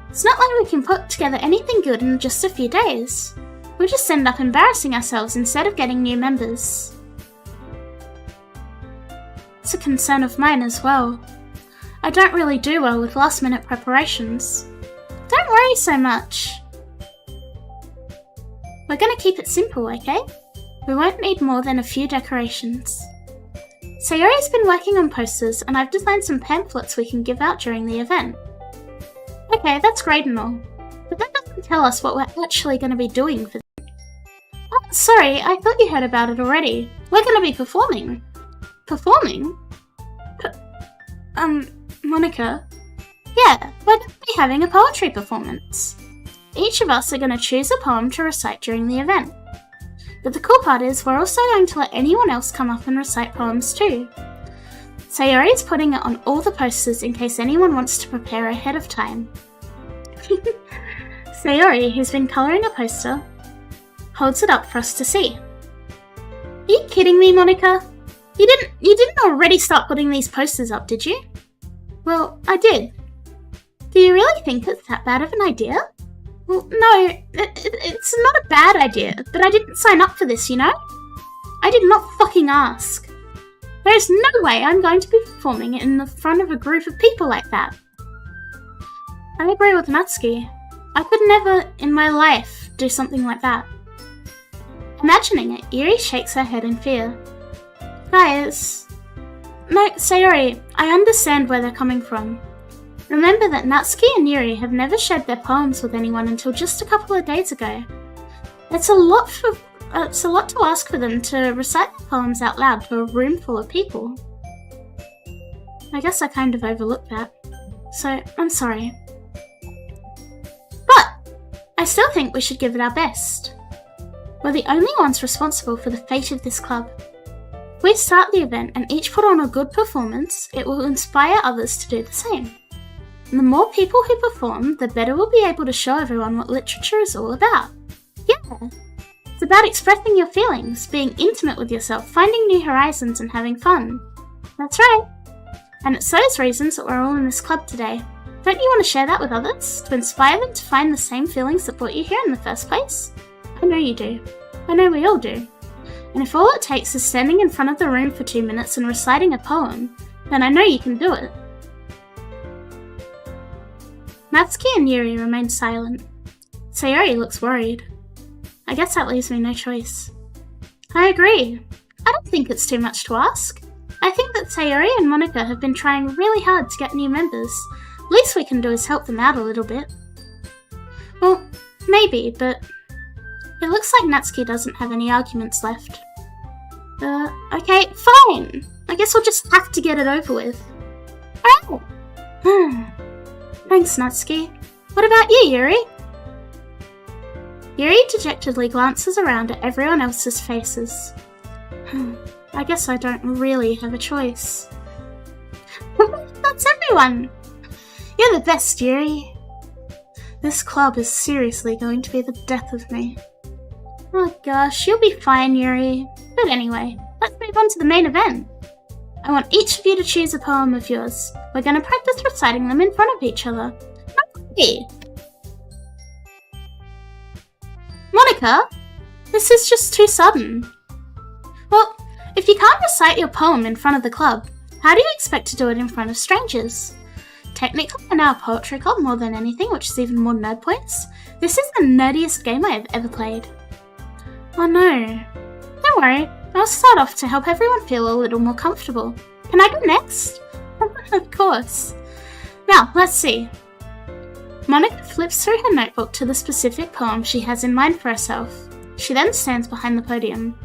It's not like we can put together anything good in just a few days. We'll just end up embarrassing ourselves instead of getting new members. It's a concern of mine as well. I don't really do well with last-minute preparations. Don't worry so much. We're gonna keep it simple, okay? We won't need more than a few decorations. Sayori's been working on posters, and I've designed some pamphlets we can give out during the event. Okay, that's great and all, but that doesn't tell us what we're actually going to be doing for them. Oh, sorry, I thought you heard about it already. We're going to be performing. Performing? Monica? Yeah, we're going to be having a poetry performance. Each of us are going to choose a poem to recite during the event. But the cool part is we're also going to let anyone else come up and recite poems too. Sayori's putting it on all the posters in case anyone wants to prepare ahead of time. Sayori, who's been colouring a poster, holds it up for us to see. Are you kidding me, Monica? You didn't already start putting these posters up, did you? Well, I did. Do you really think it's that bad of an idea? Well, no, it's not a bad idea, but I didn't sign up for this, you know? I did not fucking ask. There's no way I'm going to be performing in the front of a group of people like that. I agree with Natsuki. I could never, in my life, do something like that. Imagining it, Yuri shakes her head in fear. Guys... No, Sayori, I understand where they're coming from. Remember that Natsuki and Yuri have never shared their poems with anyone until just a couple of days ago. It's a lot to ask for them to recite their poems out loud to a room full of people. I guess I kind of overlooked that, so I'm sorry. But I still think we should give it our best. We're the only ones responsible for the fate of this club. We start the event and each put on a good performance. It will inspire others to do the same. And the more people who perform, the better we'll be able to show everyone what literature is all about. Yeah! It's about expressing your feelings, being intimate with yourself, finding new horizons and having fun. That's right! And it's those reasons that we're all in this club today. Don't you want to share that with others? To inspire them to find the same feelings that brought you here in the first place? I know you do. I know we all do. And if all it takes is standing in front of the room for 2 minutes and reciting a poem, then I know you can do it. Natsuki and Yuri remain silent. Sayori looks worried. I guess that leaves me no choice. I agree. I don't think it's too much to ask. I think that Sayori and Monika have been trying really hard to get new members. Least we can do is help them out a little bit. Well, maybe, but it looks like Natsuki doesn't have any arguments left. Okay, fine. I guess we'll just have to get it over with. Oh! Thanks, Natsuki. What about you, Yuri? Yuri dejectedly glances around at everyone else's faces. I guess I don't really have a choice. That's everyone! You're the best, Yuri. This club is seriously going to be the death of me. Oh gosh, you'll be fine, Yuri. But anyway, let's move on to the main event. I want each of you to choose a poem of yours. We're going to practice reciting them in front of each other. Okay. Monika, this is just too sudden. Well, if you can't recite your poem in front of the club, how do you expect to do it in front of strangers? Technically, in our poetry club more than anything, which is even more nerd points, this is the nerdiest game I have ever played. Oh no. Don't worry, I'll start off to help everyone feel a little more comfortable. Can I go next? Of course. Now, let's see. Monika flips through her notebook to the specific poem she has in mind for herself. She then stands behind the podium.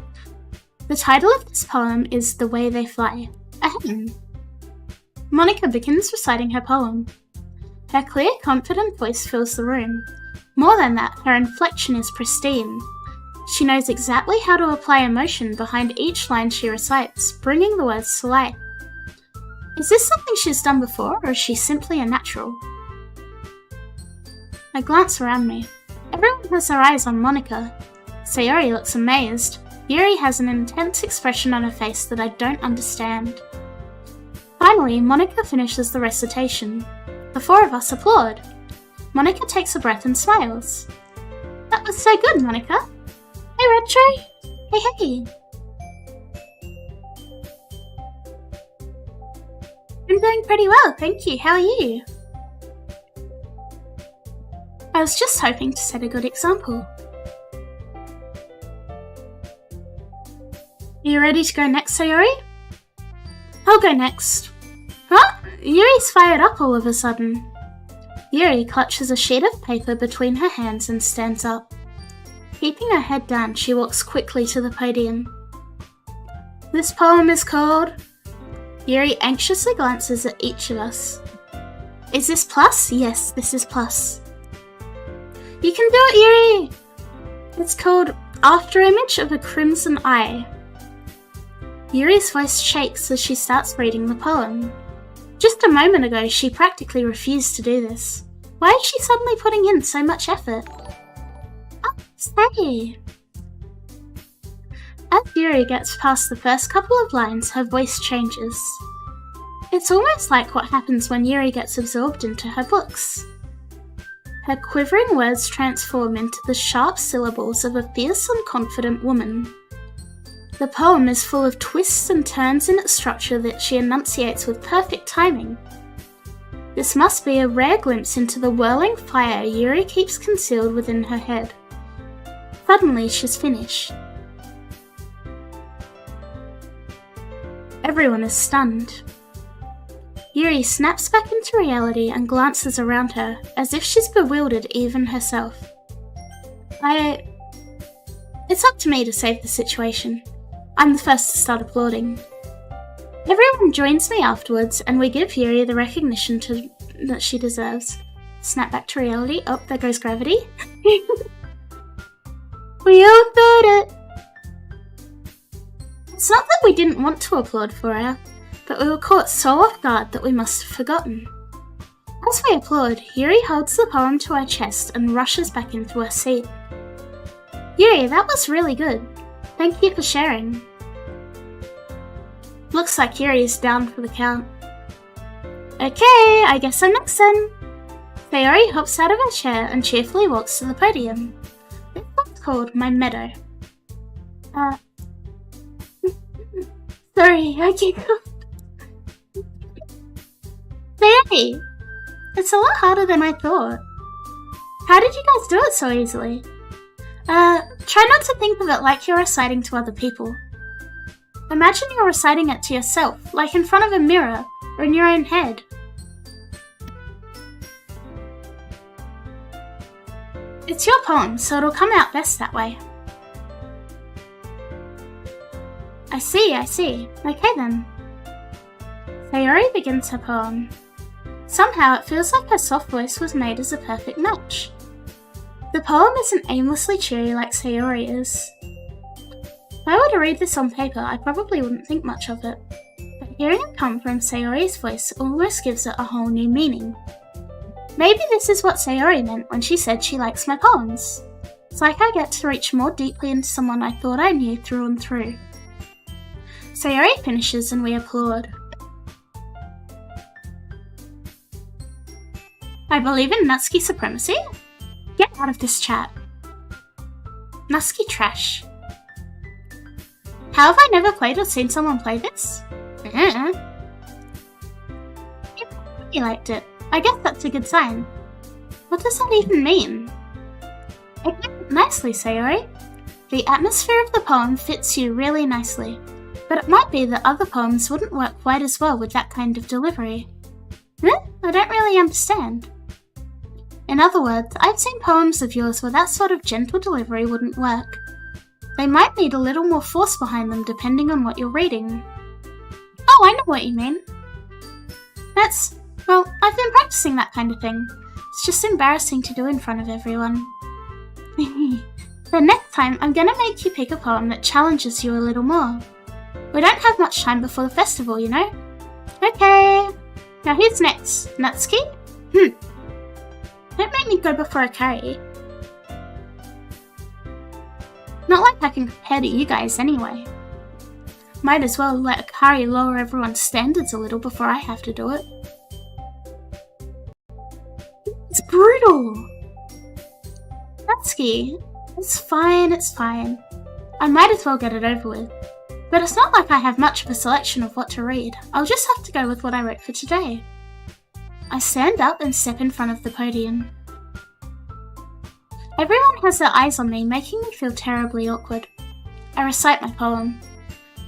The title of this poem is The Way They Fly. Ahem. Monika begins reciting her poem. Her clear, confident voice fills the room. More than that, her inflection is pristine. She knows exactly how to apply emotion behind each line she recites, bringing the words to light. Is this something she's done before, or is she simply a natural? I glance around me. Everyone has their eyes on Monika. Sayori looks amazed. Yuri has an intense expression on her face that I don't understand. Finally, Monika finishes the recitation. The four of us applaud. Monika takes a breath and smiles. That was so good, Monika. Hey, Retro. Hey. I'm doing pretty well, thank you. How are you? I was just hoping to set a good example. Are you ready to go next, Sayori? I'll go next. Huh? Yuri's fired up all of a sudden. Yuri clutches a sheet of paper between her hands and stands up. Keeping her head down, she walks quickly to the podium. This poem is called... Yuri anxiously glances at each of us. Is this plus? Yes, this is plus. You can do it, Yuri! It's called Afterimage of a Crimson Eye. Yuri's voice shakes as she starts reading the poem. Just a moment ago, she practically refused to do this. Why is she suddenly putting in so much effort? Oh, say! As Yuri gets past the first couple of lines, her voice changes. It's almost like what happens when Yuri gets absorbed into her books. Her quivering words transform into the sharp syllables of a fierce and confident woman. The poem is full of twists and turns in its structure that she enunciates with perfect timing. This must be a rare glimpse into the whirling fire Yuri keeps concealed within her head. Suddenly, she's finished. Everyone is stunned. Yuri snaps back into reality and glances around her, as if she's bewildered even herself. It's up to me to save the situation. I'm the first to start applauding. Everyone joins me afterwards, and we give Yuri the recognition that she deserves. Snap back to reality. Oh, there goes gravity. We all thought it! It's not that we didn't want to applaud for her, but we were caught so off guard that we must have forgotten. As we applaud, Yuri holds the poem to her chest and rushes back into her seat. Yuri, that was really good. Thank you for sharing. Looks like Yuri is down for the count. Okay, I guess I'm next then. Sayori hops out of her chair and cheerfully walks to the podium. This one's called My Meadow. Sorry, I giggled. Sayori! It's a lot harder than I thought. How did you guys do it so easily? Try not to think of it like you're reciting to other people. Imagine you're reciting it to yourself, like in front of a mirror, or in your own head. It's your poem, so it'll come out best that way. I see. Okay then. Sayori begins her poem. Somehow it feels like her soft voice was made as a perfect match. The poem isn't aimlessly cheery like Sayori is. If I were to read this on paper, I probably wouldn't think much of it. But hearing it come from Sayori's voice almost gives it a whole new meaning. Maybe this is what Sayori meant when she said she likes my poems. It's like I get to reach more deeply into someone I thought I knew through and through. Sayori finishes and we applaud. I believe in Natsuki supremacy? Get out of this chat. Natsuki trash. How have I never played or seen someone play this? You liked it. I guess that's a good sign. What does that even mean? It did nicely, Sayori. The atmosphere of the poem fits you really nicely, but it might be that other poems wouldn't work quite as well with that kind of delivery. I don't really understand. In other words, I've seen poems of yours where that sort of gentle delivery wouldn't work. They might need a little more force behind them depending on what you're reading. Oh, I know what you mean. Well, I've been practicing that kind of thing. It's just embarrassing to do in front of everyone. The next time, I'm gonna make you pick a poem that challenges you a little more. We don't have much time before the festival, you know? Okay. Now who's next? Natsuki? Don't make me go before a curry. Not like I can compare to you guys anyway. Might as well let Akari lower everyone's standards a little before I have to do it. It's brutal! Natsuki, it's fine. I might as well get it over with. But it's not like I have much of a selection of what to read. I'll just have to go with what I wrote for today. I stand up and step in front of the podium. Everyone has their eyes on me, making me feel terribly awkward. I recite my poem.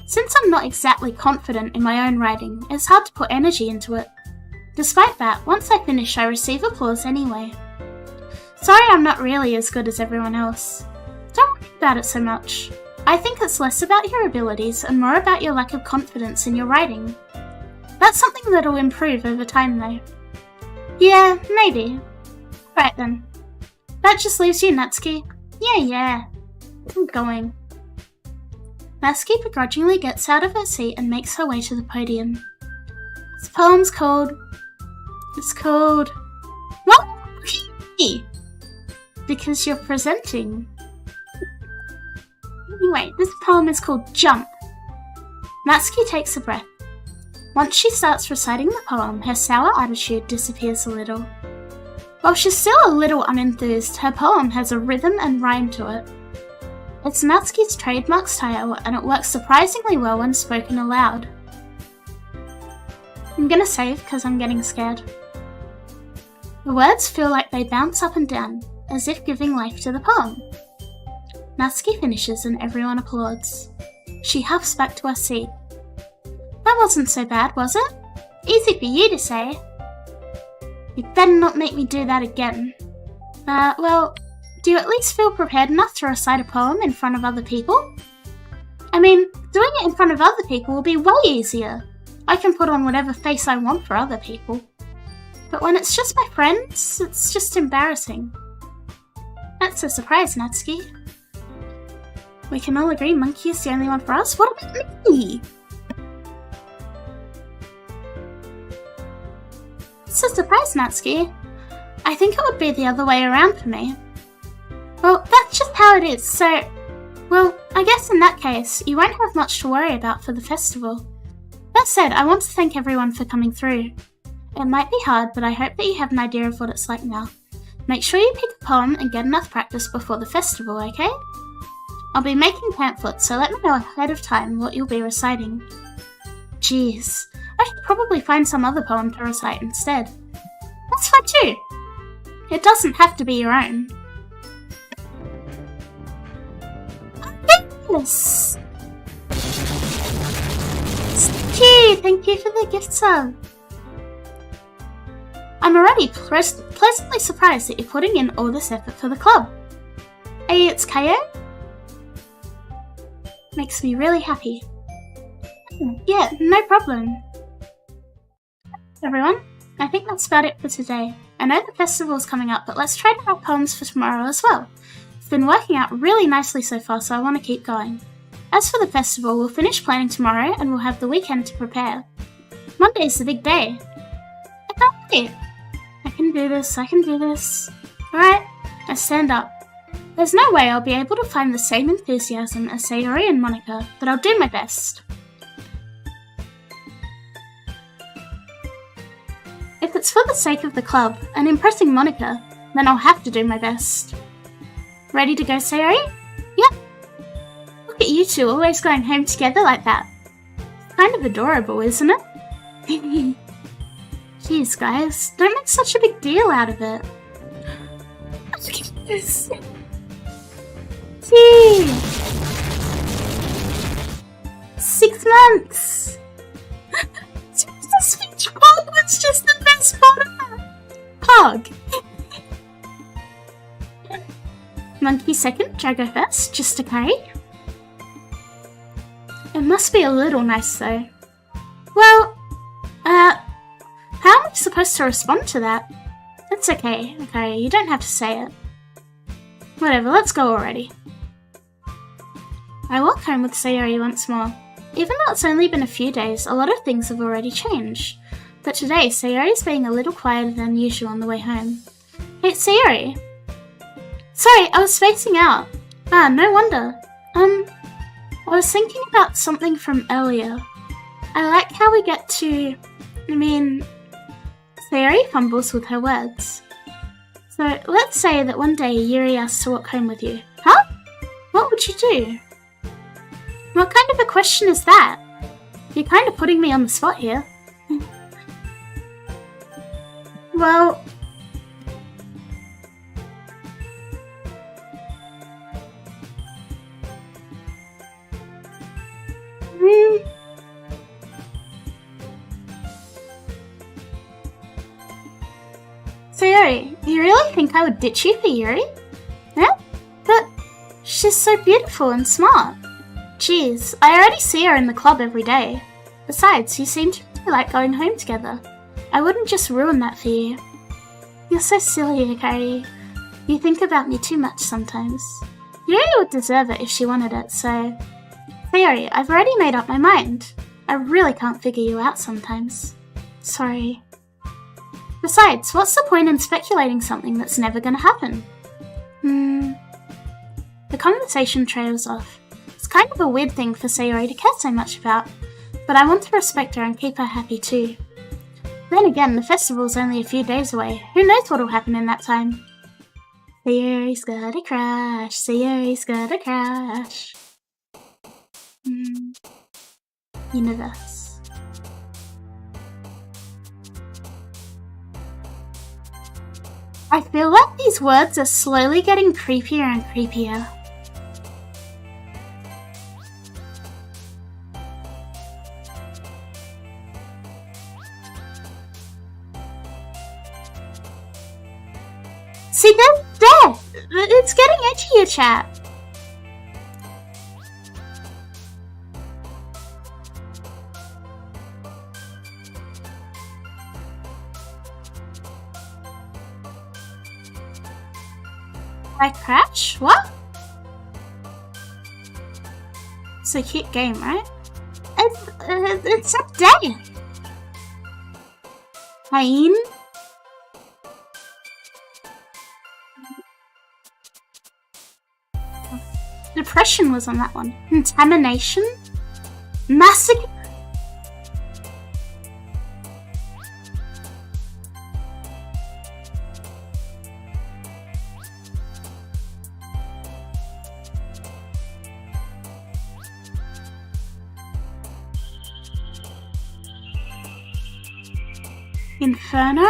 Since I'm not exactly confident in my own writing, it's hard to put energy into it. Despite that, once I finish, I receive applause anyway. Sorry I'm not really as good as everyone else. Don't worry about it so much. I think it's less about your abilities and more about your lack of confidence in your writing. That's something that'll improve over time though. Yeah, maybe. Right then. That just leaves you, Natsuki. Yeah. I'm going. Natsuki begrudgingly gets out of her seat and makes her way to the podium. This poem's called... It's called... What? Because you're presenting. Anyway, this poem is called Jump. Natsuki takes a breath. Once she starts reciting the poem, her sour attitude disappears a little. While she's still a little unenthused, her poem has a rhythm and rhyme to it. It's Natsuki's trademark style, and it works surprisingly well when spoken aloud. I'm gonna save because I'm getting scared. The words feel like they bounce up and down, as if giving life to the poem. Natsuki finishes and everyone applauds. She huffs back to her seat. That wasn't so bad, was it? Easy for you to say. You better not make me do that again. Well, do you at least feel prepared enough to recite a poem in front of other people? I mean, doing it in front of other people will be way easier. I can put on whatever face I want for other people. But when it's just my friends, it's just embarrassing. That's a surprise, Natsuki. We can all agree Monkey is the only one for us? What about me? It's a surprise, Natsuki. I think it would be the other way around for me. Well, that's just how it is, so... Well, I guess in that case, you won't have much to worry about for the festival. That said, I want to thank everyone for coming through. It might be hard, but I hope that you have an idea of what it's like now. Make sure you pick a poem and get enough practice before the festival, okay? I'll be making pamphlets, so let me know ahead of time what you'll be reciting. Jeez, I should probably find some other poem to recite instead. That's fine too. It doesn't have to be your own. Yes! Gee, thank you for the gift sub. I'm already pleasantly surprised that you're putting in all this effort for the club. Hey, it's Kayo. Makes me really happy. Yeah, no problem. Everyone, I think that's about it for today. I know the festival's coming up, but let's try to have poems for tomorrow as well. It's been working out really nicely so far, so I want to keep going. As for the festival, we'll finish planning tomorrow and we'll have the weekend to prepare. Monday's the big day. I can't wait. I can do this, I can do this. Alright, I stand up. There's no way I'll be able to find the same enthusiasm as Sayori and Monica, but I'll do my best. If it's for the sake of the club and impressing Monica, then I'll have to do my best. Ready to go, Sayori? Yep. Look at you two always going home together like that. It's kind of adorable, isn't it? Jeez, guys, don't make such a big deal out of it. Look at this. Gee. 6 months. The speech Pog was just the best part of that. Pog. Monkey second, Drago first, just a curry. It must be a little nice though. Well, how am I supposed to respond to that? It's okay, you don't have to say it. Whatever, let's go already. I walk home with Sayori once more. Even though it's only been a few days, a lot of things have already changed. But today, Sayori's being a little quieter than usual on the way home. Hey, Sayori! Sorry, I was spacing out. Ah, no wonder. I was thinking about something from earlier. I like how we get to... Sayori fumbles with her words. So, let's say that one day Yuri asks to walk home with you. Huh? What would you do? What kind of a question is that? You're kind of putting me on the spot here. Well... Sayori, you really think I would ditch you for Yuri? Yeah? But she's so beautiful and smart. Jeez, I already see her in the club every day. Besides, you seem to really like going home together. I wouldn't just ruin that for you. You're so silly, Akari. You think about me too much sometimes. Yuri would deserve it if she wanted it, so... Sayori, I've already made up my mind. I really can't figure you out sometimes. Sorry. Besides, what's the point in speculating something that's never gonna happen? The conversation trails off. It's kind of a weird thing for Sayori to care so much about, but I want to respect her and keep her happy too. Then again, the festival's only a few days away. Who knows what'll happen in that time? Sayori's got a crush, Sayori's got a crush. Universe. I feel like these words are slowly getting creepier and creepier. See, there! It's getting edgier, chat. I crash? What? It's a cute game, right? It's a day. Pain. Depression was on that one. Contamination. Massacre. Inferno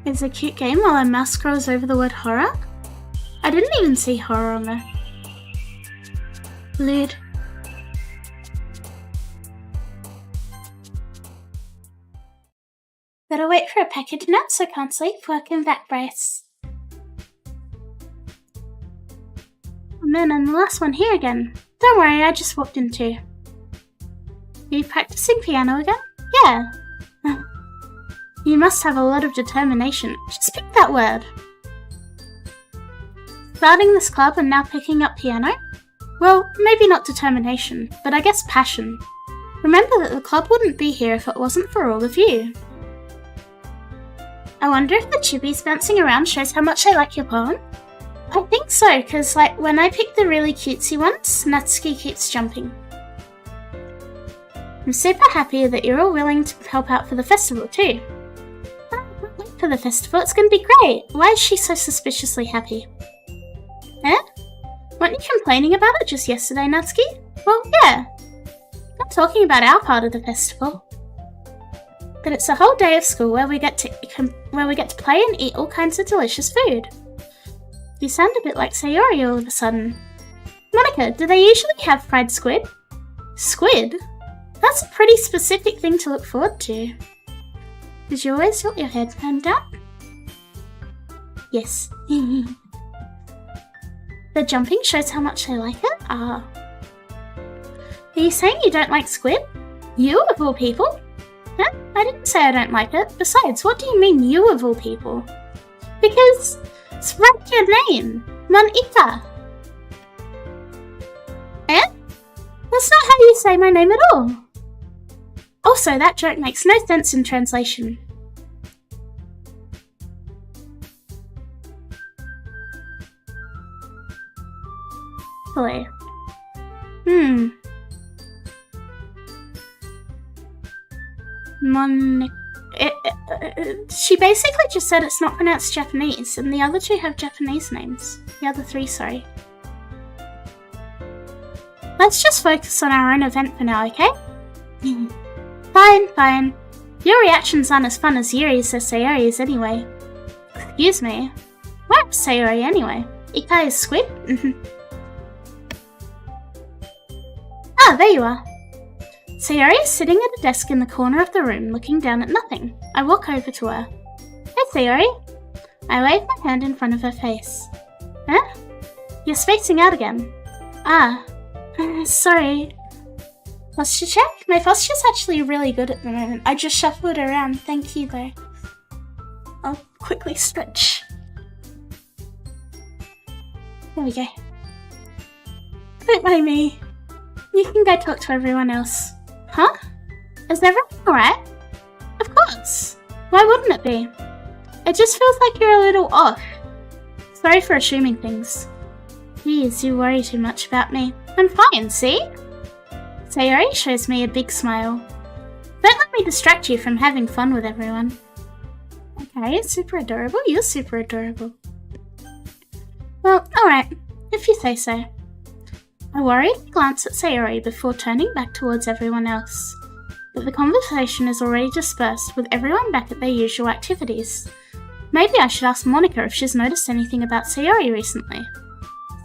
is a cute game while a mouse scrolls over the word horror. I didn't even see horror on there. Lewd. Better wait for a package now, so can't sleep. Welcome back, Bryce. And then the last one here again. Don't worry, I just walked in too. Are you practicing piano again? Yeah. You must have a lot of determination. Just pick that word. Starting this club and now picking up piano? Well, maybe not determination, but I guess passion. Remember that the club wouldn't be here if it wasn't for all of you. I wonder if the chibis bouncing around shows how much I like your poem? I think so, because like when I pick the really cutesy ones, Natsuki keeps jumping. I'm super happy that you're all willing to help out for the festival too. For the festival, it's going to be great. Why is she so suspiciously happy? Eh? Weren't you complaining about it just yesterday, Natsuki? Well, yeah. I'm talking about our part of the festival. But it's a whole day of school where we get to play and eat all kinds of delicious food. You sound a bit like Sayori all of a sudden. Monica, do they usually have fried squid? Squid? That's a pretty specific thing to look forward to. Did you always want your head turned down? Yes. The jumping shows how much I like it? Ah. Are you saying you don't like squid? You of all people? Huh? I didn't say I don't like it. Besides, what do you mean you of all people? Because it's right your name. Monika. Eh? That's not how you say my name at all. Also, that joke makes no sense in translation. Hello. She basically just said it's not pronounced Japanese, and the other two have Japanese names. The other three, sorry. Let's just focus on our own event for now, okay? Fine. Your reactions aren't as fun as Yuri's or Sayori's anyway. Excuse me. What's Sayori anyway? Ikai is squid? Ah, there you are. Sayori is sitting at a desk in the corner of the room looking down at nothing. I walk over to her. Hey Sayori. I wave my hand in front of her face. Huh? You're spacing out again. Ah. Sorry. Posture check? My posture's actually really good at the moment. I just shuffled around. Thank you though. I'll quickly stretch. There we go. Don't mind me. You can go talk to everyone else. Huh? Is everything alright? Of course. Why wouldn't it be? It just feels like you're a little off. Sorry for assuming things. Please, you worry too much about me. I'm fine, see? Sayori shows me a big smile. Don't let me distract you from having fun with everyone. Okay, it's super adorable. You're super adorable. Well, alright, if you say so. I worriedly glance at Sayori before turning back towards everyone else. But the conversation is already dispersed with everyone back at their usual activities. Maybe I should ask Monica if she's noticed anything about Sayori recently.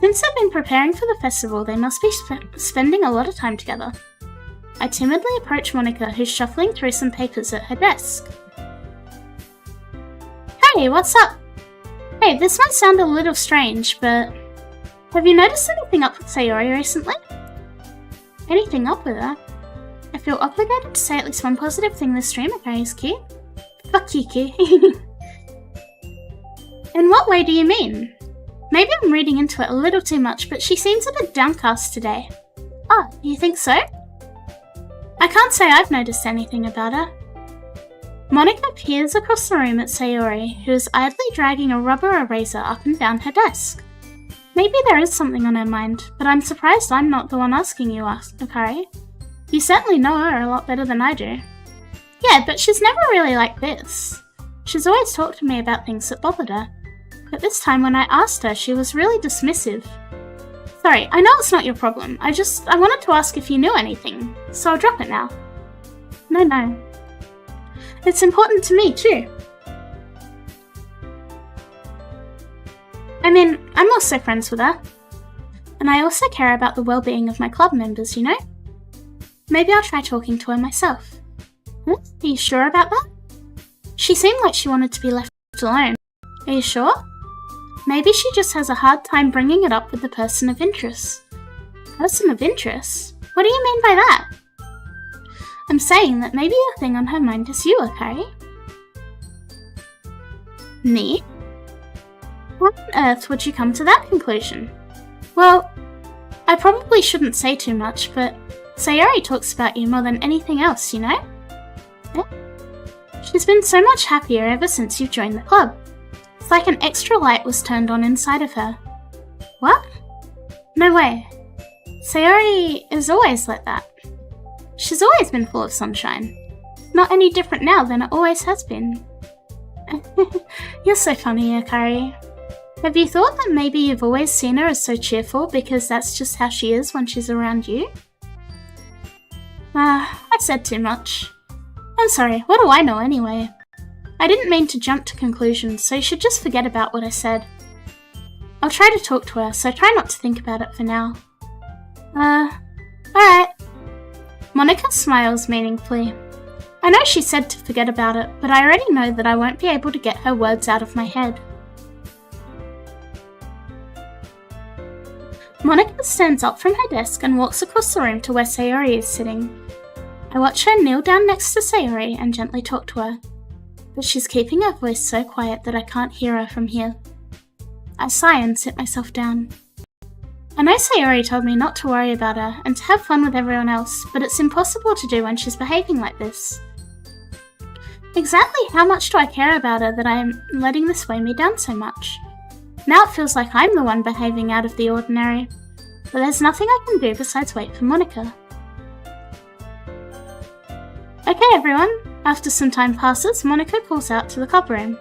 Since they've been preparing for the festival, they must be spending a lot of time together. I timidly approach Monica, who's shuffling through some papers at her desk. Hey, what's up? Hey, this might sound a little strange, but have you noticed anything up with Sayori recently? Anything up with her? I feel obligated to say at least one positive thing this stream, okay, is cute? Fuck you, Q. In what way do you mean? Maybe I'm reading into it a little too much, but she seems a bit downcast today. Oh, you think so? I can't say I've noticed anything about her. Monika peers across the room at Sayori, who is idly dragging a rubber eraser up and down her desk. Maybe there is something on her mind, but I'm surprised I'm not the one asking you, Akari. You certainly know her a lot better than I do. Yeah, but she's never really like this. She's always talked to me about things that bothered her. But this time when I asked her, she was really dismissive. Sorry, I know it's not your problem. I wanted to ask if you knew anything, so I'll drop it now. No. It's important to me too. I mean, I'm also friends with her. And I also care about the well-being of my club members, you know? Maybe I'll try talking to her myself. Are you sure about that? She seemed like she wanted to be left alone. Are you sure? Maybe she just has a hard time bringing it up with the person of interest. Person of interest? What do you mean by that? I'm saying that maybe the thing on her mind is you, Akari. Me? Why on earth would you come to that conclusion? Well, I probably shouldn't say too much, but Sayori talks about you more than anything else, you know? Yeah. She's been so much happier ever since you've joined the club. It's like an extra light was turned on inside of her. What? No way. Sayori is always like that. She's always been full of sunshine. Not any different now than it always has been. You're so funny, Akari. Have you thought that maybe you've always seen her as so cheerful because that's just how she is when she's around you? I said too much. I'm sorry, what do I know anyway? I didn't mean to jump to conclusions, so you should just forget about what I said. I'll try to talk to her, so try not to think about it for now. Alright. Monika smiles meaningfully. I know she said to forget about it, but I already know that I won't be able to get her words out of my head. Monika stands up from her desk and walks across the room to where Sayori is sitting. I watch her kneel down next to Sayori and gently talk to her, but she's keeping her voice so quiet that I can't hear her from here. I sigh and sit myself down. I know Sayori told me not to worry about her and to have fun with everyone else, but it's impossible to do when she's behaving like this. Exactly how much do I care about her that I am letting this weigh me down so much? Now it feels like I'm the one behaving out of the ordinary, but there's nothing I can do besides wait for Monika. Okay everyone, after some time passes, Monika calls out to the club room.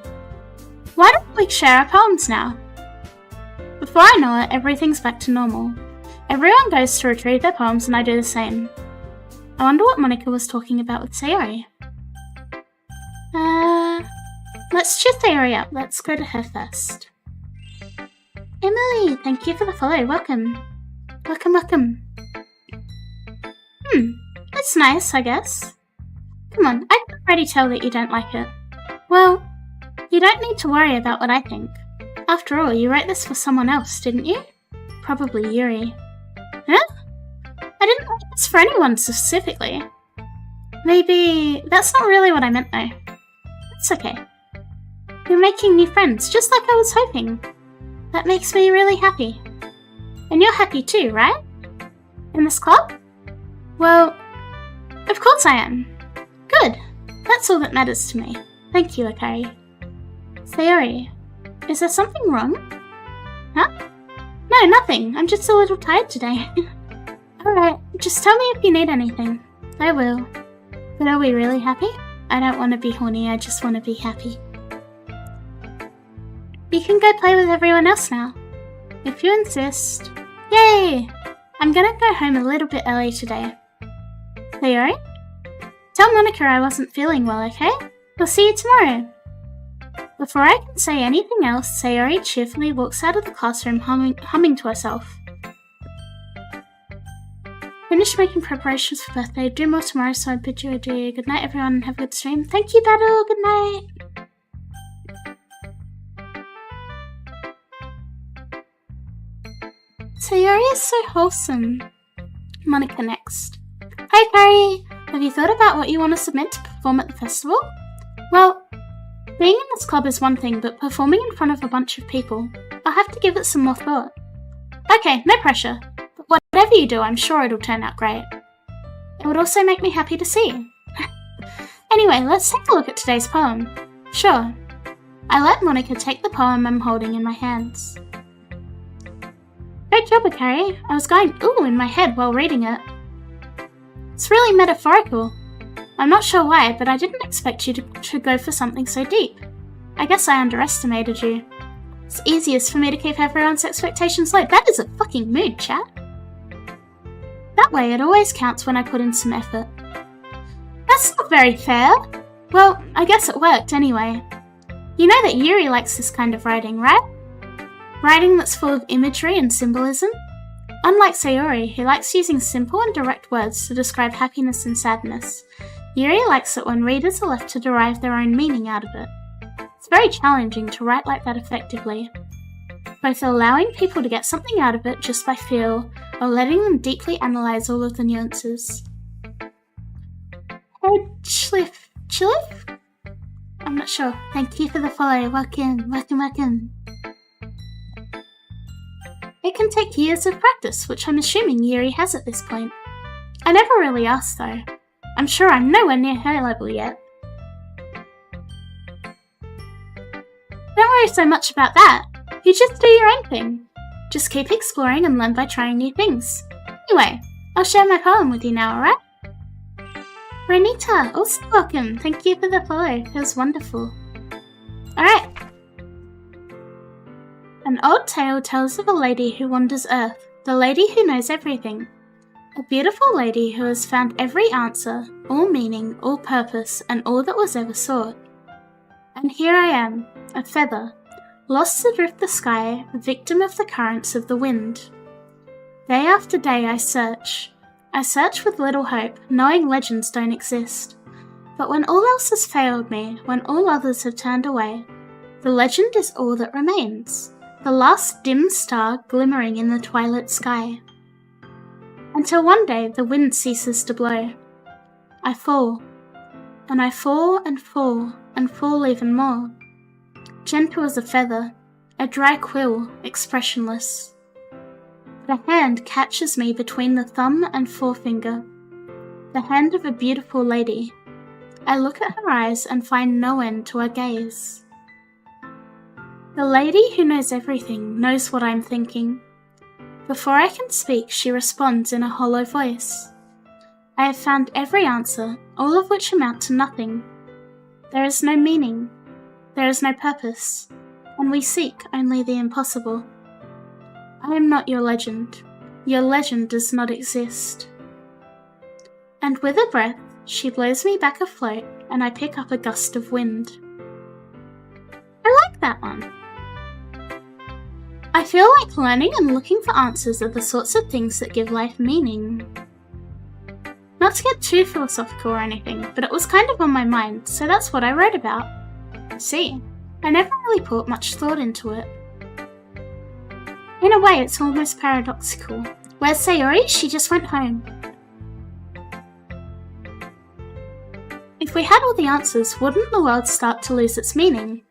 Why don't we share our poems now? Before I know it, everything's back to normal. Everyone goes to retrieve their poems and I do the same. I wonder what Monika was talking about with Sayori. Let's cheer Sayori up. Let's go to her first. Emily, thank you for the follow. Welcome. Welcome. That's nice, I guess. Come on, I can already tell that you don't like it. Well, you don't need to worry about what I think. After all, you wrote this for someone else, didn't you? Probably Yuri. Huh? I didn't write this for anyone specifically. Maybe that's not really what I meant though. It's okay. You're making new friends, just like I was hoping. That makes me really happy. And you're happy too, right? In this club? Well, of course I am. Good. That's all that matters to me. Thank you, Akari. Sayori, is there something wrong? Huh? No, nothing. I'm just a little tired today. Alright, just tell me if you need anything. I will. But are we really happy? I don't want to be horny, I just want to be happy. You can go play with everyone else now. If you insist. Yay! I'm gonna go home a little bit early today. Sayori? Tell Monika I wasn't feeling well, okay? We'll see you tomorrow. Before I can say anything else, Sayori cheerfully walks out of the classroom humming to herself. Finish making preparations for birthday. Do more tomorrow, so I bid you adieu. Good night, everyone, and have a good stream. Thank you, Battle. Good night. Sayori is so wholesome. Monika next. Hi, Carrie. Have you thought about what you want to submit to perform at the festival? Well, Being in this club is one thing, but performing in front of a bunch of people, I'll have to give it some more thought. Okay, no pressure, but whatever you do, I'm sure it'll turn out great. It would also make me happy to see. Anyway, let's take a look at today's poem. Sure. I let Monica take the poem I'm holding in my hands. Great job, Akari. I was going ooh in my head while reading it. It's really metaphorical. I'm not sure why, but I didn't expect you to go for something so deep. I guess I underestimated you. It's easiest for me to keep everyone's expectations low. That is a fucking mood, chat. That way, it always counts when I put in some effort. That's not very fair. Well, I guess it worked anyway. You know that Yuri likes this kind of writing, right? Writing that's full of imagery and symbolism? Unlike Sayori, who likes using simple and direct words to describe happiness and sadness, Yuri likes it when readers are left to derive their own meaning out of it. It's very challenging to write like that effectively, both allowing people to get something out of it just by feel, or letting them deeply analyse all of the nuances. Hey, Chilif? I'm not sure. Thank you for the follow. Welcome. It can take years of practice, which I'm assuming Yuri has at this point. I never really asked though. I'm sure I'm nowhere near her level yet. Don't worry so much about that. You just do your own thing. Just keep exploring and learn by trying new things. Anyway, I'll share my poem with you now, alright? Renita, also welcome. Thank you for the follow. It was wonderful. Alright. An old tale tells of a lady who wanders Earth, the lady who knows everything. A beautiful lady who has found every answer, all meaning, all purpose, and all that was ever sought. And here I am, a feather, lost adrift the sky, victim of the currents of the wind. Day after day I search with little hope, knowing legends don't exist. But when all else has failed me, when all others have turned away, the legend is all that remains, the last dim star glimmering in the twilight sky. Until one day the wind ceases to blow. I fall, and I fall and fall and fall even more. Gentle as a feather, a dry quill, expressionless. The hand catches me between the thumb and forefinger, the hand of a beautiful lady. I look at her eyes and find no end to her gaze. The lady who knows everything knows what I'm thinking. Before I can speak, she responds in a hollow voice. I have found every answer, all of which amount to nothing. There is no meaning, there is no purpose, and we seek only the impossible. I am not your legend. Your legend does not exist. And with a breath, she blows me back afloat, and I pick up a gust of wind. I like that one. I feel like learning and looking for answers are the sorts of things that give life meaning. Not to get too philosophical or anything, but it was kind of on my mind, so that's what I wrote about. See, I never really put much thought into it. In a way, it's almost paradoxical. Where's Sayori? She just went home. If we had all the answers, wouldn't the world start to lose its meaning?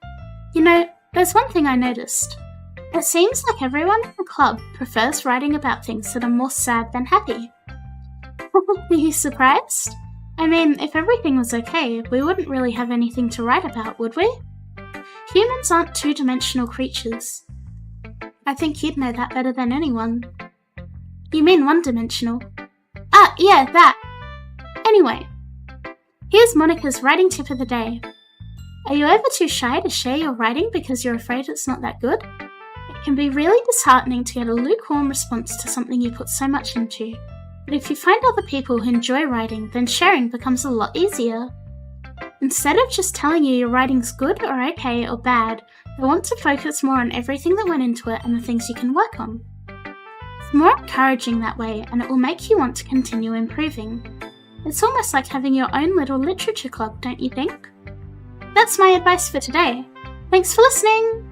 You know, there's one thing I noticed. It seems like everyone in the club prefers writing about things that are more sad than happy. Are you surprised? I mean, if everything was okay, we wouldn't really have anything to write about, would we? Humans aren't two-dimensional creatures. I think you'd know that better than anyone. You mean one-dimensional? Ah, yeah, that! Anyway, here's Monica's writing tip of the day. Are you ever too shy to share your writing because you're afraid it's not that good? It can be really disheartening to get a lukewarm response to something you put so much into. But if you find other people who enjoy writing, then sharing becomes a lot easier. Instead of just telling you your writing's good or okay or bad, they want to focus more on everything that went into it and the things you can work on. It's more encouraging that way, and it will make you want to continue improving. It's almost like having your own little literature club, don't you think? That's my advice for today. Thanks for listening!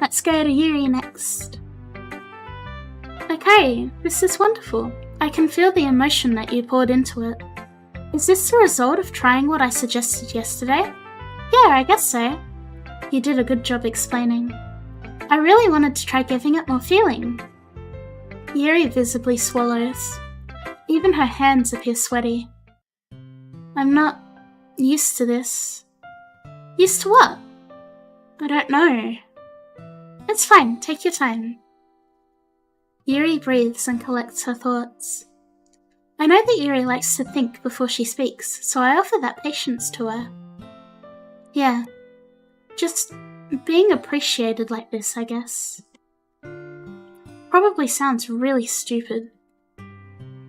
Let's go to Yuri next. Okay, this is wonderful. I can feel the emotion that you poured into it. Is this the result of trying what I suggested yesterday? Yeah, I guess so. You did a good job explaining. I really wanted to try giving it more feeling. Yuri visibly swallows. Even her hands appear sweaty. I'm not used to this. Used to what? I don't know. It's fine, take your time. Yuri breathes and collects her thoughts. I know that Yuri likes to think before she speaks, so I offer that patience to her. Yeah, just being appreciated like this, I guess. Probably sounds really stupid.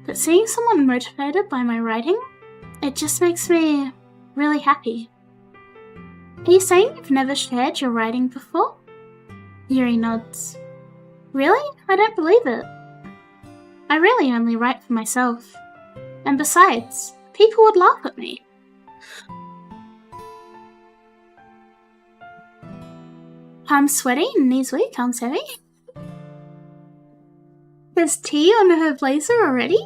But seeing someone motivated by my writing, it just makes me really happy. Are you saying you've never shared your writing before? Yuri nods. Really? I don't believe it. I really only write for myself. And besides, people would laugh at me. Palms sweaty, knees weak, arms heavy. There's tea on her blazer already?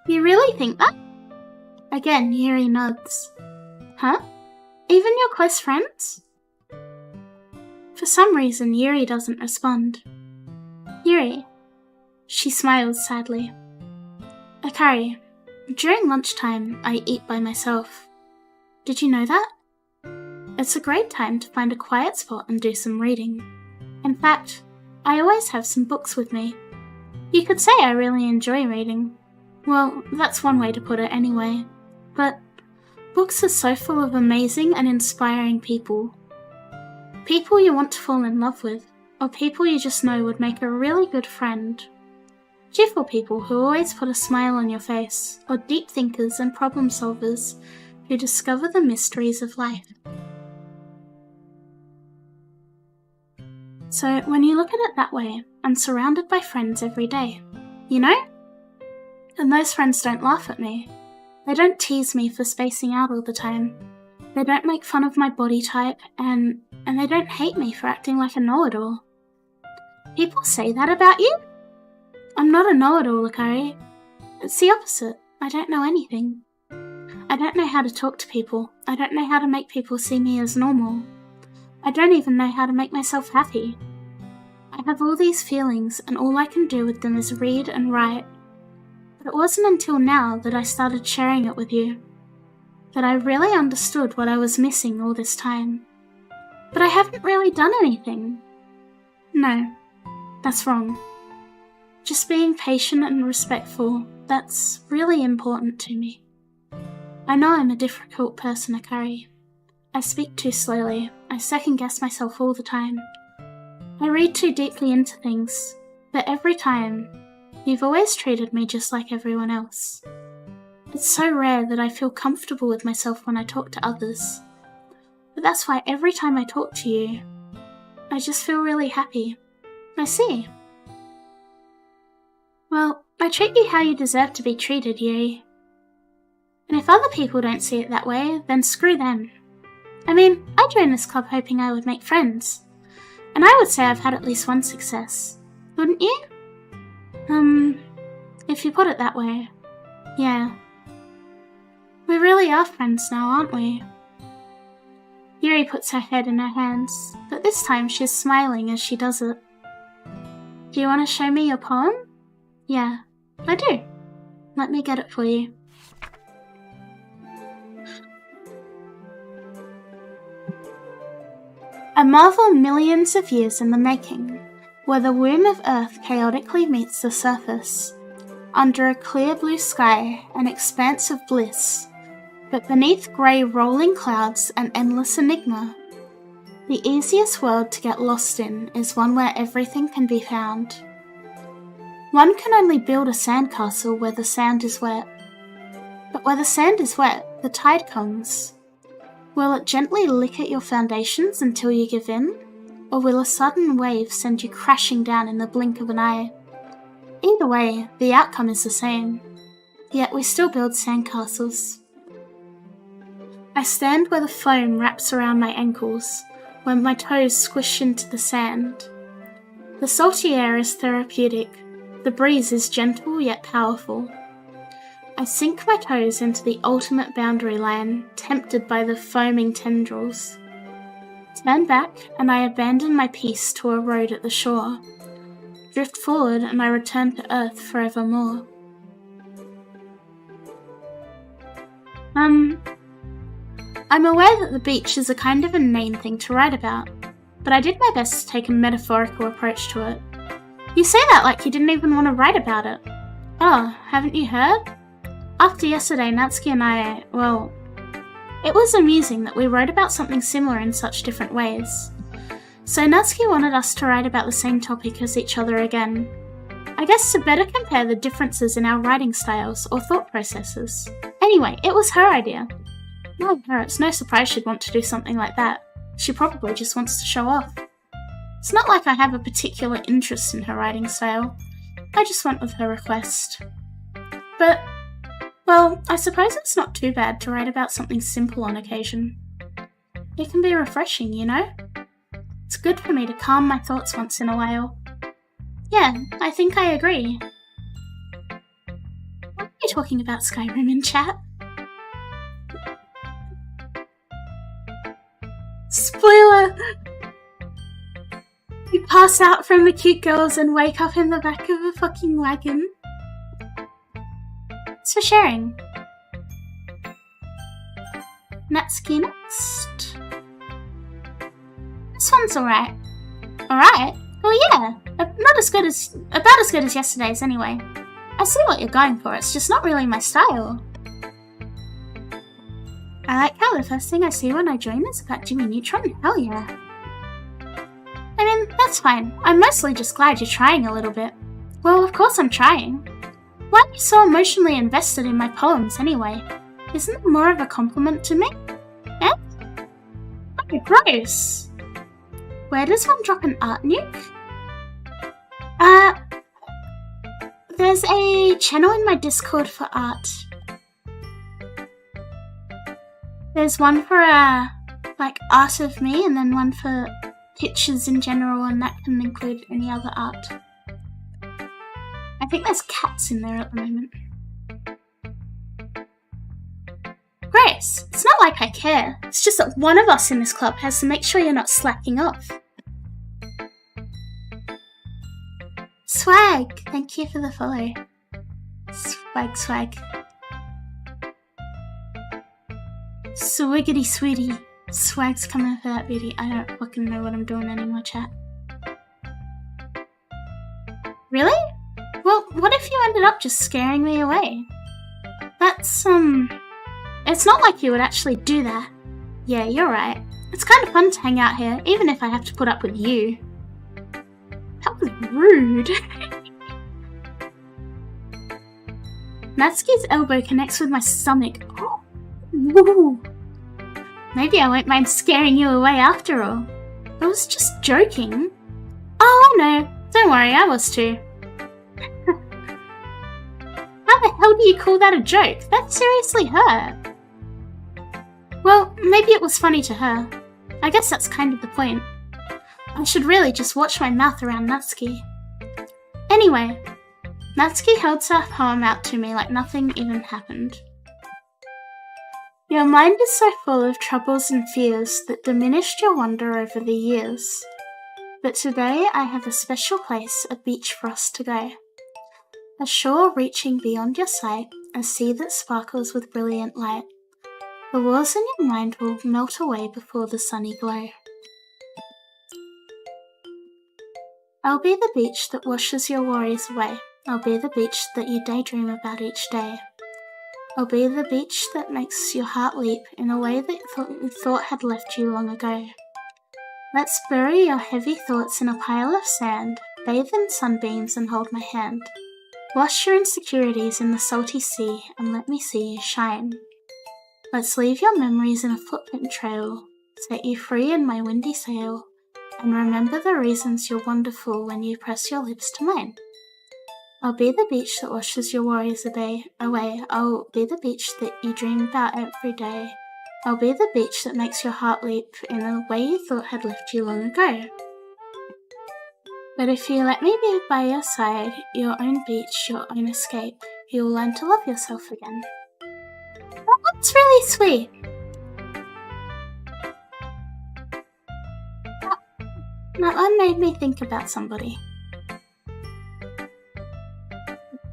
You really think that? Again, Yuri nods. Huh? Even your close friends? For some reason, Yuri doesn't respond. Yuri. She smiles sadly. Akari, during lunchtime, I eat by myself. Did you know that? It's a great time to find a quiet spot and do some reading. In fact, I always have some books with me. You could say I really enjoy reading. Well, that's one way to put it anyway. But books are so full of amazing and inspiring people. People you want to fall in love with, or people you just know would make a really good friend. Cheerful people who always put a smile on your face, or deep thinkers and problem solvers who discover the mysteries of life. So when you look at it that way, I'm surrounded by friends every day, you know? And those friends don't laugh at me. They don't tease me for spacing out all the time. They don't make fun of my body type, and they don't hate me for acting like a know-it-all. People say that about you? I'm not a know-it-all, Akari. It's the opposite. I don't know anything. I don't know how to talk to people. I don't know how to make people see me as normal. I don't even know how to make myself happy. I have all these feelings, and all I can do with them is read and write. But it wasn't until now that I started sharing it with you, that I really understood what I was missing all this time. But I haven't really done anything. No, that's wrong. Just being patient and respectful, that's really important to me. I know I'm a difficult person, Akari. I speak too slowly. I second-guess myself all the time. I read too deeply into things, but every time, you've always treated me just like everyone else. It's so rare that I feel comfortable with myself when I talk to others. But that's why every time I talk to you, I just feel really happy. I see. Well, I treat you how you deserve to be treated, Yuri. And if other people don't see it that way, then screw them. I mean, I joined this club hoping I would make friends. And I would say I've had at least one success. Wouldn't you? If you put it that way. Yeah. We really are friends now, aren't we? Yuri puts her head in her hands, but this time she's smiling as she does it. Do you want to show me your poem? Yeah, I do. Let me get it for you. A marvel millions of years in the making, where the womb of Earth chaotically meets the surface. Under a clear blue sky, an expanse of bliss, but beneath grey rolling clouds, an endless enigma. The easiest world to get lost in is one where everything can be found. One can only build a sandcastle where the sand is wet. But where the sand is wet, the tide comes. Will it gently lick at your foundations until you give in? Or will a sudden wave send you crashing down in the blink of an eye? Either way, the outcome is the same. Yet we still build sandcastles. I stand where the foam wraps around my ankles, where my toes squish into the sand. The salty air is therapeutic. The breeze is gentle yet powerful. I sink my toes into the ultimate boundary line, tempted by the foaming tendrils. Turn back, and I abandon my peace to a road at the shore. Drift forward, and I return to Earth forevermore. I'm aware that the beach is a kind of inane thing to write about, but I did my best to take a metaphorical approach to it. You say that like you didn't even want to write about it. Oh, haven't you heard? After yesterday, Natsuki and I, well, it was amusing that we wrote about something similar in such different ways. So Natsuki wanted us to write about the same topic as each other again. I guess to better compare the differences in our writing styles or thought processes. Anyway, it was her idea. Knowing her, it's no surprise she'd want to do something like that. She probably just wants to show off. It's not like I have a particular interest in her writing style. I just went with her request. But, well, I suppose it's not too bad to write about something simple on occasion. It can be refreshing, you know? It's good for me to calm my thoughts once in a while. Yeah, I think I agree. Why are you talking about Skyrim in chat? Spoiler! You pass out from the cute girls and wake up in the back of a fucking wagon. Thanks for sharing. Natsuki next. This one's alright. Alright? Well, yeah. About as good as yesterday's anyway. I see what you're going for, it's just not really my style. I like how the first thing I see when I join is about Jimmy Neutron. Hell yeah. I mean, that's fine. I'm mostly just glad you're trying a little bit. Well, of course I'm trying. Why are you so emotionally invested in my poems anyway? Isn't it more of a compliment to me? Eh? Oh, gross. Where does one drop an art nuke? There's a channel in my Discord for art. There's one for, like, art of me, and then one for pictures in general, and that can include any other art. I think there's cats in there at the moment. Grace, it's not like I care. It's just that one of us in this club has to make sure you're not slacking off. Swag! Thank you for the follow. Swag. Swiggity sweetie. Swag's coming for that beauty. I don't fucking know what I'm doing anymore, chat. Really? Well, what if you ended up just scaring me away? That's, it's not like you would actually do that. Yeah, you're right. It's kind of fun to hang out here, even if I have to put up with you. That was rude. Natsuki's elbow connects with my stomach. Oh, woo. Maybe I won't mind scaring you away after all. I was just joking. Oh, I know. Don't worry, I was too. How the hell do you call that a joke? That seriously hurt. Well, maybe it was funny to her. I guess that's kind of the point. I should really just watch my mouth around Natsuki. Anyway, Natsuki held her poem out to me like nothing even happened. Your mind is so full of troubles and fears that diminished your wonder over the years. But today I have a special place, a beach for us to go. A shore reaching beyond your sight, a sea that sparkles with brilliant light. The walls in your mind will melt away before the sunny glow. I'll be the beach that washes your worries away. I'll be the beach that you daydream about each day. I'll be the beach that makes your heart leap in a way that you thought had left you long ago. Let's bury your heavy thoughts in a pile of sand, bathe in sunbeams and hold my hand. Wash your insecurities in the salty sea and let me see you shine. Let's leave your memories in a footprint trail, set you free in my windy sail, and remember the reasons you're wonderful when you press your lips to mine. I'll be the beach that washes your worries away. I'll be the beach that you dream about every day. I'll be the beach that makes your heart leap in a way you thought had left you long ago. But if you let me be by your side, your own beach, your own escape, you'll learn to love yourself again. Oh, that's really sweet. That one made me think about somebody.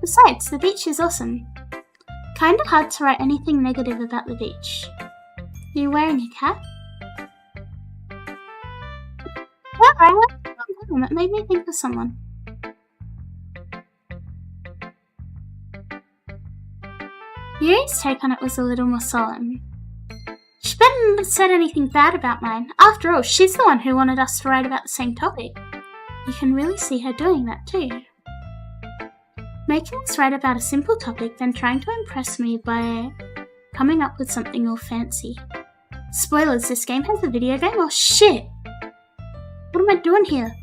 Besides, the beach is awesome. Kinda hard to write anything negative about the beach. You wearing a cap? It made me think of someone. Yuri's take on it was a little more solemn. She hadn't have said anything bad about mine. After all, she's the one who wanted us to write about the same topic. You can really see her doing that too. Making us write about a simple topic, then trying to impress me by coming up with something all fancy. Spoilers, this game has a video game? Oh shit! What am I doing here?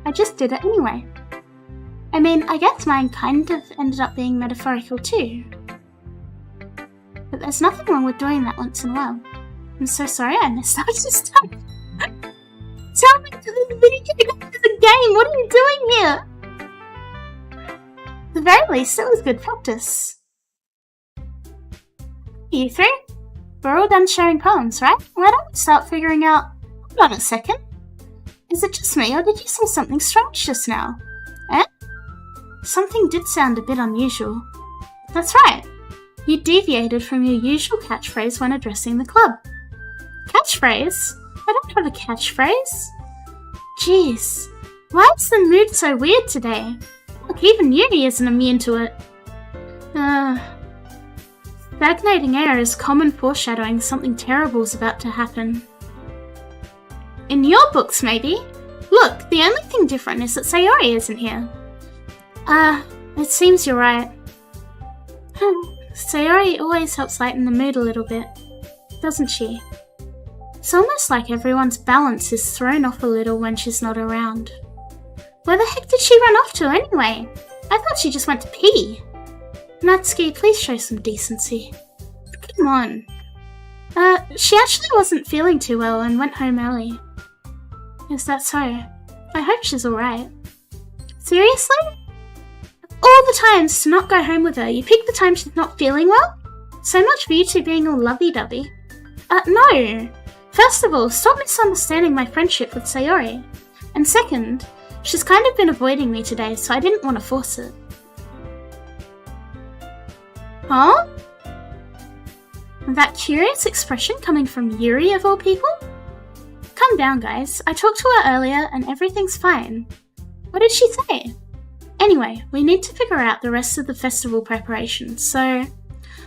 I just did it anyway. I mean, I guess mine kind of ended up being metaphorical too. But there's nothing wrong with doing that once in a while. I'm so sorry I messed up this time. Tell me to this video game is a game! What are you doing here? At the very least, it was good practice. You three? We're all done sharing poems, right? Why don't we start figuring out... Hold on a second. Is it just me, or did you say something strange just now? Eh? Something did sound a bit unusual. That's right. You deviated from your usual catchphrase when addressing the club. Catchphrase? I don't have a catchphrase. Jeez, why is the mood so weird today? Look, even Yuri isn't immune to it. Stagnating air is common foreshadowing something terrible is about to happen. In your books, maybe? Look, the only thing different is that Sayori isn't here. It seems you're right. Sayori always helps lighten the mood a little bit, doesn't she? It's almost like everyone's balance is thrown off a little when she's not around. Where the heck did she run off to anyway? I thought she just went to pee. Natsuki, please show some decency. Come on. She actually wasn't feeling too well and went home early. Is that so? I hope she's alright. Seriously? All the times to not go home with her, you pick the time she's not feeling well? So much for you two being all lovey-dovey. No. First of all, stop misunderstanding my friendship with Sayori. And second, she's kind of been avoiding me today, so I didn't want to force it. Huh? That curious expression coming from Yuri of all people? Calm down, guys. I talked to her earlier and everything's fine. What did she say? Anyway, we need to figure out the rest of the festival preparations, so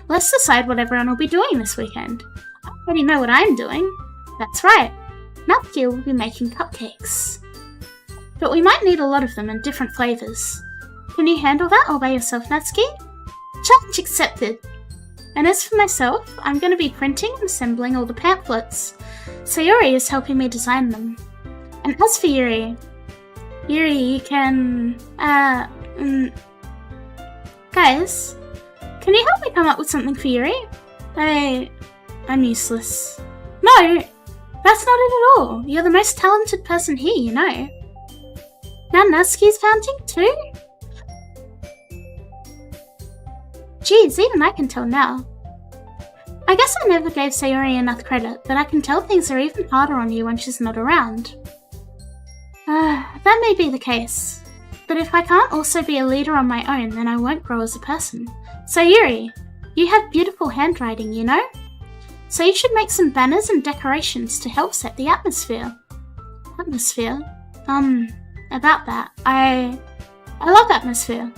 let's decide what everyone will be doing this weekend. I already know what I'm doing. That's right. Natsuki will be making cupcakes. But we might need a lot of them in different flavours. Can you handle that all by yourself, Natsuki? Challenge accepted. And as for myself, I'm going to be printing and assembling all the pamphlets. Sayori is helping me design them. And as for Yuri, you can... Guys, can you help me come up with something for Yuri? I'm useless. No, that's not it at all. You're the most talented person here, you know. Now Natsuki's founting too? Geez, even I can tell now. I guess I never gave Sayori enough credit, but I can tell things are even harder on you when she's not around. That may be the case. But if I can't also be a leader on my own, then I won't grow as a person. So Yuri, you have beautiful handwriting, you know? So you should make some banners and decorations to help set the atmosphere. Atmosphere? About that. I love atmosphere.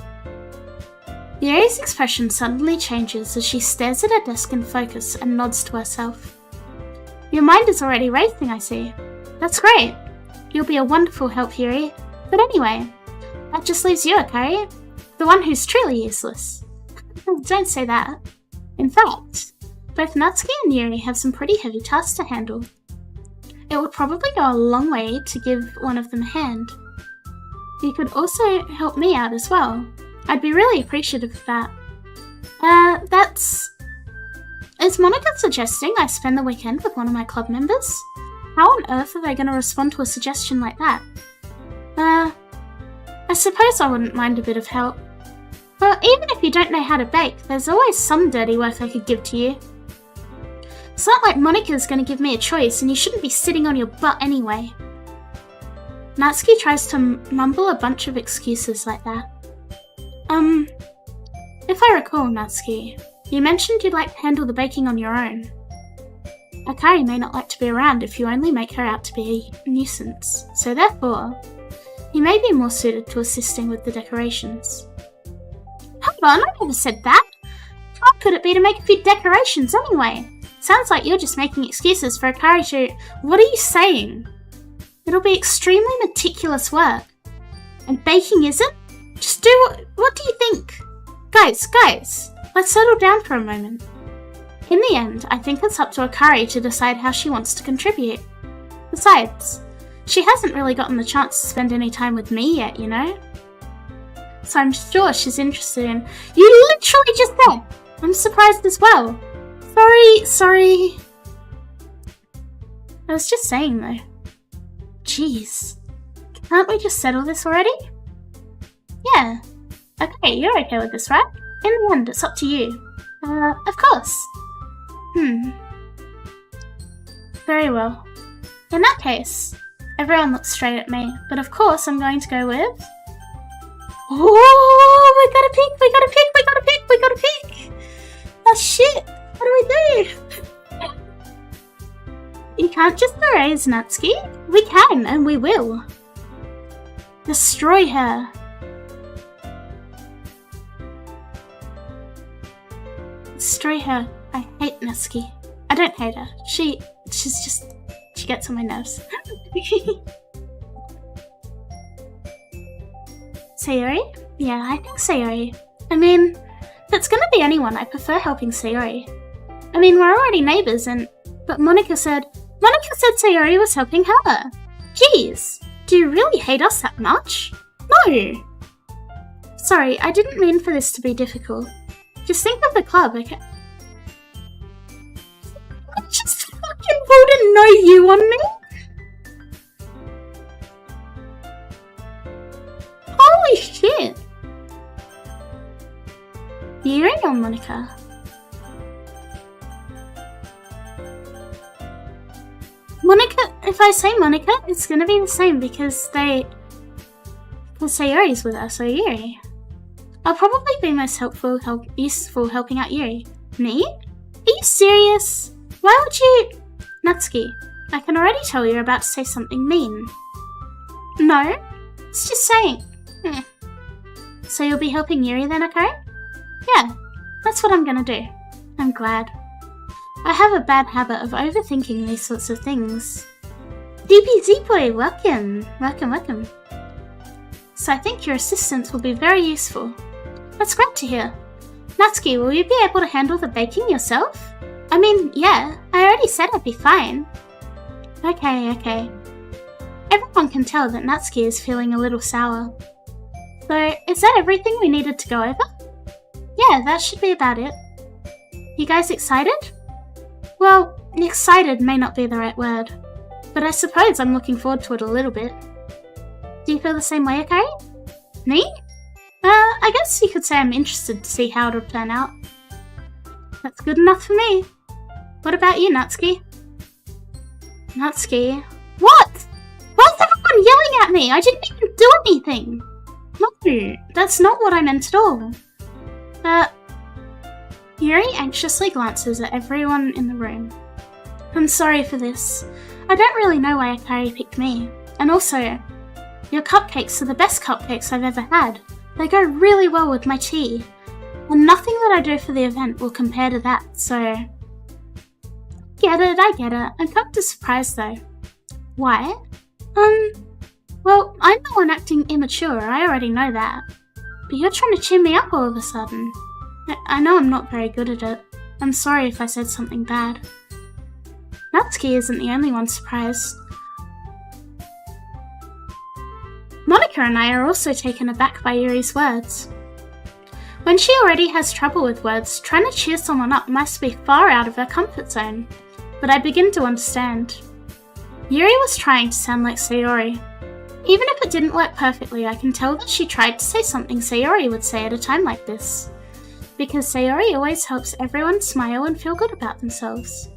Yuri's expression suddenly changes as she stares at her desk in focus and nods to herself. Your mind is already racing, I see. That's great. You'll be a wonderful help, Yuri. But anyway, that just leaves you, Akari, the one who's truly useless. Don't say that. In fact, both Natsuki and Yuri have some pretty heavy tasks to handle. It would probably go a long way to give one of them a hand. You could also help me out as well. I'd be really appreciative of that. Is Monica suggesting I spend the weekend with one of my club members? How on earth are they going to respond to a suggestion like that? I suppose I wouldn't mind a bit of help. Well, even if you don't know how to bake, there's always some dirty work I could give to you. It's not like Monika's going to give me a choice, and you shouldn't be sitting on your butt anyway. Natsuki tries to mumble a bunch of excuses like that. If I recall, Natsuki, you mentioned you'd like to handle the baking on your own. Akari may not like to be around if you only make her out to be a nuisance, so therefore, he may be more suited to assisting with the decorations. Hold on, I never said that! How could it be to make a few decorations anyway? Sounds like you're just making excuses for Akari to... What are you saying? It'll be extremely meticulous work. And baking isn't? Just do what do you think? Guys, let's settle down for a moment. In the end, I think it's up to Akari to decide how she wants to contribute. Besides, she hasn't really gotten the chance to spend any time with me yet, you know? So I'm sure she's interested in... You literally just said! I'm surprised as well. Sorry. I was just saying though. Jeez. Can't we just settle this already? Yeah. Okay, you're okay with this, right? In the end, it's up to you. Of course. Very well. In that case, everyone looks straight at me, but of course I'm going to go with... Oh, we gotta pick! Oh shit, what do we do? You can't just erase Natsuki. We can, and we will. Destroy her. Destroy her. I hate Natsuki. I don't hate her. She gets on my nerves. Sayori? Yeah, I think Sayori. I mean, if it's gonna be anyone, I prefer helping Sayori. I mean, we're already neighbours but Monika said Sayori was helping her. Jeez, do you really hate us that much? No! Sorry, I didn't mean for this to be difficult. Just think of the club, okay? I just fucking pulled a no you on me? Holy shit! Yuri or Monika? Monika, if I say Monika, it's gonna be the same because Sayori's with us, or Yuri. I'll probably be most useful helping out Yuri. Me? Are you serious? Why would you... Natsuki, I can already tell you're about to say something mean. No, it's just saying. So you'll be helping Yuri then, okay? Yeah, that's what I'm gonna do. I'm glad. I have a bad habit of overthinking these sorts of things. DPZ boy, welcome. Welcome. So I think your assistance will be very useful. That's great to hear. Natsuki, will you be able to handle the baking yourself? I mean, yeah, I already said I'd be fine. Okay. Everyone can tell that Natsuki is feeling a little sour. So, is that everything we needed to go over? Yeah, that should be about it. You guys excited? Well, excited may not be the right word, but I suppose I'm looking forward to it a little bit. Do you feel the same way, Akari? Me? I guess you could say I'm interested to see how it'll turn out. That's good enough for me. What about you, Natsuki? Natsuki? What? Why is everyone yelling at me? I didn't even do anything. No, that's not what I meant at all. Yuri anxiously glances at everyone in the room. I'm sorry for this. I don't really know why Akari picked me. And also, your cupcakes are the best cupcakes I've ever had. They go really well with my tea. And nothing that I do for the event will compare to that, so... I get it. I'm kind of surprised though. Why? Well, I'm the one acting immature, I already know that. But you're trying to cheer me up all of a sudden. I know I'm not very good at it. I'm sorry if I said something bad. Natsuki isn't the only one surprised. Monika and I are also taken aback by Yuri's words. When she already has trouble with words, trying to cheer someone up must be far out of her comfort zone. But I begin to understand. Yuri was trying to sound like Sayori. Even if it didn't work perfectly, I can tell that she tried to say something Sayori would say at a time like this. Because Sayori always helps everyone smile and feel good about themselves.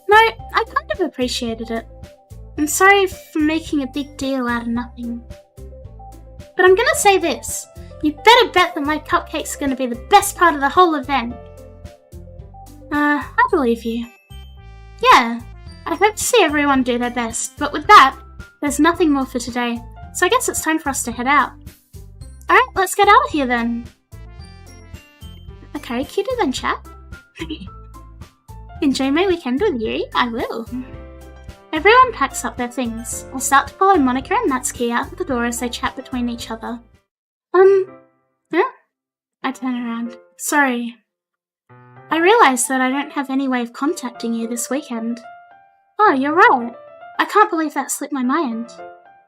No, I kind of appreciated it. I'm sorry for making a big deal out of nothing. But I'm gonna say this. You better bet that my cupcake's gonna be the best part of the whole event. I believe you. Yeah, I hope to see everyone do their best, but with that, there's nothing more for today, so I guess it's time for us to head out. Alright, let's get out of here then. Okay, cuter than chat. Enjoy my weekend with Yuri? I will. Everyone packs up their things. I start to follow Monica and Natsuki out the door as they chat between each other. Huh? I turn around. Sorry. I realise that I don't have any way of contacting you this weekend. Oh, you're right. I can't believe that slipped my mind.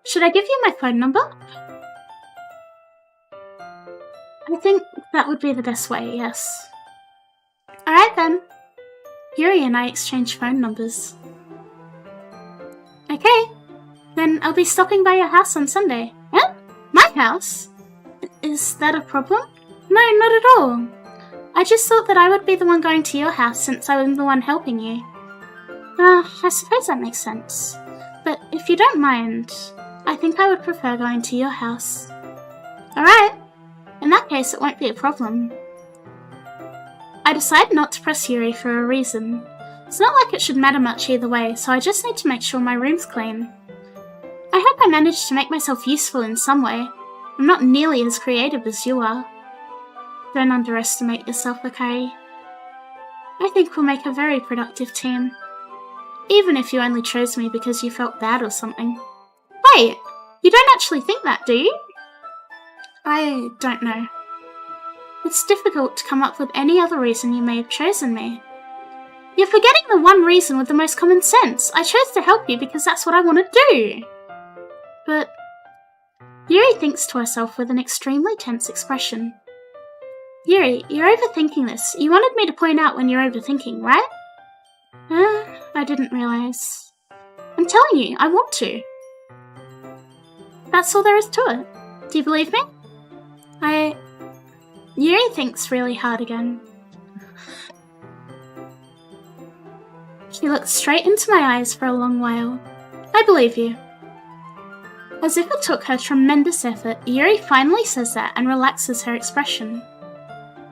Should I give you my phone number? I think that would be the best way, yes. Alright then. Yuri and I exchange phone numbers. Okay, then I'll be stopping by your house on Sunday. What? My house? Is that a problem? No, not at all. I just thought that I would be the one going to your house since I was the one helping you. I suppose that makes sense. But if you don't mind, I think I would prefer going to your house. Alright. In that case, it won't be a problem. I decide not to press Yuri for a reason. It's not like it should matter much either way, so I just need to make sure my room's clean. I hope I managed to make myself useful in some way. I'm not nearly as creative as you are. Don't underestimate yourself, Akari. I think we'll make a very productive team. Even if you only chose me because you felt bad or something. Wait, you don't actually think that, do you? I don't know. It's difficult to come up with any other reason you may have chosen me. You're forgetting the one reason with the most common sense. I chose to help you because that's what I want to do. But Yuri thinks to herself with an extremely tense expression. Yuri, you're overthinking this. You wanted me to point out when you're overthinking, right? I didn't realise. I'm telling you, I want to. That's all there is to it. Do you believe me? Yuri thinks really hard again. She looks straight into my eyes for a long while. I believe you. As if it took her tremendous effort, Yuri finally says that and relaxes her expression.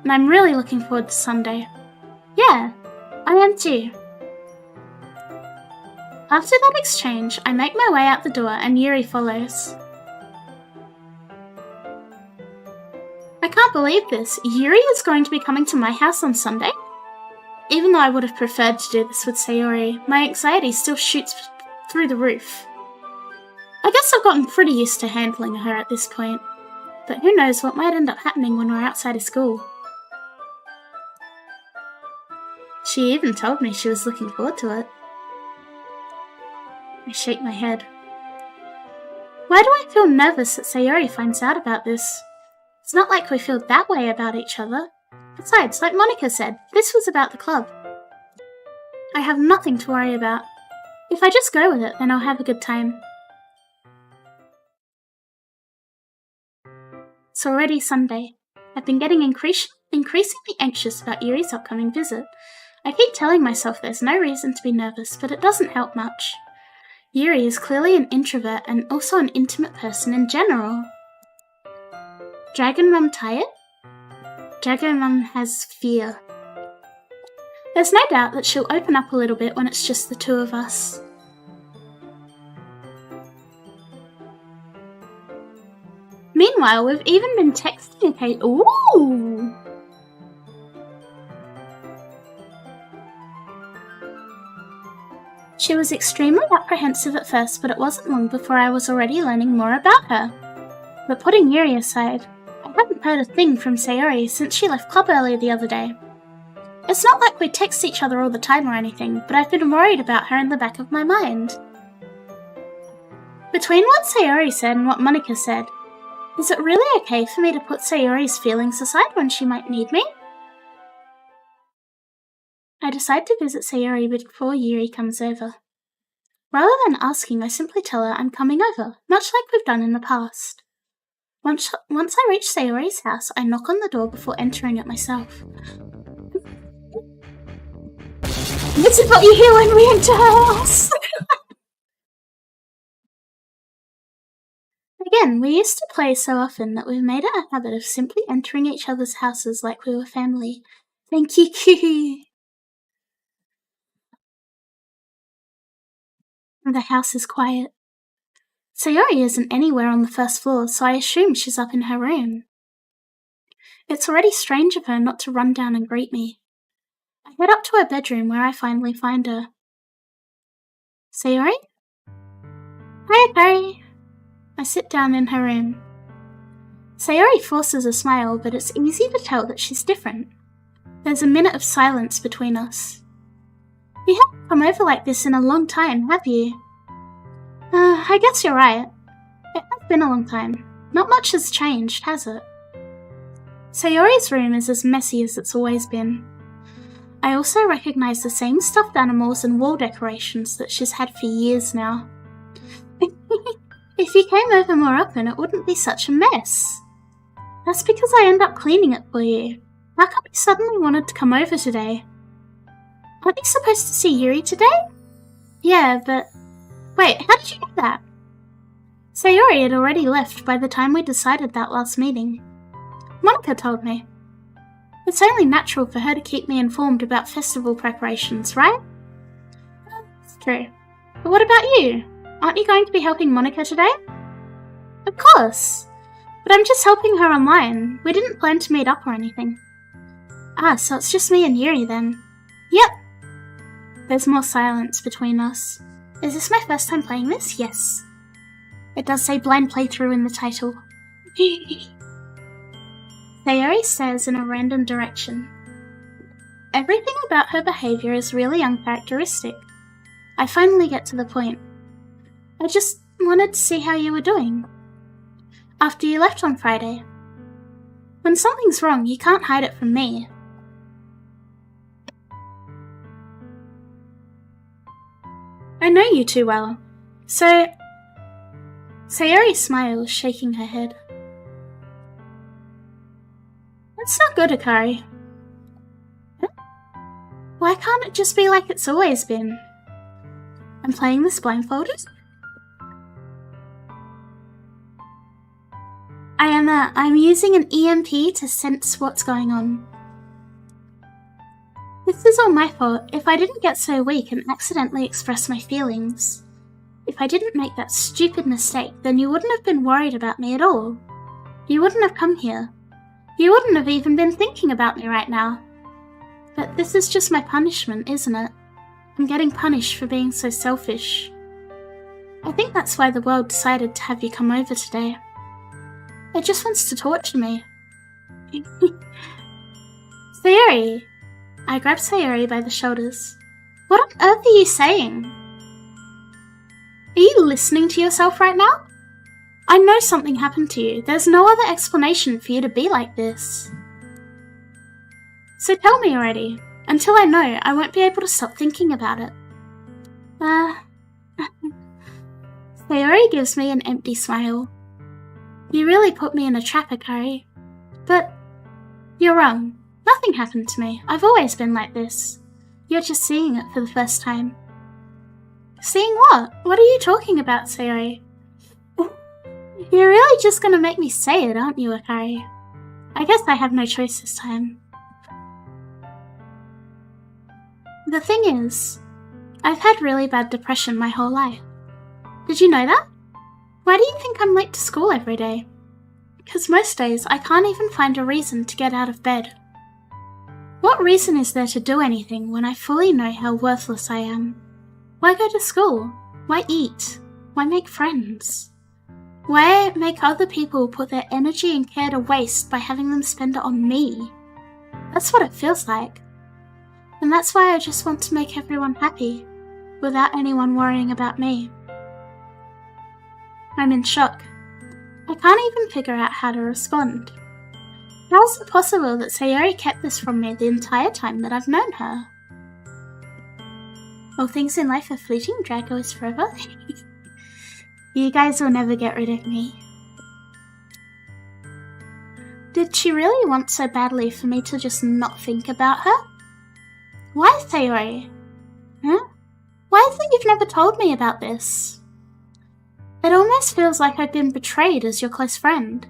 And I'm really looking forward to Sunday. Yeah, I am too. After that exchange, I make my way out the door and Yuri follows. I can't believe this. Yuri is going to be coming to my house on Sunday? Even though I would have preferred to do this with Sayori, my anxiety still shoots through the roof. I guess I've gotten pretty used to handling her at this point, but who knows what might end up happening when we're outside of school. She even told me she was looking forward to it. I shake my head. Why do I feel nervous that Sayori finds out about this? It's not like we feel that way about each other. Besides, like Monica said, this was about the club. I have nothing to worry about. If I just go with it, then I'll have a good time. It's already Sunday. I've been getting increasingly anxious about Yuri's upcoming visit. I keep telling myself there's no reason to be nervous, but it doesn't help much. Yuri is clearly an introvert and also an intimate person in general. Dragon Mum tired? Dragon Mum has fear. There's no doubt that she'll open up a little bit when it's just the two of us. Meanwhile, we've even been texting occasionally. Ooh! She was extremely apprehensive at first, but it wasn't long before I was already learning more about her. But putting Yuri aside, I haven't heard a thing from Sayori since she left club earlier the other day. It's not like we text each other all the time or anything, but I've been worried about her in the back of my mind. Between what Sayori said and what Monica said, is it really okay for me to put Sayori's feelings aside when she might need me? I decide to visit Sayori before Yuri comes over. Rather than asking, I simply tell her I'm coming over, much like we've done in the past. Once I reach Sayori's house, I knock on the door before entering it myself. This is what you hear when we enter her house! Again, we used to play so often that we've made it a habit of simply entering each other's houses like we were family. Thank you, Kyu. The house is quiet. Sayori isn't anywhere on the first floor, so I assume she's up in her room. It's already strange of her not to run down and greet me. I head up to her bedroom where I finally find her. Sayori? Hi, Akari. I sit down in her room. Sayori forces a smile, but it's easy to tell that she's different. There's a minute of silence between us. You haven't come over like this in a long time, have you? I guess you're right. It has been a long time. Not much has changed, has it? Sayori's room is as messy as it's always been. I also recognize the same stuffed animals and wall decorations that she's had for years now. If you came over more often, it wouldn't be such a mess. That's because I end up cleaning it for you. How come you suddenly wanted to come over today? Aren't you supposed to see Yuri today? Yeah, but... Wait, how did you know that? Sayori had already left by the time we decided that last meeting. Monica told me. It's only natural for her to keep me informed about festival preparations, right? That's true. But what about you? Aren't you going to be helping Monica today? Of course! But I'm just helping her online. We didn't plan to meet up or anything. Ah, so it's just me and Yuri then. Yep. There's more silence between us. Is this my first time playing this? Yes. It does say blind playthrough in the title. Sayori stares in a random direction. Everything about her behaviour is really uncharacteristic. I finally get to the point. I just wanted to see how you were doing. After you left on Friday. When something's wrong, you can't hide it from me. I know you too well. So... Sayori smiles, shaking her head. That's not good, Akari. Why can't it just be like it's always been? I'm playing this blindfolded? I'm using an EMP to sense what's going on. This is all my fault if I didn't get so weak and accidentally express my feelings. If I didn't make that stupid mistake, then you wouldn't have been worried about me at all. You wouldn't have come here. You wouldn't have even been thinking about me right now. But this is just my punishment, isn't it? I'm getting punished for being so selfish. I think that's why the world decided to have you come over today. It just wants to torture me. Sayori! I grab Sayori by the shoulders. What on earth are you saying? Are you listening to yourself right now? I know something happened to you. There's no other explanation for you to be like this. So tell me already. Until I know, I won't be able to stop thinking about it. Sayori gives me an empty smile. You really put me in a trap, Akari. But you're wrong. Nothing happened to me. I've always been like this. You're just seeing it for the first time. Seeing what? What are you talking about, Sayori? You're really just gonna make me say it, aren't you, Akari? I guess I have no choice this time. The thing is, I've had really bad depression my whole life. Did you know that? Why do you think I'm late to school every day? Because most days I can't even find a reason to get out of bed. What reason is there to do anything when I fully know how worthless I am? Why go to school? Why eat? Why make friends? Why make other people put their energy and care to waste by having them spend it on me? That's what it feels like. And that's why I just want to make everyone happy, without anyone worrying about me. I'm in shock. I can't even figure out how to respond. How is it possible that Sayori kept this from me the entire time that I've known her? All things in life are fleeting, Drago is forever. You guys will never get rid of me. Did she really want so badly for me to just not think about her? Why, Sayori? Huh? Why is it you've never told me about this? It almost feels like I've been betrayed as your close friend.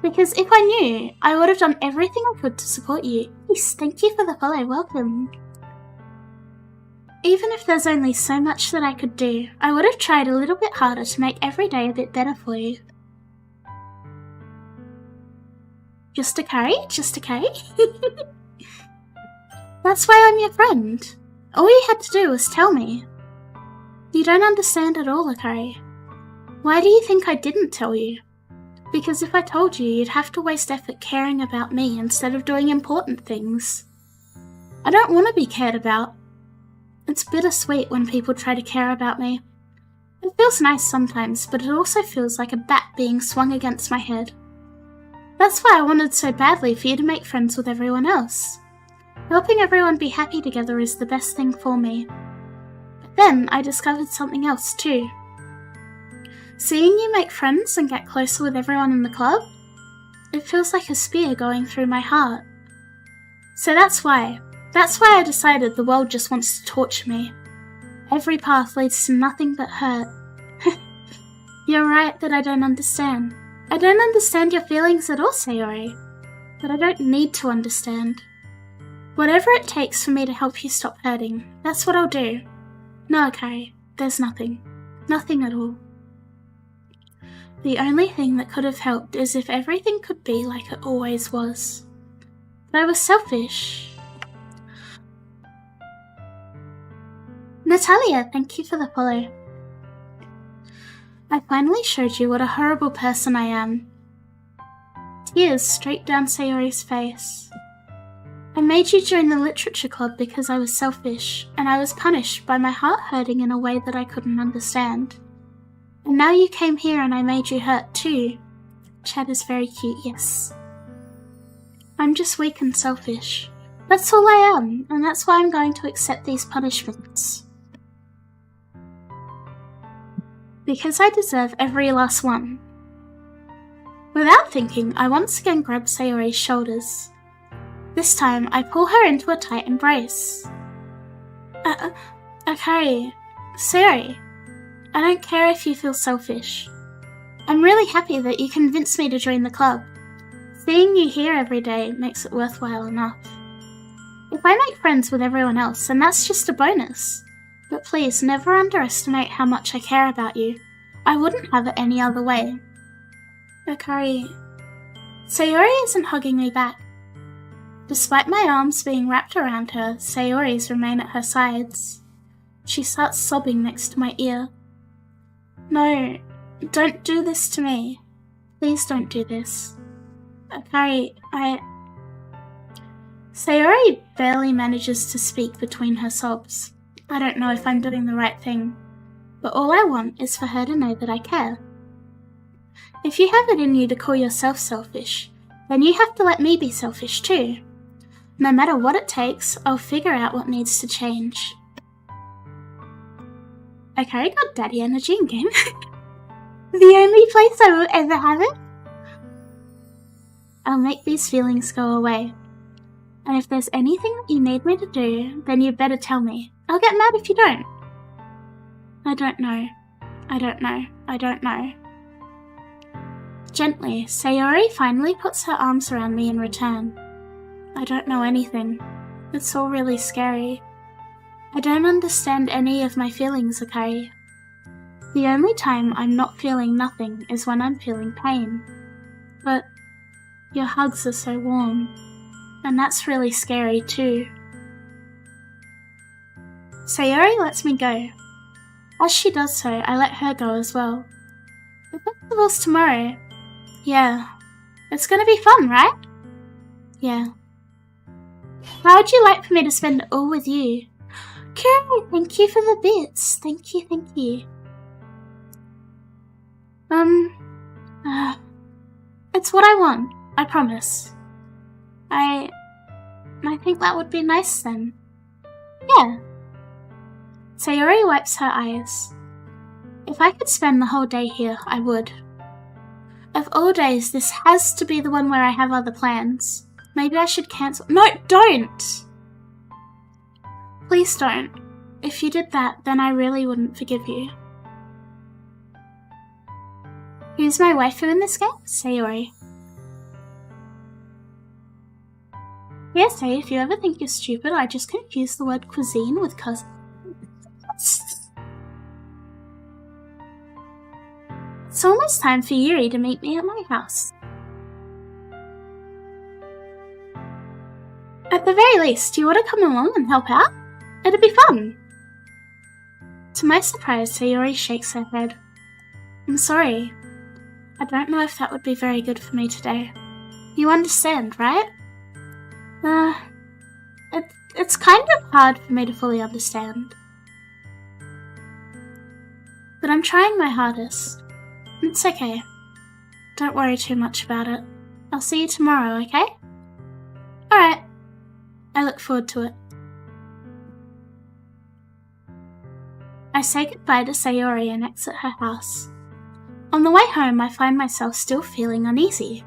Because if I knew, I would have done everything I could to support you. Please, thank you for the follow, welcome. Even if there's only so much that I could do, I would have tried a little bit harder to make every day a bit better for you. Just a curry? Just a cake? That's why I'm your friend. All you had to do was tell me. You don't understand at all, Akari. Why do you think I didn't tell you? Because if I told you, you'd have to waste effort caring about me instead of doing important things. I don't want to be cared about. It's bittersweet when people try to care about me. It feels nice sometimes, but it also feels like a bat being swung against my head. That's why I wanted so badly for you to make friends with everyone else. Helping everyone be happy together is the best thing for me. But then I discovered something else too. Seeing you make friends and get closer with everyone in the club, it feels like a spear going through my heart. So that's why I decided the world just wants to torture me. Every path leads to nothing but hurt. You're right that I don't understand. I don't understand your feelings at all, Sayori. But I don't need to understand. Whatever it takes for me to help you stop hurting, that's what I'll do. No, Akari, there's nothing. Nothing at all. The only thing that could have helped is if everything could be like it always was. But I was selfish. Natalia, thank you for the follow. I finally showed you what a horrible person I am. Tears straight down Sayori's face. I made you join the literature club because I was selfish, and I was punished by my heart hurting in a way that I couldn't understand. And now you came here and I made you hurt too. Chad is very cute, yes. I'm just weak and selfish. That's all I am, and that's why I'm going to accept these punishments. Because I deserve every last one. Without thinking, I once again grab Sayori's shoulders. This time, I pull her into a tight embrace. Akari, Sayori, I don't care if you feel selfish. I'm really happy that you convinced me to join the club. Seeing you here every day makes it worthwhile enough. If I make friends with everyone else, then that's just a bonus. But please, never underestimate how much I care about you. I wouldn't have it any other way. Akari... Sayori isn't hugging me back. Despite my arms being wrapped around her, Sayori's remain at her sides. She starts sobbing next to my ear. No, don't do this to me. Please don't do this. Akari, Sayori barely manages to speak between her sobs. I don't know if I'm doing the right thing, but all I want is for her to know that I care. If you have it in you to call yourself selfish, then you have to let me be selfish too. No matter what it takes, I'll figure out what needs to change. Akari got daddy energy in game. The only place I will ever have it? I'll make these feelings go away. And if there's anything that you need me to do, then you better tell me. I'll get mad if you don't. I don't know. I don't know. I don't know. Gently, Sayori finally puts her arms around me in return. I don't know anything. It's all really scary. I don't understand any of my feelings, Akari. The only time I'm not feeling nothing is when I'm feeling pain. But your hugs are so warm, and that's really scary too. Sayori lets me go. As she does so, I let her go as well. The festival's tomorrow. Yeah. It's gonna be fun, right? Yeah. How would you like for me to spend it all with you? Kira, thank you for the bits. Thank you, thank you. It's what I want, I promise. I think that would be nice then. Yeah. Sayori wipes her eyes. If I could spend the whole day here, I would. Of all days, this has to be the one where I have other plans. Maybe I should cancel— No, don't! Please don't. If you did that, then I really wouldn't forgive you. Who's my waifu in this game? Sayori. Yes, hey, if you ever think you're stupid, I just confuse the word cuisine with cousin. It's almost time for Yuri to meet me at my house. At the very least, do you want to come along and help out? It'd be fun. To my surprise, Sayori shakes her head. I'm sorry. I don't know if that would be very good for me today. You understand, right? It's kind of hard for me to fully understand. But I'm trying my hardest. It's okay. Don't worry too much about it. I'll see you tomorrow, okay? Alright. I look forward to it. I say goodbye to Sayori and exit her house. On the way home, I find myself still feeling uneasy.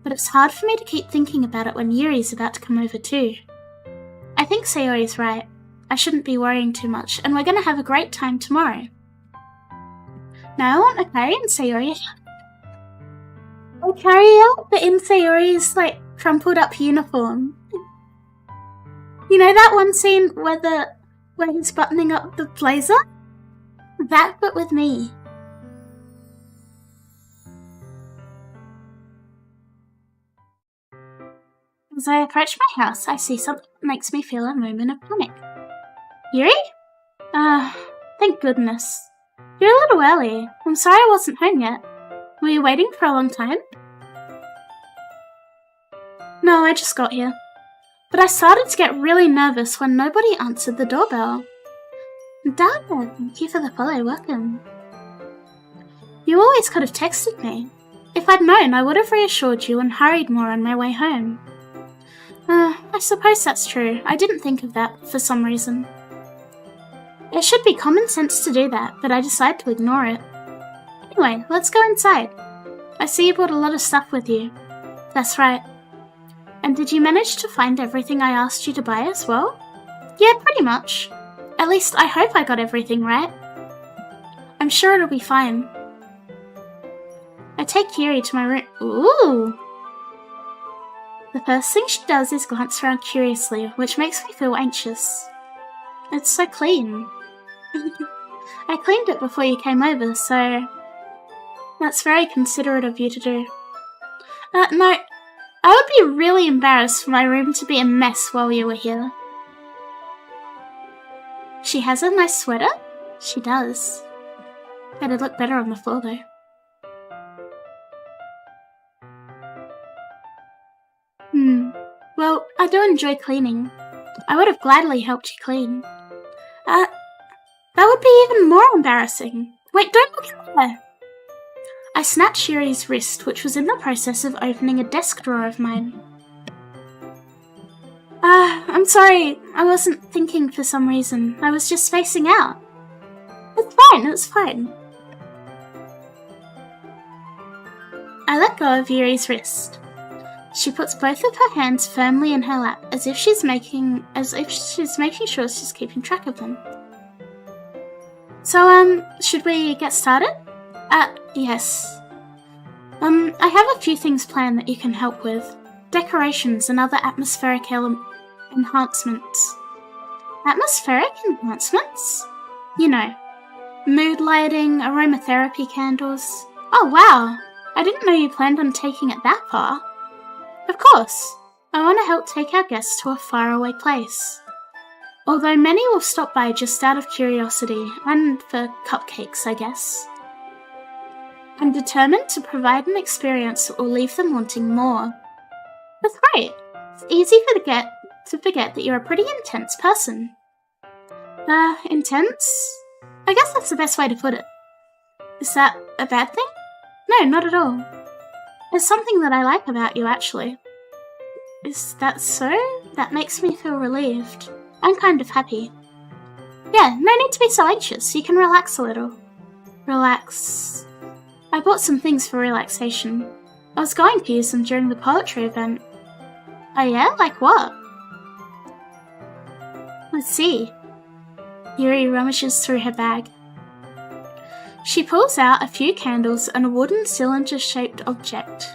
But it's hard for me to keep thinking about it when Yuri's about to come over too. I think Sayori's right. I shouldn't be worrying too much, and we're going to have a great time tomorrow. Now I want Akari and Sayori. Akari out, but in Sayori's, crumpled up uniform. You know that one scene where he's buttoning up the blazer? That, but with me. As I approach my house, I see something that makes me feel a moment of panic. Yuri? Thank goodness. You're a little early. I'm sorry I wasn't home yet. Were you waiting for a long time? No, I just got here. But I started to get really nervous when nobody answered the doorbell. Dad, thank you for the follow, welcome. You always could have texted me. If I'd known, I would have reassured you and hurried more on my way home. I suppose that's true. I didn't think of that for some reason. It should be common sense to do that, but I decide to ignore it. Anyway, let's go inside. I see you brought a lot of stuff with you. That's right. And did you manage to find everything I asked you to buy as well? Yeah, pretty much. At least I hope I got everything right. I'm sure it'll be fine. I take Kiri to my room. Ooh! The first thing she does is glance around curiously, which makes me feel anxious. It's so clean. I cleaned it before you came over, so that's very considerate of you to do. No, I would be really embarrassed for my room to be a mess while you were here. She has a nice sweater? She does. It'd look better on the floor though. Well, I do enjoy cleaning. I would have gladly helped you clean. That would be even more embarrassing. Wait, don't look at her! I snatched Shiri's wrist, which was in the process of opening a desk drawer of mine. I'm sorry, I wasn't thinking for some reason. I was just facing out. It's fine. I let go of Yuri's wrist. She puts both of her hands firmly in her lap, as if she's making sure she's keeping track of them. So, should we get started? Yes. I have a few things planned that you can help with. Decorations and other atmospheric enhancements. Atmospheric enhancements? You know, mood lighting, aromatherapy candles. Oh wow! I didn't know you planned on taking it that far. Of course, I want to help take our guests to a faraway place. Although many will stop by just out of curiosity, and for cupcakes, I guess. I'm determined to provide an experience that will leave them wanting more. That's great. It's easy to forget that you're a pretty intense person. Intense? I guess that's the best way to put it. Is that a bad thing? No, not at all. There's something that I like about you, actually. Is that so? That makes me feel relieved. I'm kind of happy. Yeah, no need to be so anxious. You can relax a little. Relax. I bought some things for relaxation. I was going to use them during the poetry event. Oh yeah? Like what? Let's see. Yuri rummages through her bag. She pulls out a few candles and a wooden cylinder-shaped object.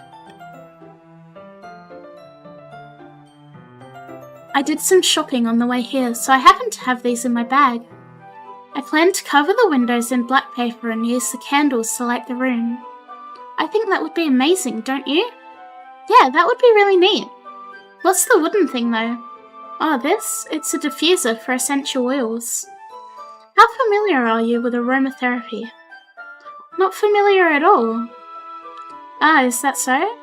I did some shopping on the way here, so I happen to have these in my bag. I plan to cover the windows in black paper and use the candles to light the room. I think that would be amazing, don't you? Yeah, that would be really neat. What's the wooden thing though? Oh, this? It's a diffuser for essential oils. How familiar are you with aromatherapy? Not familiar at all. Ah, is that so?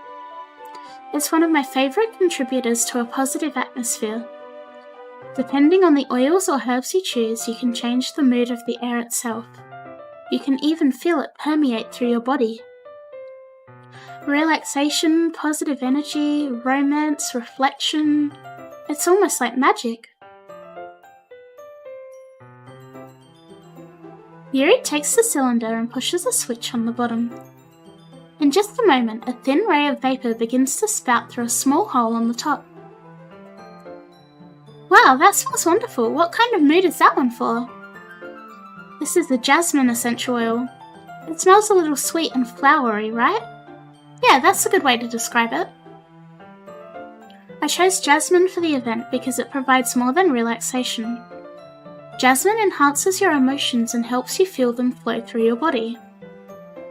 It's one of my favourite contributors to a positive atmosphere. Depending on the oils or herbs you choose, you can change the mood of the air itself. You can even feel it permeate through your body. Relaxation, positive energy, romance, reflection. It's almost like magic. Yuri takes the cylinder and pushes a switch on the bottom. In just a moment, a thin ray of vapour begins to spout through a small hole on the top. Wow, that smells wonderful. What kind of mood is that one for? This is the jasmine essential oil. It smells a little sweet and flowery, right? Yeah, that's a good way to describe it. I chose jasmine for the event because it provides more than relaxation. Jasmine enhances your emotions and helps you feel them flow through your body.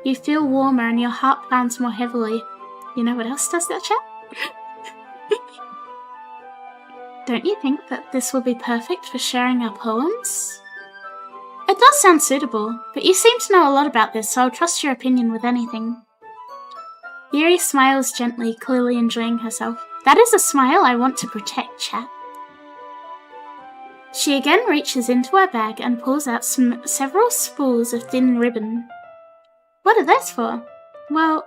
You feel warmer and your heart pounds more heavily. You know what else does that, chat? Don't you think that this will be perfect for sharing our poems? It does sound suitable, but you seem to know a lot about this, so I'll trust your opinion with anything. Yuri smiles gently, clearly enjoying herself. That is a smile I want to protect, chat. She again reaches into her bag and pulls out several spools of thin ribbon. What are those for? Well,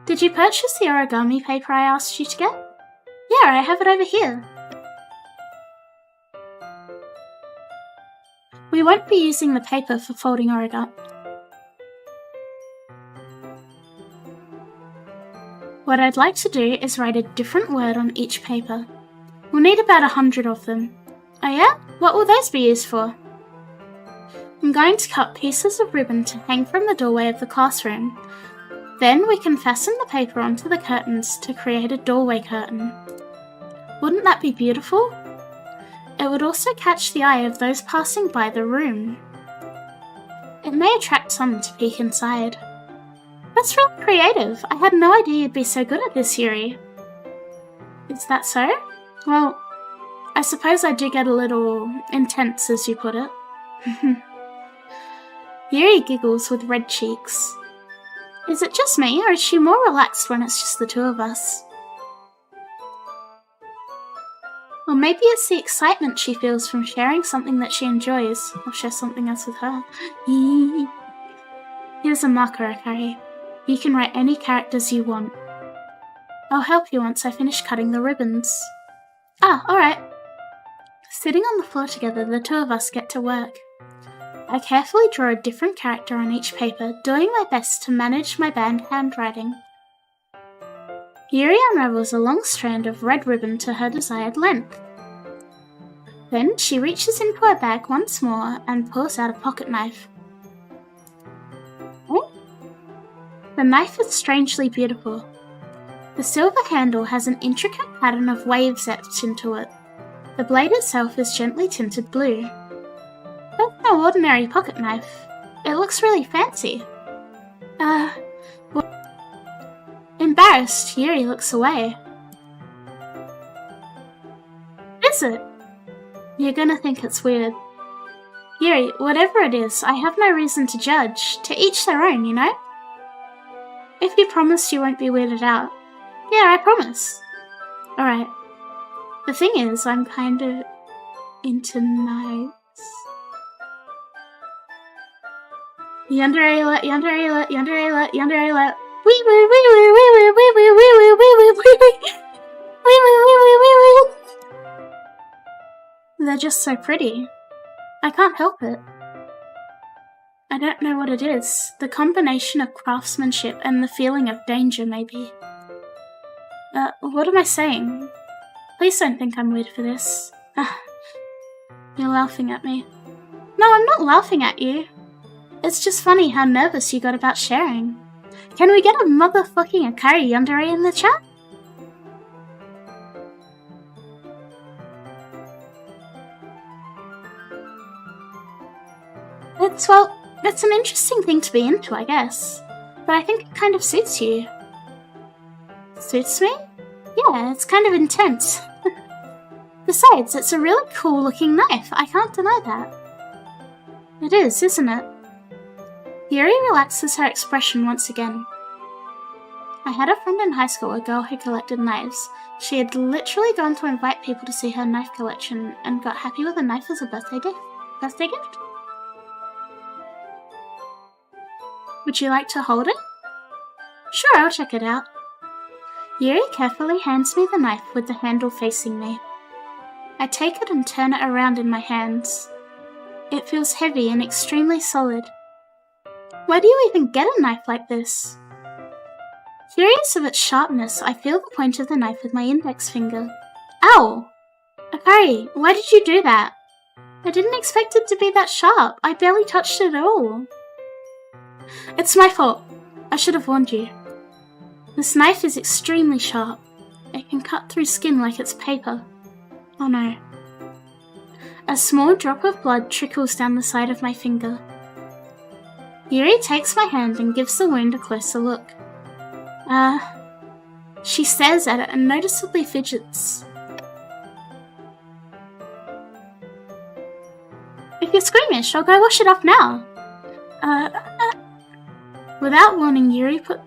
did you purchase the origami paper I asked you to get? Yeah, I have it over here. We won't be using the paper for folding origami. What I'd like to do is write a different word on each paper. We'll need about 100 of them. Oh yeah? What will those be used for? I'm going to cut pieces of ribbon to hang from the doorway of the classroom. Then we can fasten the paper onto the curtains to create a doorway curtain. Wouldn't that be beautiful? It would also catch the eye of those passing by the room. It may attract some to peek inside. That's really creative. I had no idea you'd be so good at this, Yuri. Is that so? Well, I suppose I do get a little intense, as you put it. Yuri giggles with red cheeks. Is it just me, or is she more relaxed when it's just the two of us? Or maybe it's the excitement she feels from sharing something that she enjoys. I'll share something else with her. Here's a marker, Akari. You can write any characters you want. I'll help you once I finish cutting the ribbons. Ah, alright. Sitting on the floor together, the two of us get to work. I carefully draw a different character on each paper, doing my best to manage my bad handwriting. Yuri unravels a long strand of red ribbon to her desired length. Then she reaches into her bag once more and pulls out a pocket knife. Oh. The knife is strangely beautiful. The silver handle has an intricate pattern of waves etched into it. The blade itself is gently tinted blue. That's no ordinary pocket knife. It looks really fancy. Embarrassed, Yuri looks away. Is it? You're gonna think it's weird. Yuri, whatever it is, I have no reason to judge. To each their own, you know? If you promise you won't be weirded out. Yeah, I promise. Alright. The thing is, I'm kind of into knives. Yandere, yandere, yandere, yandere. Wee wee wee wee wee wee wee wee wee wee wee wee wee wee. They're just so pretty. I can't help it. I don't know what it is. The combination of craftsmanship and the feeling of danger, maybe. What am I saying? Please don't think I'm weird for this. You're laughing at me. No, I'm not laughing at you. It's just funny how nervous you got about sharing. Can we get a motherfucking Akari yandere in the chat? It's an interesting thing to be into, I guess. But I think it kind of suits you. Suits me? Yeah, it's kind of intense. Besides, it's a really cool looking knife. I can't deny that. It is, isn't it? Yuri relaxes her expression once again. I had a friend in high school, a girl who collected knives. She had literally gone to invite people to see her knife collection and got happy with a knife as a birthday gift. Birthday gift? Would you like to hold it? Sure, I'll check it out. Yuri carefully hands me the knife with the handle facing me. I take it and turn it around in my hands. It feels heavy and extremely solid. Where do you even get a knife like this? Curious of its sharpness, I feel the point of the knife with my index finger. Ow! Akari, why did you do that? I didn't expect it to be that sharp. I barely touched it at all. It's my fault. I should have warned you. This knife is extremely sharp. It can cut through skin like it's paper. Oh no. A small drop of blood trickles down the side of my finger. Yuri takes my hand and gives the wound a closer look. She stares at it and noticeably fidgets. If you're squeamish, I'll go wash it off now. Without warning, Yuri puts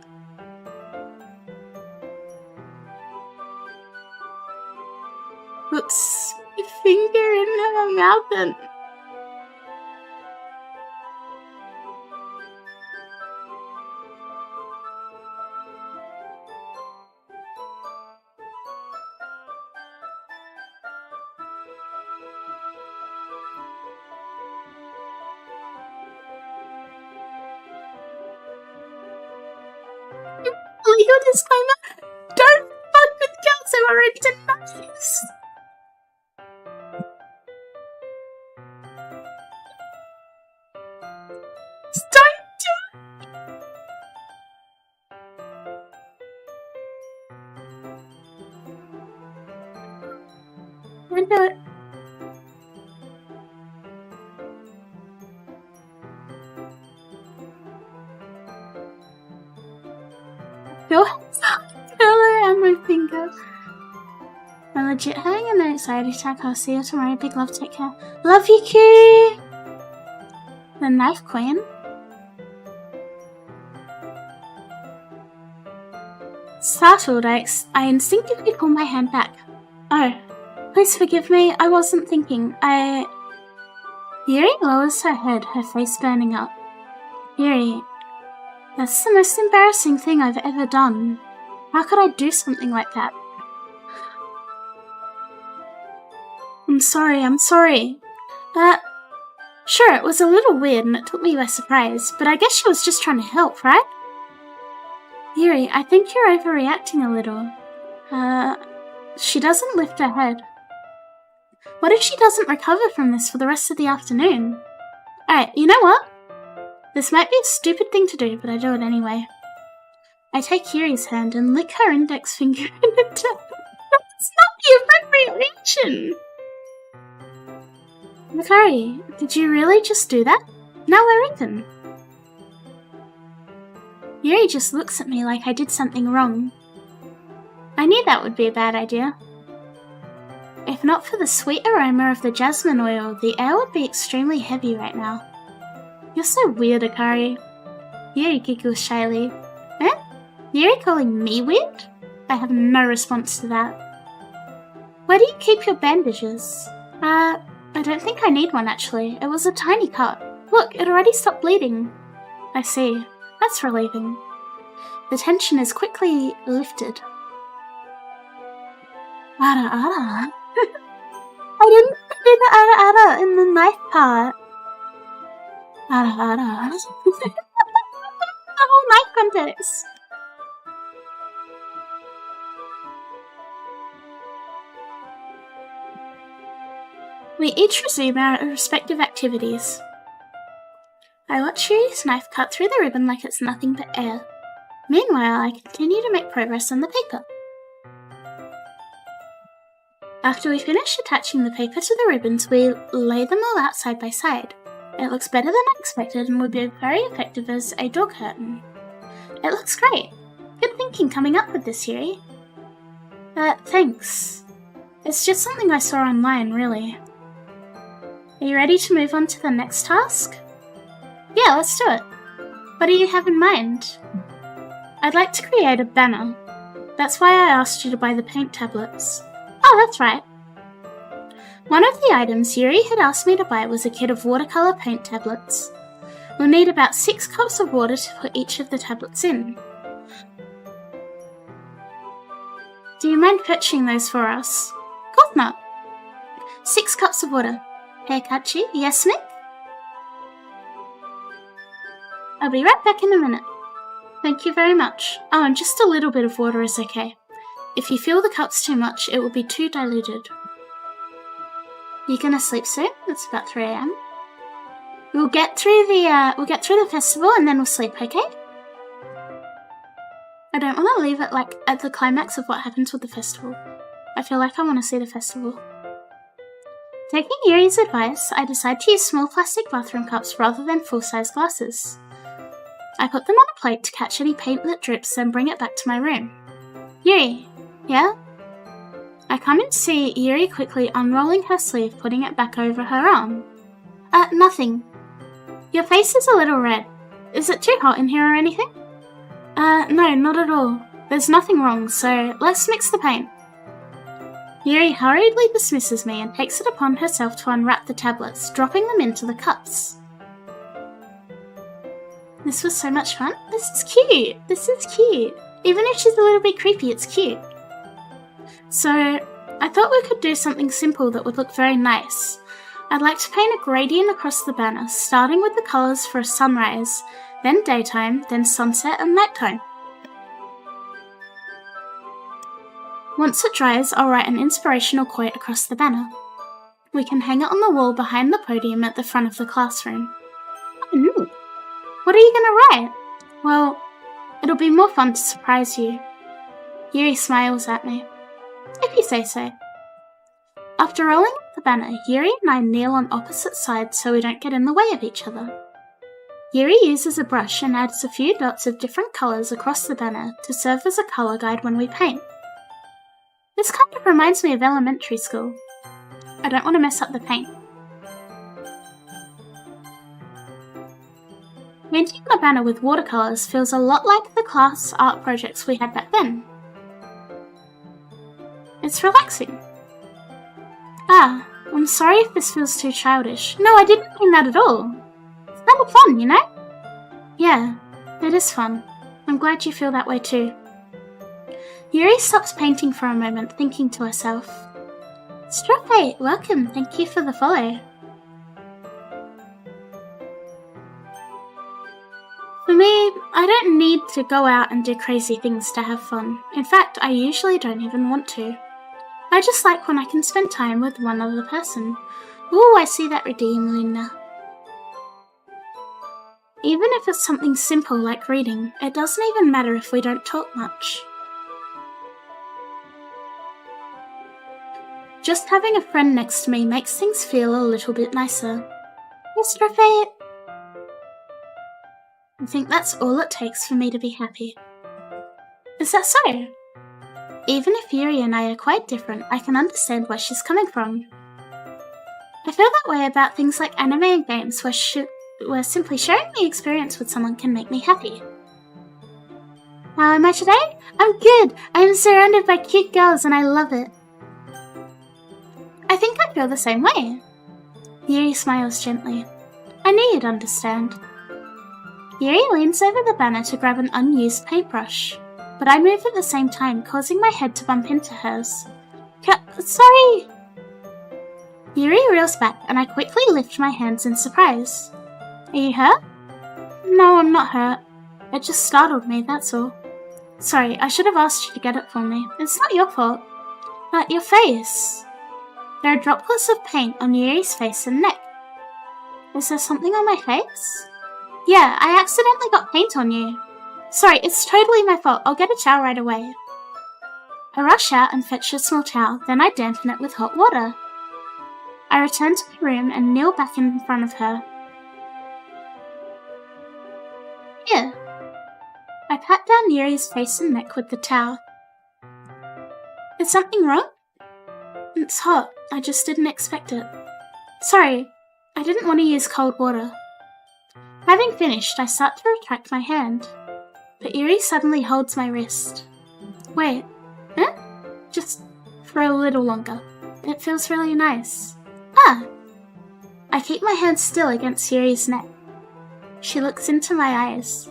my finger in her mouth and... Legal disclaimer, don't fuck with girls who are into knives. Don't do it. Don't do it. Feel around my finger. I'm legit having an anxiety attack. I'll see you tomorrow. Big love, take care. Love you, Q! The knife queen. Startled, I instinctively pull my hand back. Oh, please forgive me. I wasn't thinking. Yuri lowers her head, her face burning up. Yuri, that's the most embarrassing thing I've ever done. How could I do something like that? I'm sorry. Sure, it was a little weird and it took me by surprise, but I guess she was just trying to help, right? Yuri, I think you're overreacting a little. She doesn't lift her head. What if she doesn't recover from this for the rest of the afternoon? Alright, you know what? This might be a stupid thing to do, but I do it anyway. I take Yuri's hand and lick her index finger in the tip. That's not the appropriate reaction! Akari, did you really just do that? Now we're even. Yuri just looks at me like I did something wrong. I knew that would be a bad idea. If not for the sweet aroma of the jasmine oil, the air would be extremely heavy right now. You're so weird, Akari. Yuri giggles shyly. Eh? Yuri calling me weird? I have no response to that. Where do you keep your bandages? I don't think I need one actually. It was a tiny cut. Look, it already stopped bleeding. I see. That's relieving. The tension is quickly lifted. I didn't do the ada in the knife part. Ada. The whole knife context. We each resume our respective activities. I watch Yuri's knife cut through the ribbon like it's nothing but air. Meanwhile, I continue to make progress on the paper. After we finish attaching the paper to the ribbons, we lay them all out side by side. It looks better than I expected and would be very effective as a door curtain. It looks great. Good thinking coming up with this, Yuri. Thanks. It's just something I saw online, really. Are you ready to move on to the next task? Yeah, let's do it. What do you have in mind? I'd like to create a banner. That's why I asked you to buy the paint tablets. Oh, that's right. One of the items Yuri had asked me to buy was a kit of watercolour paint tablets. We'll need about 6 cups of water to put each of the tablets in. Do you mind fetching those for us? Of course not. 6 cups of water. Haircutchi, yes, Nick? I'll be right back in a minute. Thank you very much. Oh, and just a little bit of water is okay. If you feel the cups too much, it will be too diluted. You gonna sleep soon? It's about 3 AM. We'll get through the festival and then we'll sleep, okay? I don't want to leave it like at the climax of what happens with the festival. I feel like I want to see the festival. Taking Yuri's advice, I decide to use small plastic bathroom cups rather than full-size glasses. I put them on a plate to catch any paint that drips, then bring it back to my room. Yuri, yeah? I come in to see Yuri quickly unrolling her sleeve, putting it back over her arm. Nothing. Your face is a little red. Is it too hot in here or anything? No, not at all. There's nothing wrong, so let's mix the paint. Yuri hurriedly dismisses me and takes it upon herself to unwrap the tablets, dropping them into the cups. This was so much fun. This is cute. Even if she's a little bit creepy, it's cute. So, I thought we could do something simple that would look very nice. I'd like to paint a gradient across the banner, starting with the colours for a sunrise, then daytime, then sunset and nighttime. Once it dries, I'll write an inspirational quote across the banner. We can hang it on the wall behind the podium at the front of the classroom. Oh no! What are you going to write? Well, it'll be more fun to surprise you. Yuri smiles at me. If you say so. After rolling up the banner, Yuri and I kneel on opposite sides so we don't get in the way of each other. Yuri uses a brush and adds a few dots of different colours across the banner to serve as a colour guide when we paint. This kind of reminds me of elementary school. I don't want to mess up the paint. Painting the banner with watercolours feels a lot like the class art projects we had back then. It's relaxing. I'm sorry if this feels too childish. No, I didn't mean that at all. It's kind of fun, you know? Yeah, it is fun. I'm glad you feel that way too. Yuri stops painting for a moment, thinking to herself. Strophe, welcome, thank you for the follow. For me, I don't need to go out and do crazy things to have fun. In fact, I usually don't even want to. I just like when I can spend time with one other person. Ooh, I see that redeem, Luna. Even if it's something simple like reading, it doesn't even matter if we don't talk much. Just having a friend next to me makes things feel a little bit nicer. Yes, Rafet. I think that's all it takes for me to be happy. Is that so? Even if Yuri and I are quite different, I can understand where she's coming from. I feel that way about things like anime and games where simply sharing the experience with someone can make me happy. How am I today? I'm good! I am surrounded by cute girls and I love it. I think I feel the same way. Yuri smiles gently. I knew you'd understand. Yuri leans over the banner to grab an unused paintbrush, but I move at the same time, causing my head to bump into hers. Sorry! Yuri reels back and I quickly lift my hands in surprise. Are you hurt? No, I'm not hurt. It just startled me, that's all. Sorry, I should have asked you to get it for me. It's not your fault. But your face. There are droplets of paint on Yuri's face and neck. Is there something on my face? Yeah, I accidentally got paint on you. Sorry, it's totally my fault. I'll get a towel right away. I rush out and fetch a small towel, then I dampen it with hot water. I return to my room and kneel back in front of her. Here. I pat down Yuri's face and neck with the towel. Is something wrong? It's hot. I just didn't expect it. Sorry, I didn't want to use cold water. Having finished, I start to retract my hand. But Yuri suddenly holds my wrist. Wait, huh? Just for a little longer. It feels really nice. Ah! I keep my hand still against Yuri's neck. She looks into my eyes.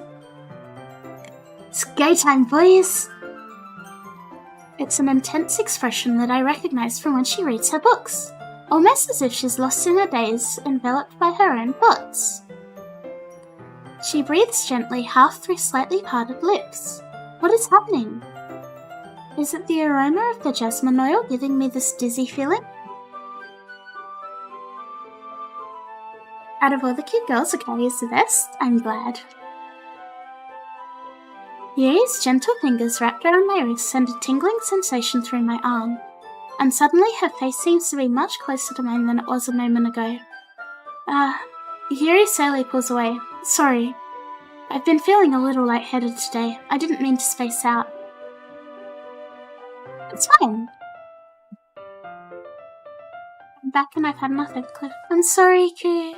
It's go time, boys! It's an intense expression that I recognize from when she reads her books, almost as if she's lost in a daze, enveloped by her own thoughts. She breathes gently, half through slightly parted lips. What is happening? Is it the aroma of the jasmine oil giving me this dizzy feeling? Out of all the cute girls, Akari is the best. I'm glad. Yuri's gentle fingers wrapped around my wrist send a tingling sensation through my arm, and suddenly her face seems to be much closer to mine than it was a moment ago. Yuri slowly pulls away. Sorry. I've been feeling a little lightheaded today. I didn't mean to space out. It's fine. I'm back and I've had enough of Cliff. I'm sorry, Ku.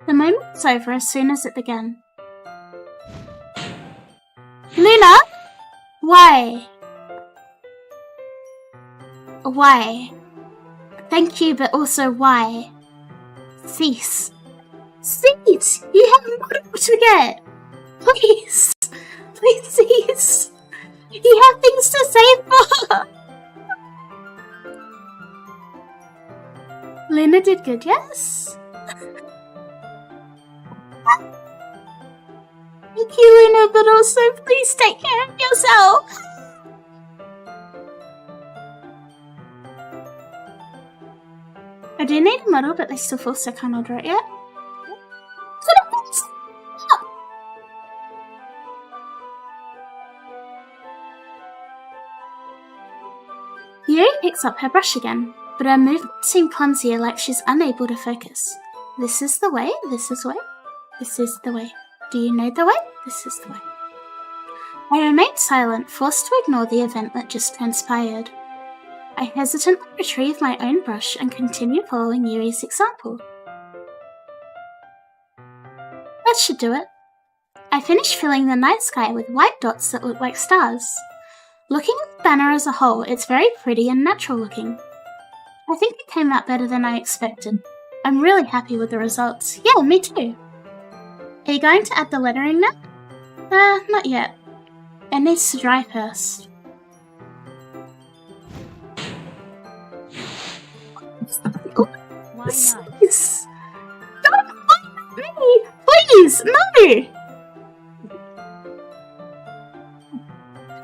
The moment was over as soon as it began. Luna? Why? Why? Thank you, but also why? Cease. Cease! You have more to get! Please! Please cease! You have things to say for! Luna did good, yes? Thank you, Luna, but also please take care of yourself! I do need a model, but they still feel so I can't order it yet. Yuri picks up her brush again, but her movements seem clumsier, like she's unable to focus. This is the way, this is the way, this is the way. Do you know the way? This is the way. I remain silent, forced to ignore the event that just transpired. I hesitantly retrieve my own brush and continue following Yuri's example. That should do it. I finish filling the night sky with white dots that look like stars. Looking at the banner as a whole, it's very pretty and natural looking. I think it came out better than I expected. I'm really happy with the results. Yeah, me too. Are you going to add the lettering now? Not yet. It needs to dry first. Why not? Please! Don't fight me! Please! No!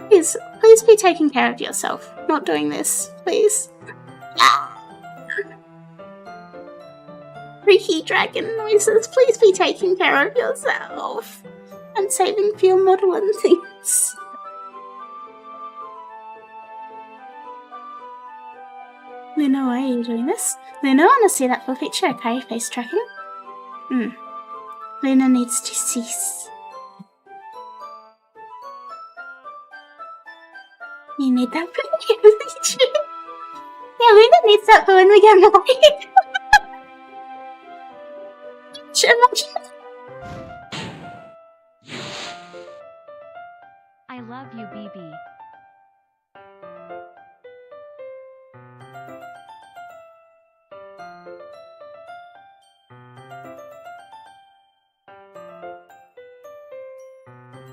Please be taking care of yourself. Not doing this, please. Freaky dragon noises, please be taking care of yourself. I'm saving for your model and things. Luna, why are you doing this? Luna, wanna see that full picture of Akari face tracking? Luna needs to cease. You need that for the picture. Yeah, Luna needs that for when we get married. I love you, BB.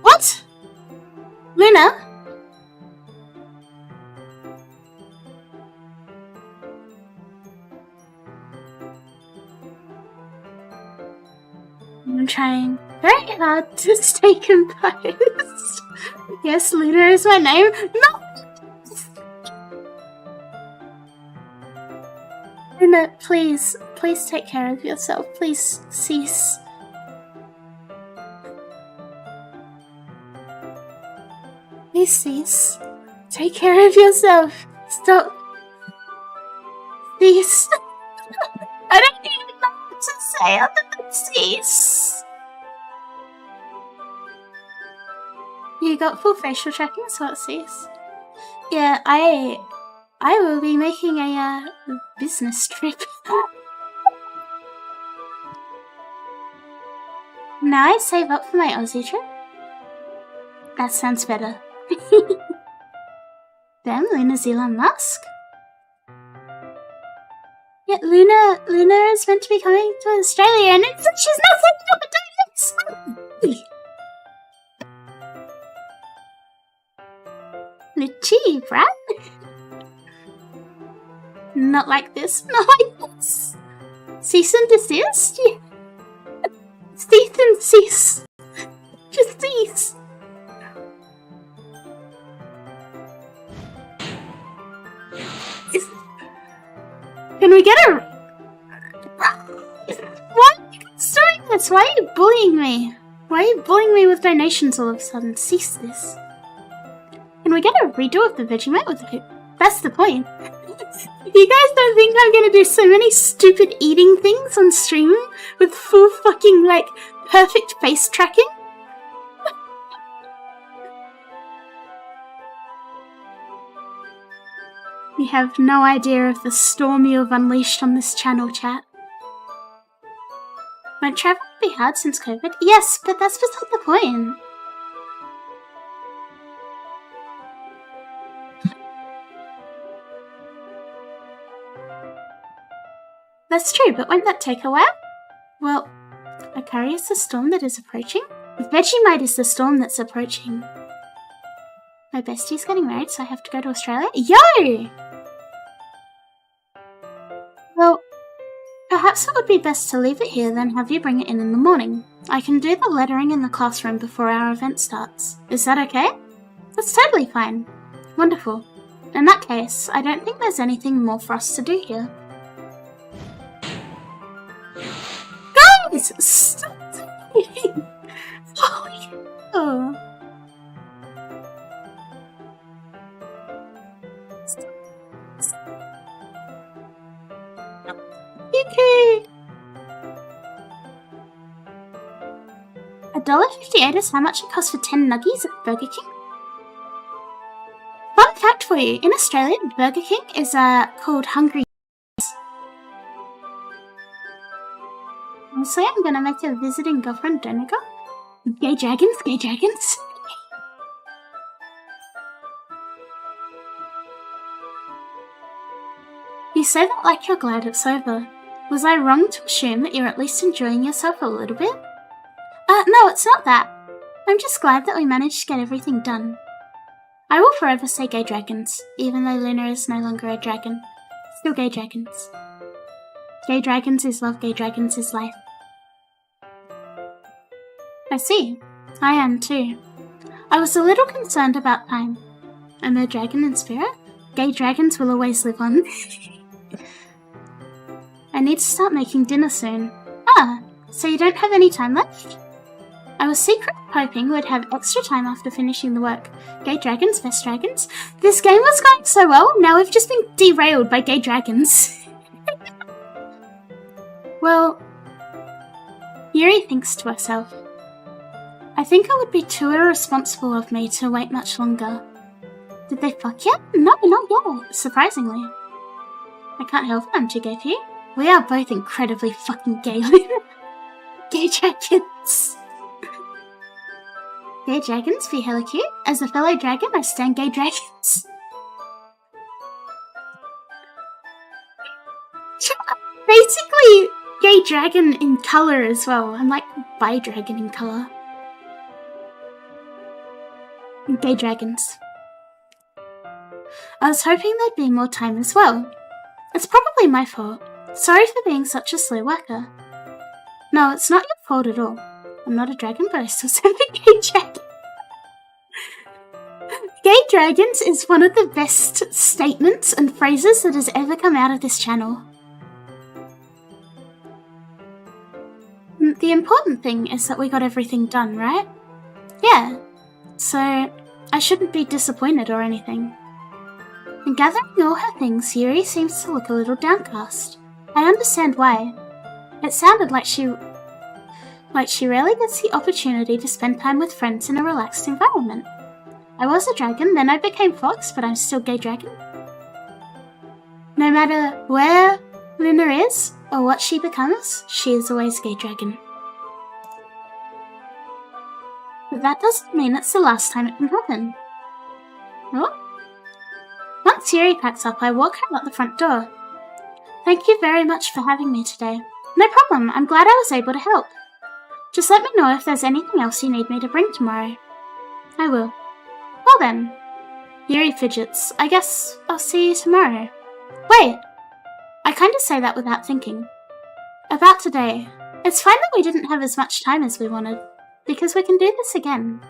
What? Luna? trying very hard to stay composed. Yes, Luna is my name. No! Luna, please take care of yourself. Please cease. Please cease. Take care of yourself. Stop. Cease. I don't even know what to say other than cease. You got full facial tracking, so it cease. Yeah, I will be making a business trip. Now I save up for my Aussie trip. That sounds better. Damn, Luna's Elon Musk. Yeah, Luna is meant to be coming to Australia, and she's not doing this. Litchi, brat. Not like this. Not like this. Cease and desist. Yeah. Cease and cease. Just cease. Can we get a... Why are you doing this? Why are you bullying me? Why are you bullying me with donations all of a sudden? Cease this. Can we get a redo of the Vegemite with the... That's the point. You guys don't think I'm gonna do so many stupid eating things on stream with full fucking, like, perfect face tracking? You have no idea of the storm you have unleashed on this channel, chat. Won't travel be hard since COVID? Yes, but that's beside the point. That's true, but won't that take a while? Well, Akari is the storm that is approaching. Vegemite is the storm that's approaching. My bestie's getting married, so I have to go to Australia. Yo! Well, perhaps it would be best to leave it here, then have you bring it in the morning. I can do the lettering in the classroom before our event starts. Is that okay? That's totally fine. Wonderful. In that case, I don't think there's anything more for us to do here. Guys! Stop doing Oh. Okay. $1.58 is how much it costs for 10 nuggies at Burger King. Fun fact for you, in Australia, Burger King is called Hungry. Honestly, I'm gonna make a visiting girlfriend Donika. Gay dragons, gay dragons. You say that like you're glad it's over. Was I wrong to assume that you're at least enjoying yourself a little bit? No, it's not that. I'm just glad that we managed to get everything done. I will forever say gay dragons, even though Luna is no longer a dragon. Still gay dragons. Gay dragons is love, gay dragons is life. I see. I am too. I was a little concerned about time. I'm a dragon in spirit. Gay dragons will always live on. I need to start making dinner soon. Ah, so you don't have any time left? I was secretly hoping we'd have extra time after finishing the work. Gay dragons, best dragons. This game was going so well, now we've just been derailed by gay dragons. Well, Yuri thinks to herself, I think it would be too irresponsible of me to wait much longer. Did they fuck yet? No, not yet, surprisingly. I can't help it, I'm too gay for you. We are both incredibly fucking gay. Gay dragons. Gay dragons be hella cute. As a fellow dragon, I stand gay dragons. Basically, gay dragon in colour as well. I'm like bi-dragon in colour. Gay dragons. I was hoping there'd be more time as well. It's probably my fault. Sorry for being such a slow worker. No, it's not your fault at all. I'm not a dragon, but I still serve a gay dragon. Gay dragons is one of the best statements and phrases that has ever come out of this channel. The important thing is that we got everything done, right? Yeah, so I shouldn't be disappointed or anything. And gathering all her things, Yuri seems to look a little downcast. I understand why. It sounded like she rarely gets the opportunity to spend time with friends in a relaxed environment. I was a dragon, then I became fox, but I'm still gay dragon. No matter where Luna is, or what she becomes, she is always gay dragon. But that doesn't mean it's the last time it can happen. What? Once Yuri packs up, I walk her out the front door. Thank you very much for having me today. No problem, I'm glad I was able to help. Just let me know if there's anything else you need me to bring tomorrow. I will. Well then. Yuri fidgets. I guess I'll see you tomorrow. Wait! I kinda say that without thinking. About today. It's fine that we didn't have as much time as we wanted, because we can do this again.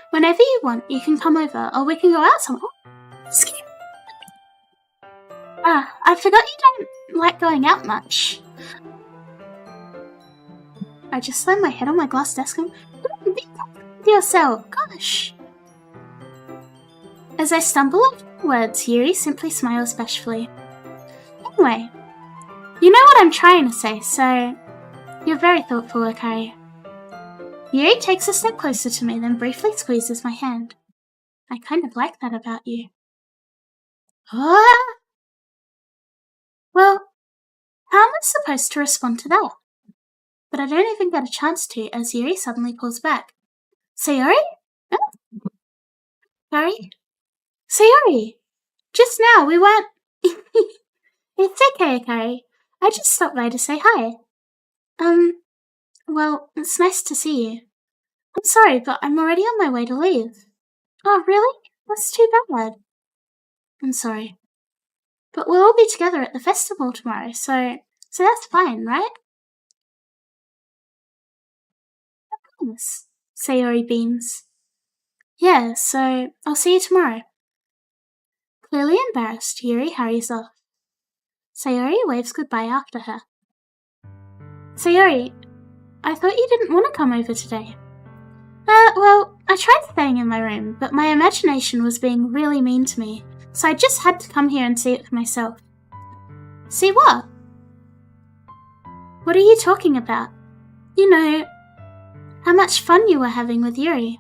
Whenever you want, you can come over, or we can go out somewhere. Excuse me. I forgot you don't like going out much. I just slammed my head on my glass desk and be with yourself, gosh. As I stumble over the words, Yuri simply smiles bashfully. Anyway, you know what I'm trying to say, so you're very thoughtful, Akari. Yuri takes a step closer to me, then briefly squeezes my hand. I kind of like that about you. Ah! Well, how am I supposed to respond to that? But I don't even get a chance to, as Yuri suddenly pulls back. Sayori? Oh. Sorry? Sayori! Just now, we weren't... It's okay, Akari. I just stopped by to say hi. Well, it's nice to see you. I'm sorry, but I'm already on my way to leave. Oh, really? That's too bad. I'm sorry. But we'll all be together at the festival tomorrow, so that's fine, right? Of course. Sayori beams. Yeah, so I'll see you tomorrow. Clearly embarrassed, Yuri hurries off. Sayori waves goodbye after her. Sayori, I thought you didn't want to come over today. Well, I tried staying in my room, but my imagination was being really mean to me, so I just had to come here and see it for myself. See what? What are you talking about? You know, how much fun you were having with Yuri,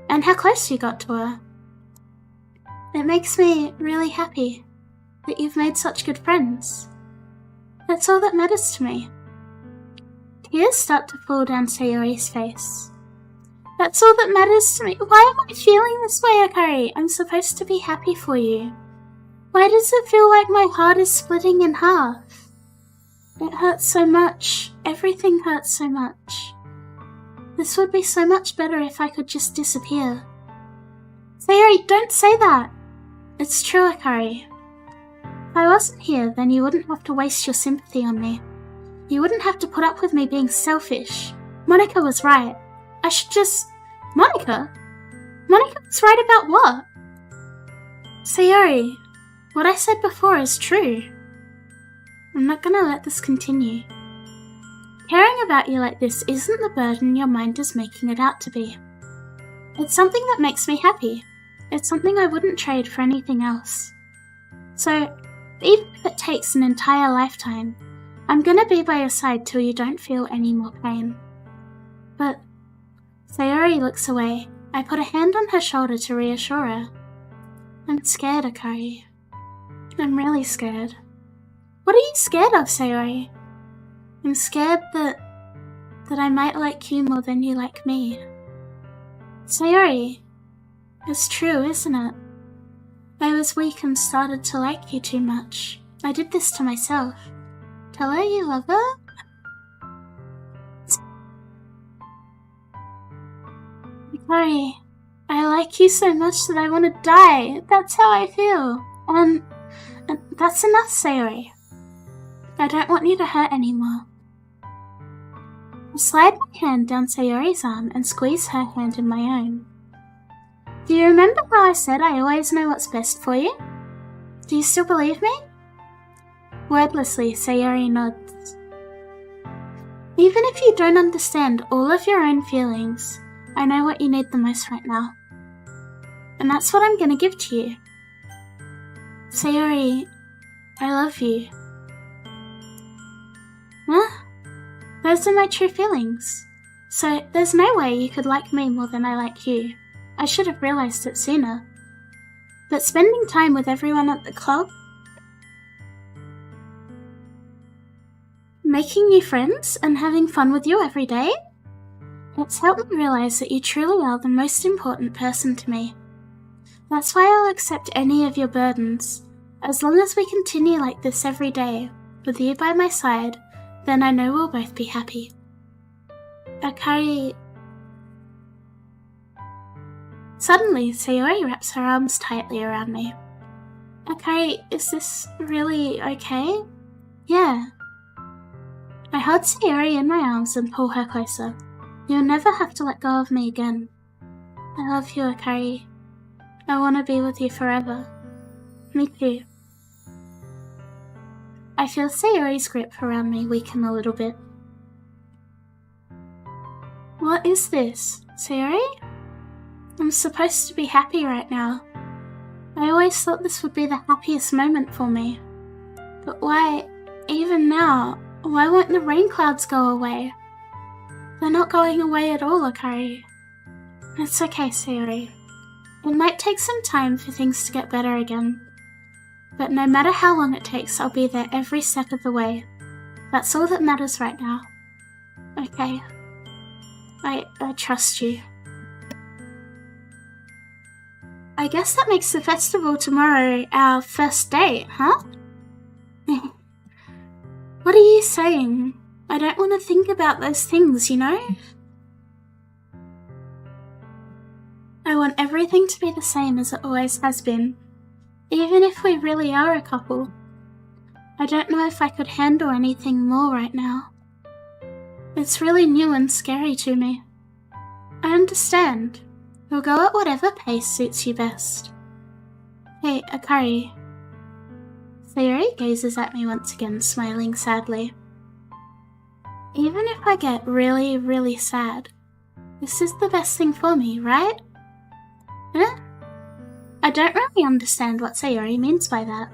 and how close you got to her. It makes me really happy that you've made such good friends. That's all that matters to me. Tears start to fall down Sayori's face. That's all that matters to me. Why am I feeling this way, Akari? I'm supposed to be happy for you. Why does it feel like my heart is splitting in half? It hurts so much. Everything hurts so much. This would be so much better if I could just disappear. Sayori, don't say that. It's true, Akari. If I wasn't here, then you wouldn't have to waste your sympathy on me. You wouldn't have to put up with me being selfish. Monica was right. I should just... Monica? Monica was right about what? Sayori, what I said before is true. I'm not gonna let this continue. Caring about you like this isn't the burden your mind is making it out to be. It's something that makes me happy. It's something I wouldn't trade for anything else. So, even if it takes an entire lifetime, I'm gonna be by your side till you don't feel any more pain. But... Sayori looks away. I put a hand on her shoulder to reassure her. I'm scared, Akari. I'm really scared. What are you scared of, Sayori? I'm scared that I might like you more than you like me. Sayori, it's true, isn't it? I was weak and started to like you too much. I did this to myself. Tell her you love her? Akari, I like you so much that I want to die. That's how I feel. And that's enough, Sayori. I don't want you to hurt anymore. I slide my hand down Sayori's arm and squeeze her hand in my own. Do you remember how I said I always know what's best for you? Do you still believe me? Wordlessly, Sayori nods. Even if you don't understand all of your own feelings, I know what you need the most right now. And that's what I'm gonna give to you. Sayori, I love you. Huh? Those are my true feelings. So there's no way you could like me more than I like you. I should have realized it sooner. But spending time with everyone at the club, making new friends and having fun with you every day, it's helped me realize that you truly are the most important person to me. That's why I'll accept any of your burdens. As long as we continue like this every day, with you by my side, then I know we'll both be happy. Akari... Suddenly, Sayori wraps her arms tightly around me. Akari, is this really okay? Yeah. I hold Sayori in my arms and pull her closer. You'll never have to let go of me again. I love you, Akari. I want to be with you forever. Me too. I feel Sayori's grip around me weaken a little bit. What is this, Sayori? I'm supposed to be happy right now. I always thought this would be the happiest moment for me. But why, even now, why won't the rain clouds go away? They're not going away at all, Akari. It's okay, Sayori. It might take some time for things to get better again. But no matter how long it takes, I'll be there every step of the way. That's all that matters right now. Okay. I trust you. I guess that makes the festival tomorrow our first date, huh? What are you saying? I don't want to think about those things, you know? I want everything to be the same as it always has been, even if we really are a couple. I don't know if I could handle anything more right now. It's really new and scary to me. I understand. We'll go at whatever pace suits you best. Hey, Akari. Sayori gazes at me once again, smiling sadly. Even if I get really, really sad, this is the best thing for me, right? Huh? I don't really understand what Sayori means by that.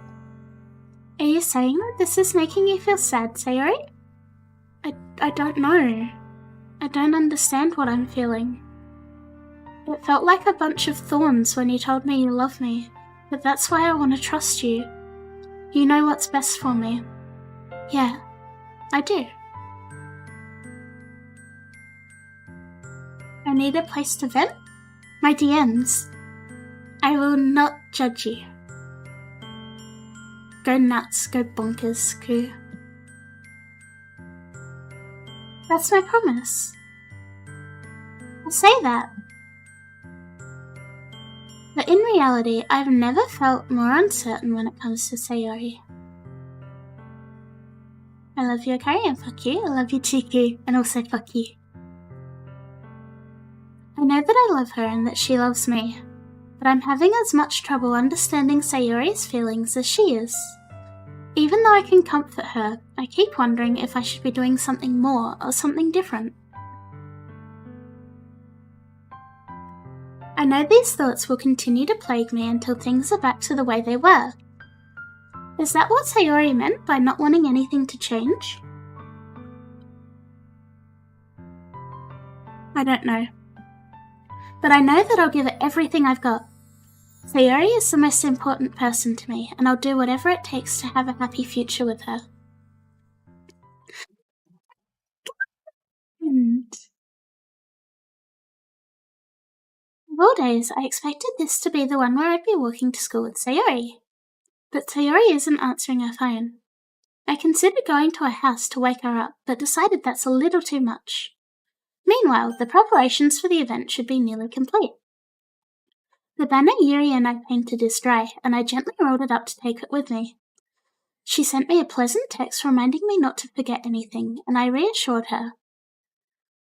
Are you saying that this is making you feel sad, Sayori? I don't know. I don't understand what I'm feeling. It felt like a bunch of thorns when you told me you love me, but that's why I want to trust you. You know what's best for me. Yeah, I do. I need a place to vent my DMs. I will not judge you. Go nuts, go bonkers, Ku. That's my promise. I'll say that. But in reality, I've never felt more uncertain when it comes to Sayori. I love you, Akari, and fuck you. I love you too, Ku, and also fuck you. I know that I love her and that she loves me, but I'm having as much trouble understanding Sayori's feelings as she is. Even though I can comfort her, I keep wondering if I should be doing something more or something different. I know these thoughts will continue to plague me until things are back to the way they were. Is that what Sayori meant by not wanting anything to change? I don't know. But I know that I'll give it everything I've got. Sayori is the most important person to me, and I'll do whatever it takes to have a happy future with her. Of all days, I expected this to be the one where I'd be walking to school with Sayori. But Sayori isn't answering her phone. I considered going to her house to wake her up, but decided that's a little too much. Meanwhile, the preparations for the event should be nearly complete. The banner Yuri and I painted is dry, and I gently rolled it up to take it with me. She sent me a pleasant text reminding me not to forget anything, and I reassured her.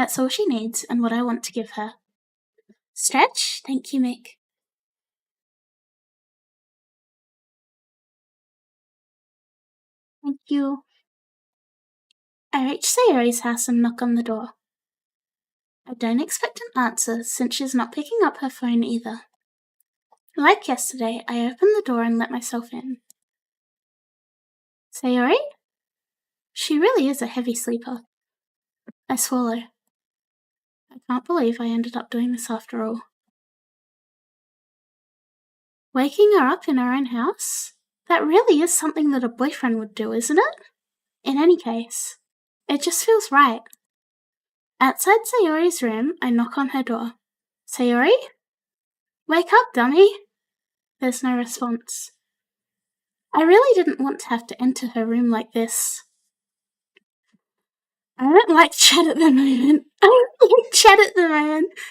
That's all she needs and what I want to give her. Stretch? Thank you, Mick. Thank you. I reach Sayori's house and knock on the door. I don't expect an answer since she's not picking up her phone either. Like yesterday, I open the door and let myself in. Sayori? She really is a heavy sleeper. I swallow. I can't believe I ended up doing this after all. Waking her up in her own house? That really is something that a boyfriend would do, isn't it? In any case, it just feels right. Outside Sayori's room, I knock on her door. Sayori? Wake up, dummy! There's no response. I really didn't want to have to enter her room like this. I don't like chat at the moment.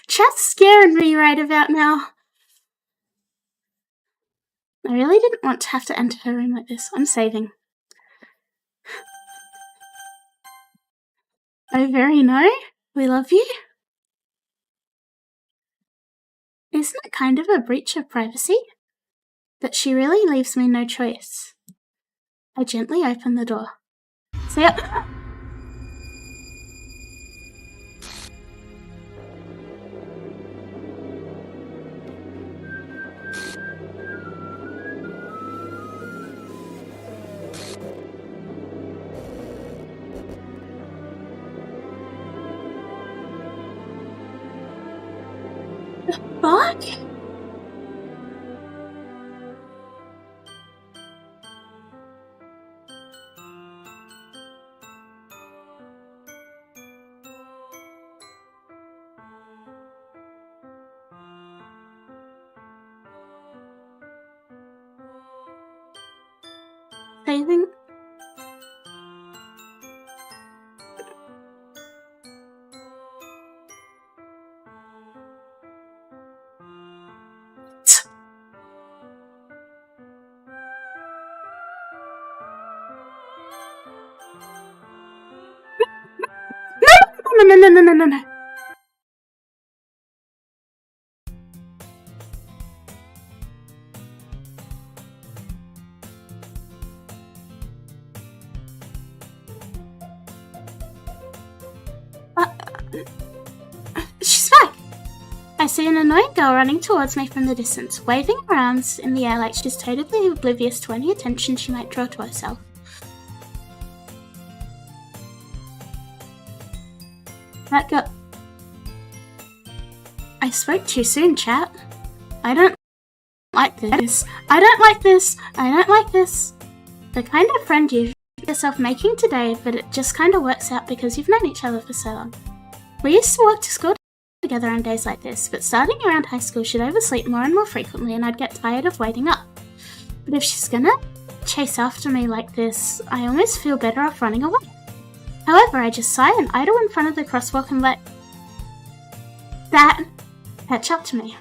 Chat's scaring me right about now. I really didn't want to have to enter her room like this. I'm saving. Oh, very no? We love you? Isn't it kind of a breach of privacy? But she really leaves me no choice. I gently open the door. See ya. Fuck? Saving. No. She's back! I see an annoying girl running towards me from the distance, waving her arms in the air like she's totally oblivious to any attention she might draw to herself. That girl... I spoke too soon, chat. I don't like this. I don't like this. The kind of friend you find yourself making today, but it just kind of works out because you've known each other for so long. We used to walk to school together on days like this, but starting around high school she'd oversleep more and more frequently and I'd get tired of waiting up. But if she's gonna chase after me like this, I almost feel better off running away. However, I just sigh and idle in front of the crosswalk and let that catch up to me.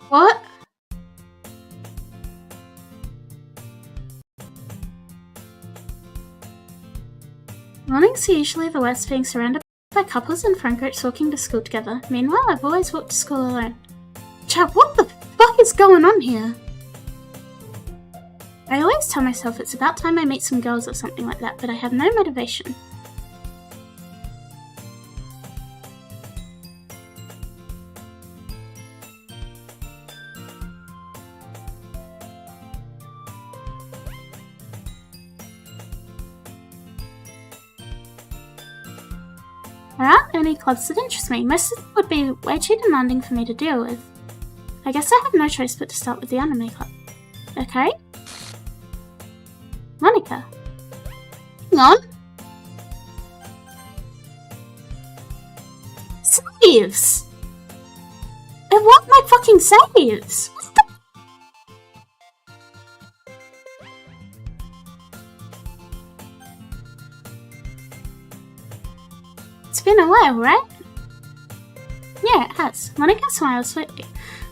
What? Mornings are usually the worst, being surrounded by couples and friend groups walking to school together. Meanwhile, I've always walked to school alone. Chad, what the fuck is going on here? I always tell myself it's about time I meet some girls or something like that, but I have no motivation. There aren't any clubs that interest me. Most of them would be way too demanding for me to deal with. I guess I have no choice but to start with the anime club. Okay? Monica. Hang on. Saves! I want my fucking saves! What the... It's been a while, right? Yeah, it has. Monica smiles sweetly.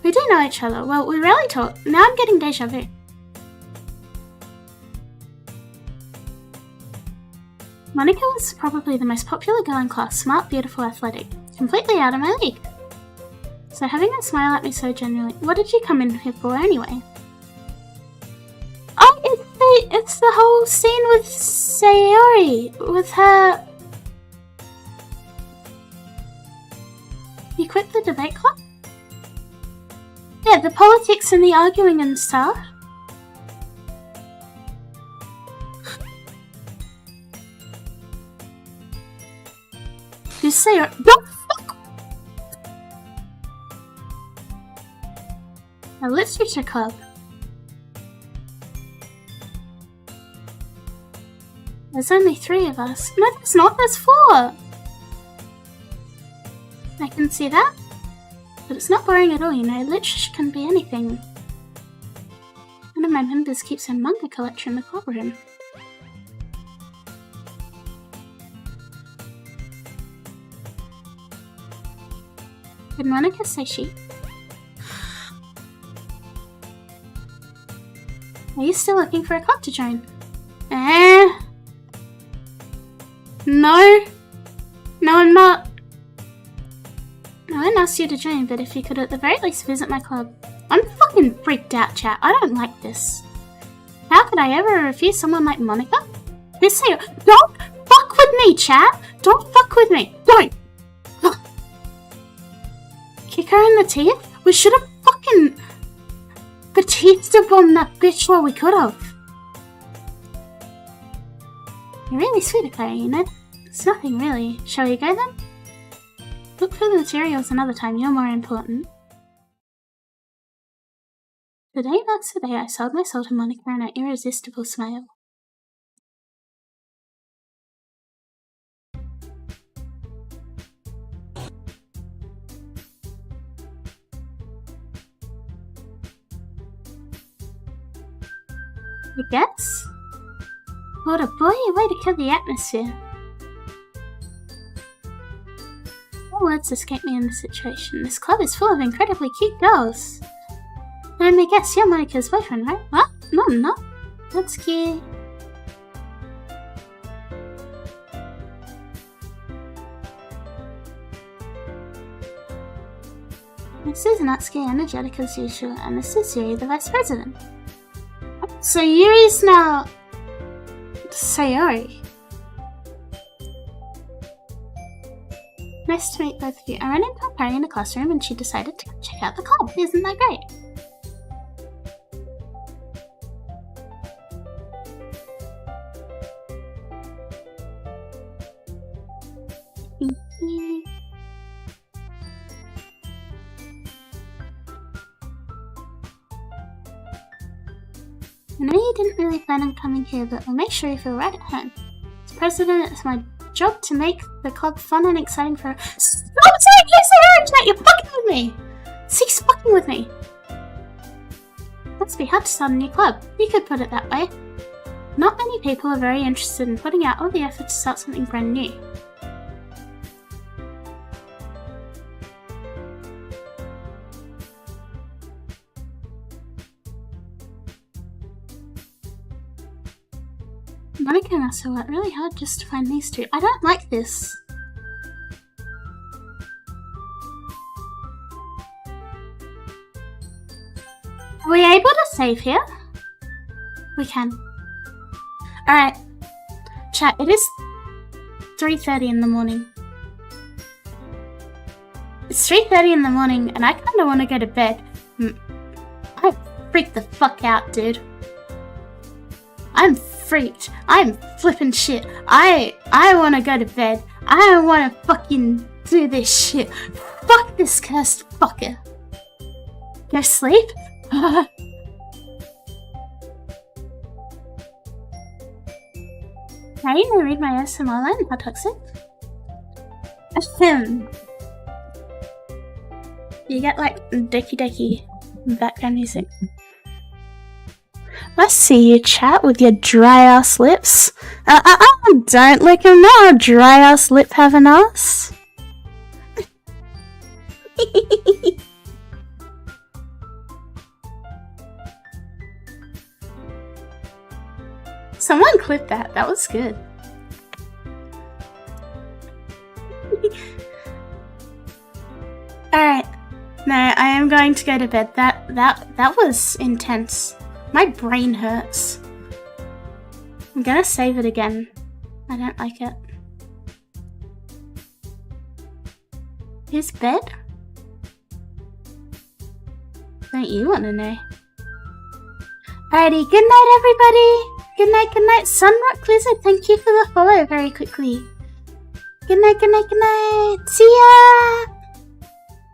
We do know each other. Well, we rarely talk. Now I'm getting deja vu. Monica was probably the most popular girl in class, smart, beautiful, athletic. Completely out of my league. So having her smile at me so genuinely, what did you come in here for anyway? Oh, it's the whole scene with Sayori, with her... You quit the debate club? Yeah, the politics and the arguing and stuff. You Sayori... What the fuck? A literature club. There's only 3 of us. No, there's not. There's 4. I can see that. But it's not boring at all, you know. Literature can be anything. One of my members keeps a manga collection in the club room. Did Monica say she? Are you still looking for a club to join? No. No, I'm not. I didn't ask you to join, but if you could at the very least visit my club. I'm fucking freaked out, chat. I don't like this. How could I ever refuse someone like Monica? Miss Sayori, don't fuck with me, chat. Don't fuck with me. Don't. Ugh. Kick her in the teeth? We should have fucking Batista bombed that bitch while we could have. You're really sweet, Akari, you know? It's nothing really. Shall we go then? Look for the materials another time, you're more important. Today marks the day I sold my soul to Monica and her irresistible smile. I guess? What a brilliant way to kill the atmosphere. No words escape me in this situation. This club is full of incredibly cute girls. Let me guess, you're Monica's boyfriend, right? What? No, I'm not. That's cute. This is Natsuki, energetic as usual, and this is Yuri, the vice president. So Yuri's now Sayori. Nice to meet both of you. I ran into Akari in the classroom and she decided to check out the club. Isn't that great? Thank you. I know you didn't really plan on coming here, but I'll make sure you feel right at home. As president, it's my job to make the club fun and exciting for— Stop saying yes, Orange! You're fucking with me! Cease fucking with me! Must be hard to start a new club. You could put it that way. Not many people are very interested in putting out all the effort to start something brand new. Monica and us worked really hard just to find these 2. I don't like this. Are we able to save here? We can. Alright. Chat, it is 3:30 in the morning. It's 3:30 in the morning and I kinda wanna go to bed. I freaked the fuck out, dude. I'm freaked. I'm flipping shit. I wanna go to bed. I wanna fucking do this shit. Fuck this cursed fucker. Go sleep? Can you read my ASMR line? How toxic? You get like Doki Doki background music. I see you, chat, with your dry ass lips. Don't lick him now, dry ass lip having ass. Someone clip that, that was good. No, I am going to go to bed. That was intense. My brain hurts. I'm gonna save it again. I don't like it. Who's bed? Don't you want to know? Alrighty, good night everybody! Good night, good night. Sunrock Lizard, thank you for the follow very quickly. Good night, good night, good night. See ya!